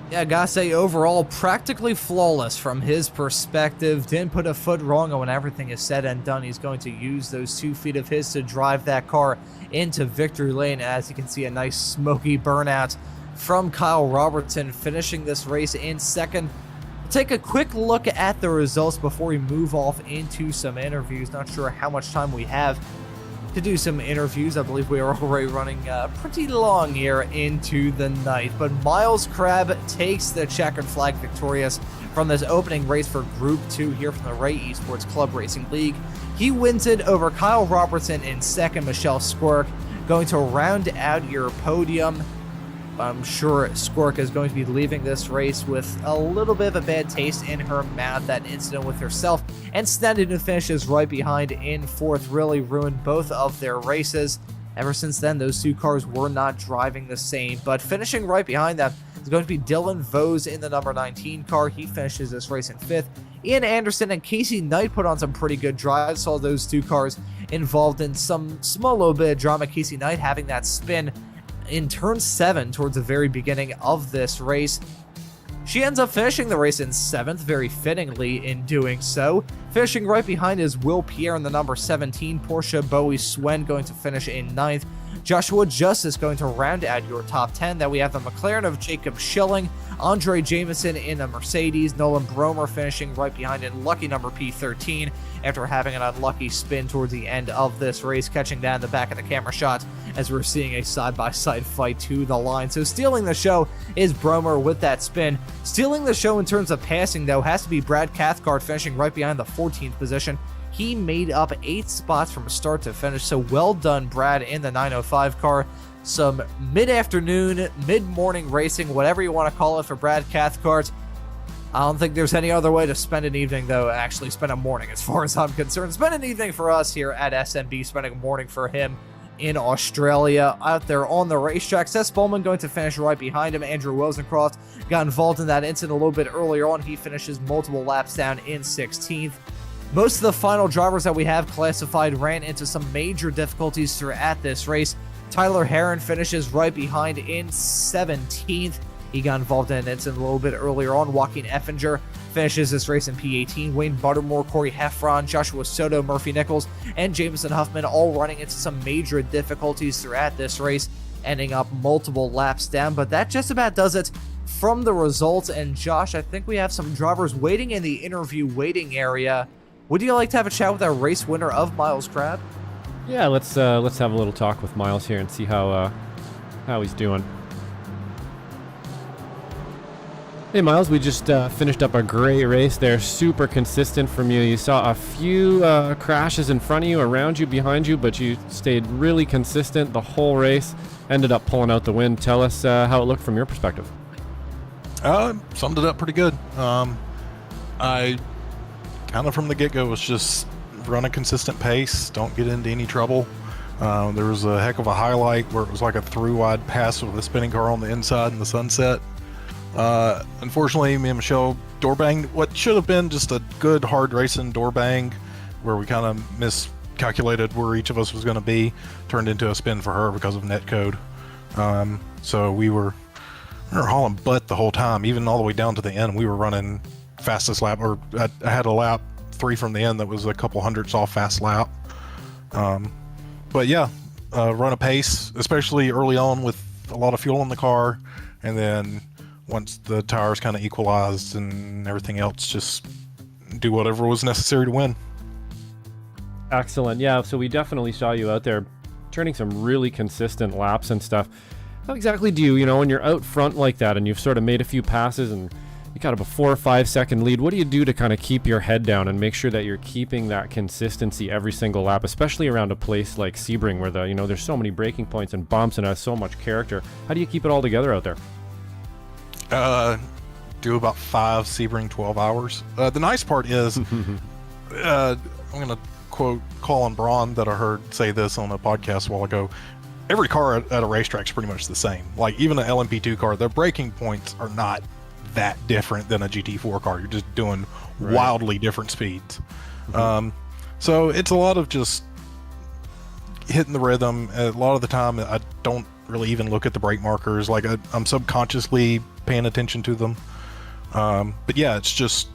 Yeah, gotta say, overall, practically flawless from his perspective. Didn't put a foot wrong, and when everything is said and done, he's going to use those 2 feet of his to drive that car into victory lane. As you can see, a nice smoky burnout from Kyle Robertson, finishing this race in second. We'll take a quick look at the results before we move off into some interviews. Not sure how much time we have to do some interviews. I believe we are already running pretty long here into the night, but Miles Crab takes the checkered flag victorious from this opening race for Group 2 here from the Ray Esports Club Racing League. He wins it over Kyle Robertson in second, Michelle Squirk, going to round out your podium. I'm sure Squirk is going to be leaving this race with a little bit of a bad taste in her mouth. That incident with herself and Snedden finishes right behind in fourth really ruined both of their races. Ever since then, those two cars were not driving the same, but finishing right behind them is going to be Dylan Vose in the number 19 car. He finishes this race in fifth. Ian Anderson and Casey Knight put on some pretty good drives. Saw those two cars involved in some small little bit of drama. Casey Knight having that spin in turn 7 towards the very beginning of this race. She ends up finishing the race in 7th, very fittingly in doing so. Finishing right behind is Will Pierre in the number 17, Porsche Bowie Swen going to finish in 9th. Joshua Justice going to round out your top 10. Then we have the McLaren of Jacob Schilling, Andre Jameson in the Mercedes, Nolan Bromer finishing right behind in lucky number P13 after having an unlucky spin towards the end of this race, catching down the back of the camera shot as we're seeing a side-by-side fight to the line. So stealing the show is Bromer with that spin. Stealing the show in terms of passing, though, has to be Brad Cathcart finishing right behind the 14th position. He made up 8 spots from start to finish, so well done, Brad, in the 905 car. Some mid-afternoon, mid-morning racing, whatever you want to call it for Brad Cathcart. I don't think there's any other way to spend an evening, though, actually spend a morning as far as I'm concerned. Spend an evening for us here at SMB, spending a morning for him in Australia out there on the racetrack. Seth Bowman going to finish right behind him. Andrew Wozencroft got involved in that incident a little bit earlier on. He finishes multiple laps down in 16th. Most of the final drivers that we have classified ran into some major difficulties throughout this race. Tyler Heron finishes right behind in 17th. He got involved in an incident a little bit earlier on. Joaquin Effinger finishes this race in P18. Wayne Buttermore, Corey Heffron, Joshua Soto, Murphy Nichols, and Jameson Huffman all running into some major difficulties throughout this race, ending up multiple laps down. But that just about does it from the results. And Josh, I think we have some drivers waiting in the interview waiting area. Would you like to have a chat with our race winner of Miles Crab? Yeah, let's have a little talk with Miles here and see how he's doing. Hey Miles, we just finished up a great race there. Super consistent from you. You saw a few crashes in front of you, around you, behind you, but you stayed really consistent the whole race. Ended up pulling out the win. Tell us how it looked from your perspective. Summed it up pretty good. I kind of from the get-go was just run a consistent pace, don't get into any trouble. There was a heck of a highlight where it was like a through-wide pass with a spinning car on the inside in the sunset. Unfortunately, me and Michelle door banged what should have been just a good hard racing door bang where we kind of miscalculated where each of us was going to be, turned into a spin for her because of netcode. So we were hauling butt the whole time, even all the way down to the end. We were running fastest lap, or I had a lap 3 from the end that was a couple hundredths off fast lap. But yeah, run a pace, especially early on with a lot of fuel in the car, and then once the tires kind of equalized and everything else, just do whatever was necessary to win. Excellent. Yeah, so we definitely saw you out there turning some really consistent laps and stuff. How exactly do you, when you're out front like that and you've sort of made a few passes and you got a 4 or 5 second lead, what do you do to kind of keep your head down and make sure that you're keeping that consistency every single lap, especially around a place like Sebring where there's so many braking points and bumps and has so much character? How do you keep it all together out there? Do about 5 Sebring 12 hours. The nice part is, I'm going to quote Colin Braun that I heard say this on a podcast a while ago. Every car at a racetrack is pretty much the same. Like even an LMP2 car, their braking points are not that different than a GT4 car. You're just doing wildly different speeds. So it's a lot of just hitting the rhythm. A lot of the time I don't really even look at the brake markers. Like I'm subconsciously paying attention to them. But yeah, it's just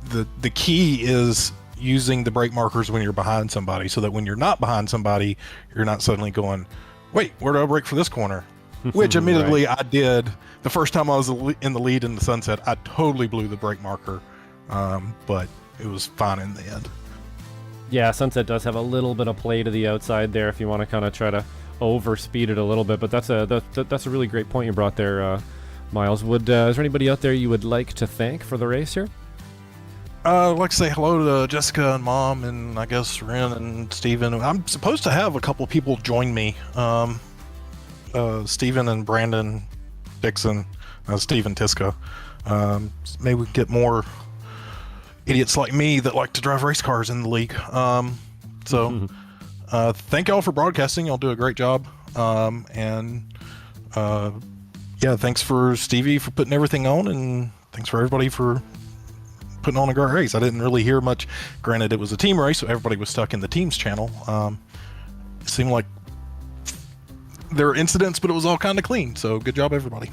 the key is using the brake markers when you're behind somebody, so that when you're not behind somebody, you're not suddenly going, wait, where do I brake for this corner? Which admittedly I did the first time I was in the lead in the sunset. I totally blew the brake marker, but it was fine in the end. Yeah, Sunset does have a little bit of play to the outside there if you want to kind of try to overspeed it a little bit, but that's a really great point you brought there, Miles. Is there anybody out there you would like to thank for the race here? I'd like to say hello to Jessica and Mom, and I guess Ren and Steven. I'm supposed to have a couple of people join me. Steven and Brandon Dixon, Steven Tiska. Maybe we can get more idiots like me that like to drive race cars in the league. Thank y'all for broadcasting. Y'all do a great job. Thanks for Stevie for putting everything on, and thanks for everybody for putting on a great race. I didn't really hear much. Granted, it was a team race, so everybody was stuck in the team's channel. It seemed like there were incidents, but it was all kind of clean. So good job, everybody.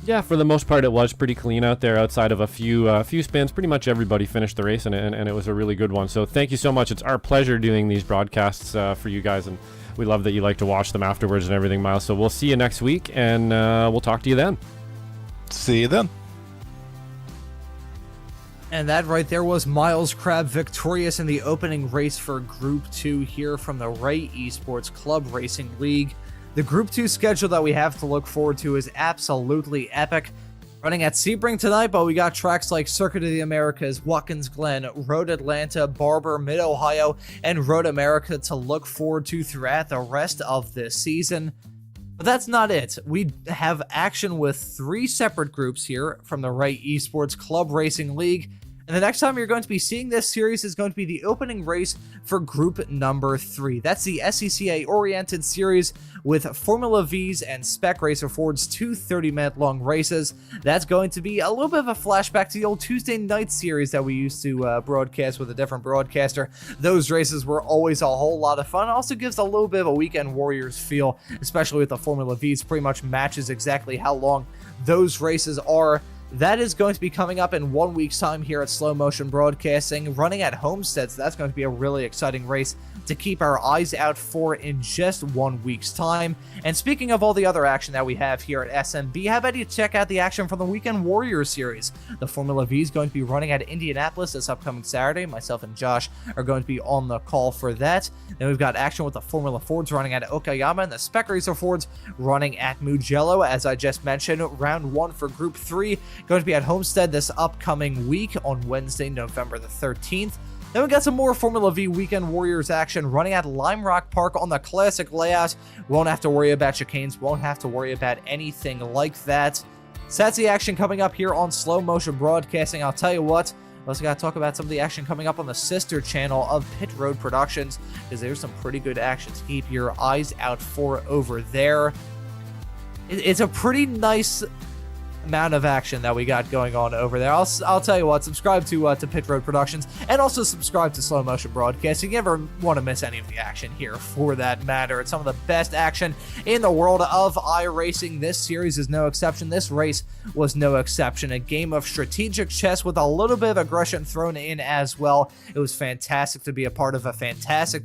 Yeah, for the most part, it was pretty clean out there. Outside of a few spins, pretty much everybody finished the race, and it was a really good one. So thank you so much. It's our pleasure doing these broadcasts for you guys, and we love that you like to watch them afterwards and everything, Miles. So we'll see you next week, and we'll talk to you then. See you then. And that right there was Miles Crab victorious in the opening race for Group 2 here from the Ray Esports Club Racing League. The Group 2 schedule that we have to look forward to is absolutely epic. Running at Sebring tonight, but we got tracks like Circuit of the Americas, Watkins Glen, Road Atlanta, Barber, Mid-Ohio, and Road America to look forward to throughout the rest of this season. But that's not it. We have action with 3 separate groups here from the Ray Esports Club Racing League. And the next time you're going to be seeing this series is going to be the opening race for group number 3. That's the SCCA-oriented series with Formula V's and Spec Racer Ford's 2 30-minute long races. That's going to be a little bit of a flashback to the old Tuesday night series that we used to broadcast with a different broadcaster. Those races were always a whole lot of fun. It also gives a little bit of a Weekend Warriors feel, especially with the Formula V's. Pretty much matches exactly how long those races are. That is going to be coming up in 1 week's time here at Slow Motion Broadcasting, running at Homestead, so that's going to be a really exciting race to keep our eyes out for in just 1 week's time. And speaking of all the other action that we have here at SMB, how about you check out the action from the Weekend Warriors series? The Formula V is going to be running at Indianapolis this upcoming Saturday. Myself and Josh are going to be on the call for that. Then we've got action with the Formula Fords running at Okayama, and the Spec Racer Fords running at Mugello. As I just mentioned, round 1 for Group 3 going to be at Homestead this upcoming week on Wednesday, November the 13th. Then we got some more Formula V Weekend Warriors action running at Lime Rock Park on the classic layout. Won't have to worry about chicanes, won't have to worry about anything like that. So that's the action coming up here on Slow Motion Broadcasting. I'll tell you what, we also got to talk about some of the action coming up on the sister channel of Pit Road Productions, because there's some pretty good action to keep your eyes out for over there. It's a pretty nice amount of action that we got going on over there. I'll tell you what, subscribe to Pit Road Productions, and also subscribe to Slow Motion Broadcasting. You never want to miss any of the action here, for that matter. It's some of the best action in the world of iRacing. This series is no exception. This race was no exception. A game of strategic chess with a little bit of aggression thrown in as well. It was fantastic to be a part of a fantastic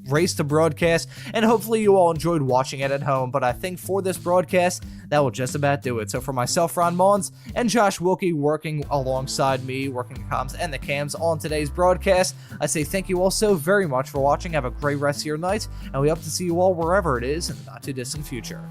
race to broadcast, and hopefully you all enjoyed watching it at home. But I think for this broadcast, that will just about do it. So for myself, Ron Maunz, and Josh Wilkie working alongside me, working the comms and the cams on today's broadcast, I say thank you all so very much for watching. Have a great rest of your night, and we hope to see you all wherever it is in the not too distant future.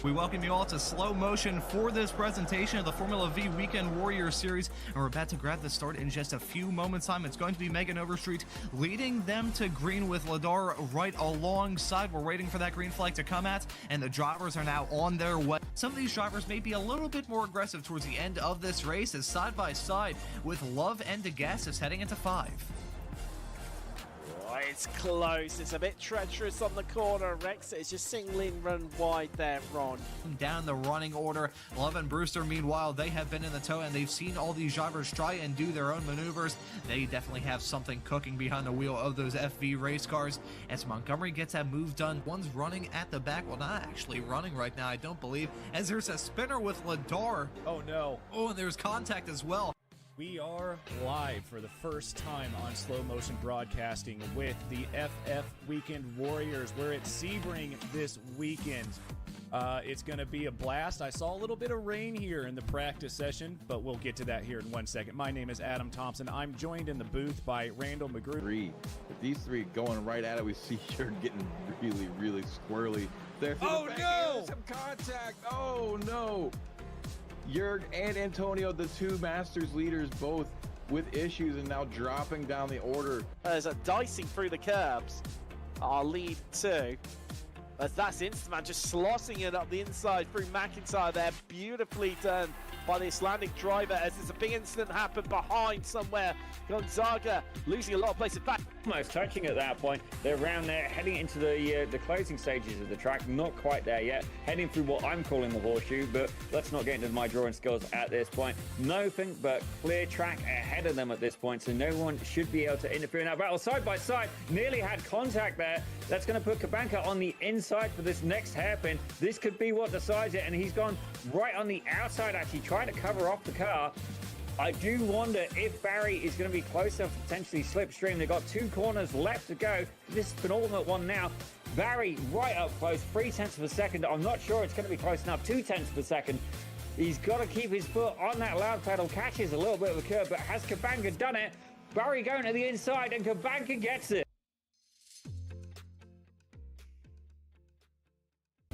We welcome you all to Slow Motion for this presentation of the Formula V Weekend Warrior Series, and we're about to grab the start in just a few moments' time. It's going to be Megan Overstreet leading them to green with Ladar right alongside. We're waiting for that green flag to come at, and the drivers are now on their way. Some of these drivers may be a little bit more aggressive towards the end of this race, as side by side with Love and DeGassis heading into 5. Oh, it's close. It's a bit treacherous on the corner. Rex is just singling run wide there, Ron. Down the running order, Love and Brewster, meanwhile, they have been in the tow and they've seen all these drivers try and do their own maneuvers. They definitely have something cooking behind the wheel of those FV race cars. As Montgomery gets that move done, one's running at the back. Well, not actually running right now, I don't believe, as there's a spinner with Ladar. Oh no. Oh, and there's contact as well. We are live for the first time on Slow Motion Broadcasting with the FF Weekend Warriors. We're at Sebring this weekend. It's going to be a blast. I saw a little bit of rain here in the practice session, but we'll get to that here in 1 second. My name is Adam Thompson. I'm joined in the booth by Randall McGrew. With these three going right at it, we see you're getting really, really squirrely. There, Oh, no! Some contact. Oh, no. Jurg and Antonio, the two Masters leaders, both with issues and now dropping down the order. There's a dicing through the curbs. Our lead 2. As that's Instaman just slossing it up the inside through McIntyre there. Beautifully done by the Icelandic driver as there's a big incident happened behind somewhere. Gonzaga losing a lot of places back. Almost touching at that point. They're around there heading into the closing stages of the track. Not quite there yet. Heading through what I'm calling the horseshoe, but let's not get into my drawing skills at this point. Nothing but clear track ahead of them at this point, so no one should be able to interfere in that battle. Side by side, nearly had contact there. That's going to put Kabanka on the inside for this next hairpin. This could be what decides it, and he's gone right on the outside, actually trying to cover off the car. I do wonder if Barry is going to be close enough to potentially slipstream. They've got 2 corners left to go. This is penultimate one now. Barry right up close, 0.3 of a second. I'm not sure it's going to be close enough, 0.2 of a second. He's got to keep his foot on that loud pedal, catches a little bit of a curve, but has Kabanka done it? Barry going to the inside, and Kabanka gets it.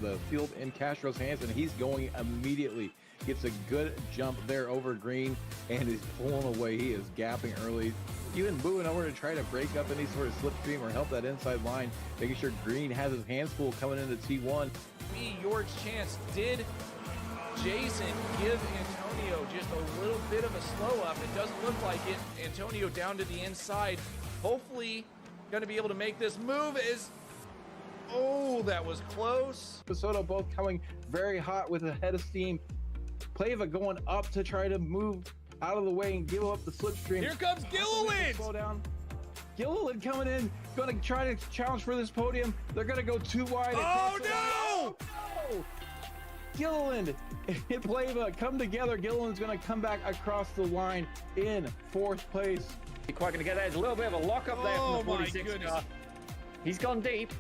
The field in Castro's hands, and he's going immediately. Gets a good jump there over green, and is pulling away. He is gapping early, even moving over to try to break up any sort of slipstream or help that inside line, making sure Green has his hands full coming into T1. York's chance. Did Jason give Antonio just a little bit of a slow up? It doesn't look like it. Antonio down to the inside. Hopefully going to be able to make this move. Oh, that was close. Soto both coming very hot with a head of steam. Plava going up to try to move out of the way and give up the slipstream. Here comes Gilliland! Slow down. Gilliland coming in, going to try to challenge for this podium. They're going to go too wide. Oh, no! Oh, no! Gilliland and Plava come together. Gilliland's going to come back across the line in 4th place. Quite going to get there. There's a little bit of a lock up there from the 46 car. He's gone deep.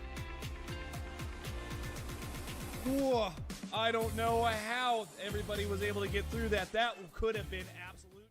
Whoa. I don't know how everybody was able to get through that. That could have been absolute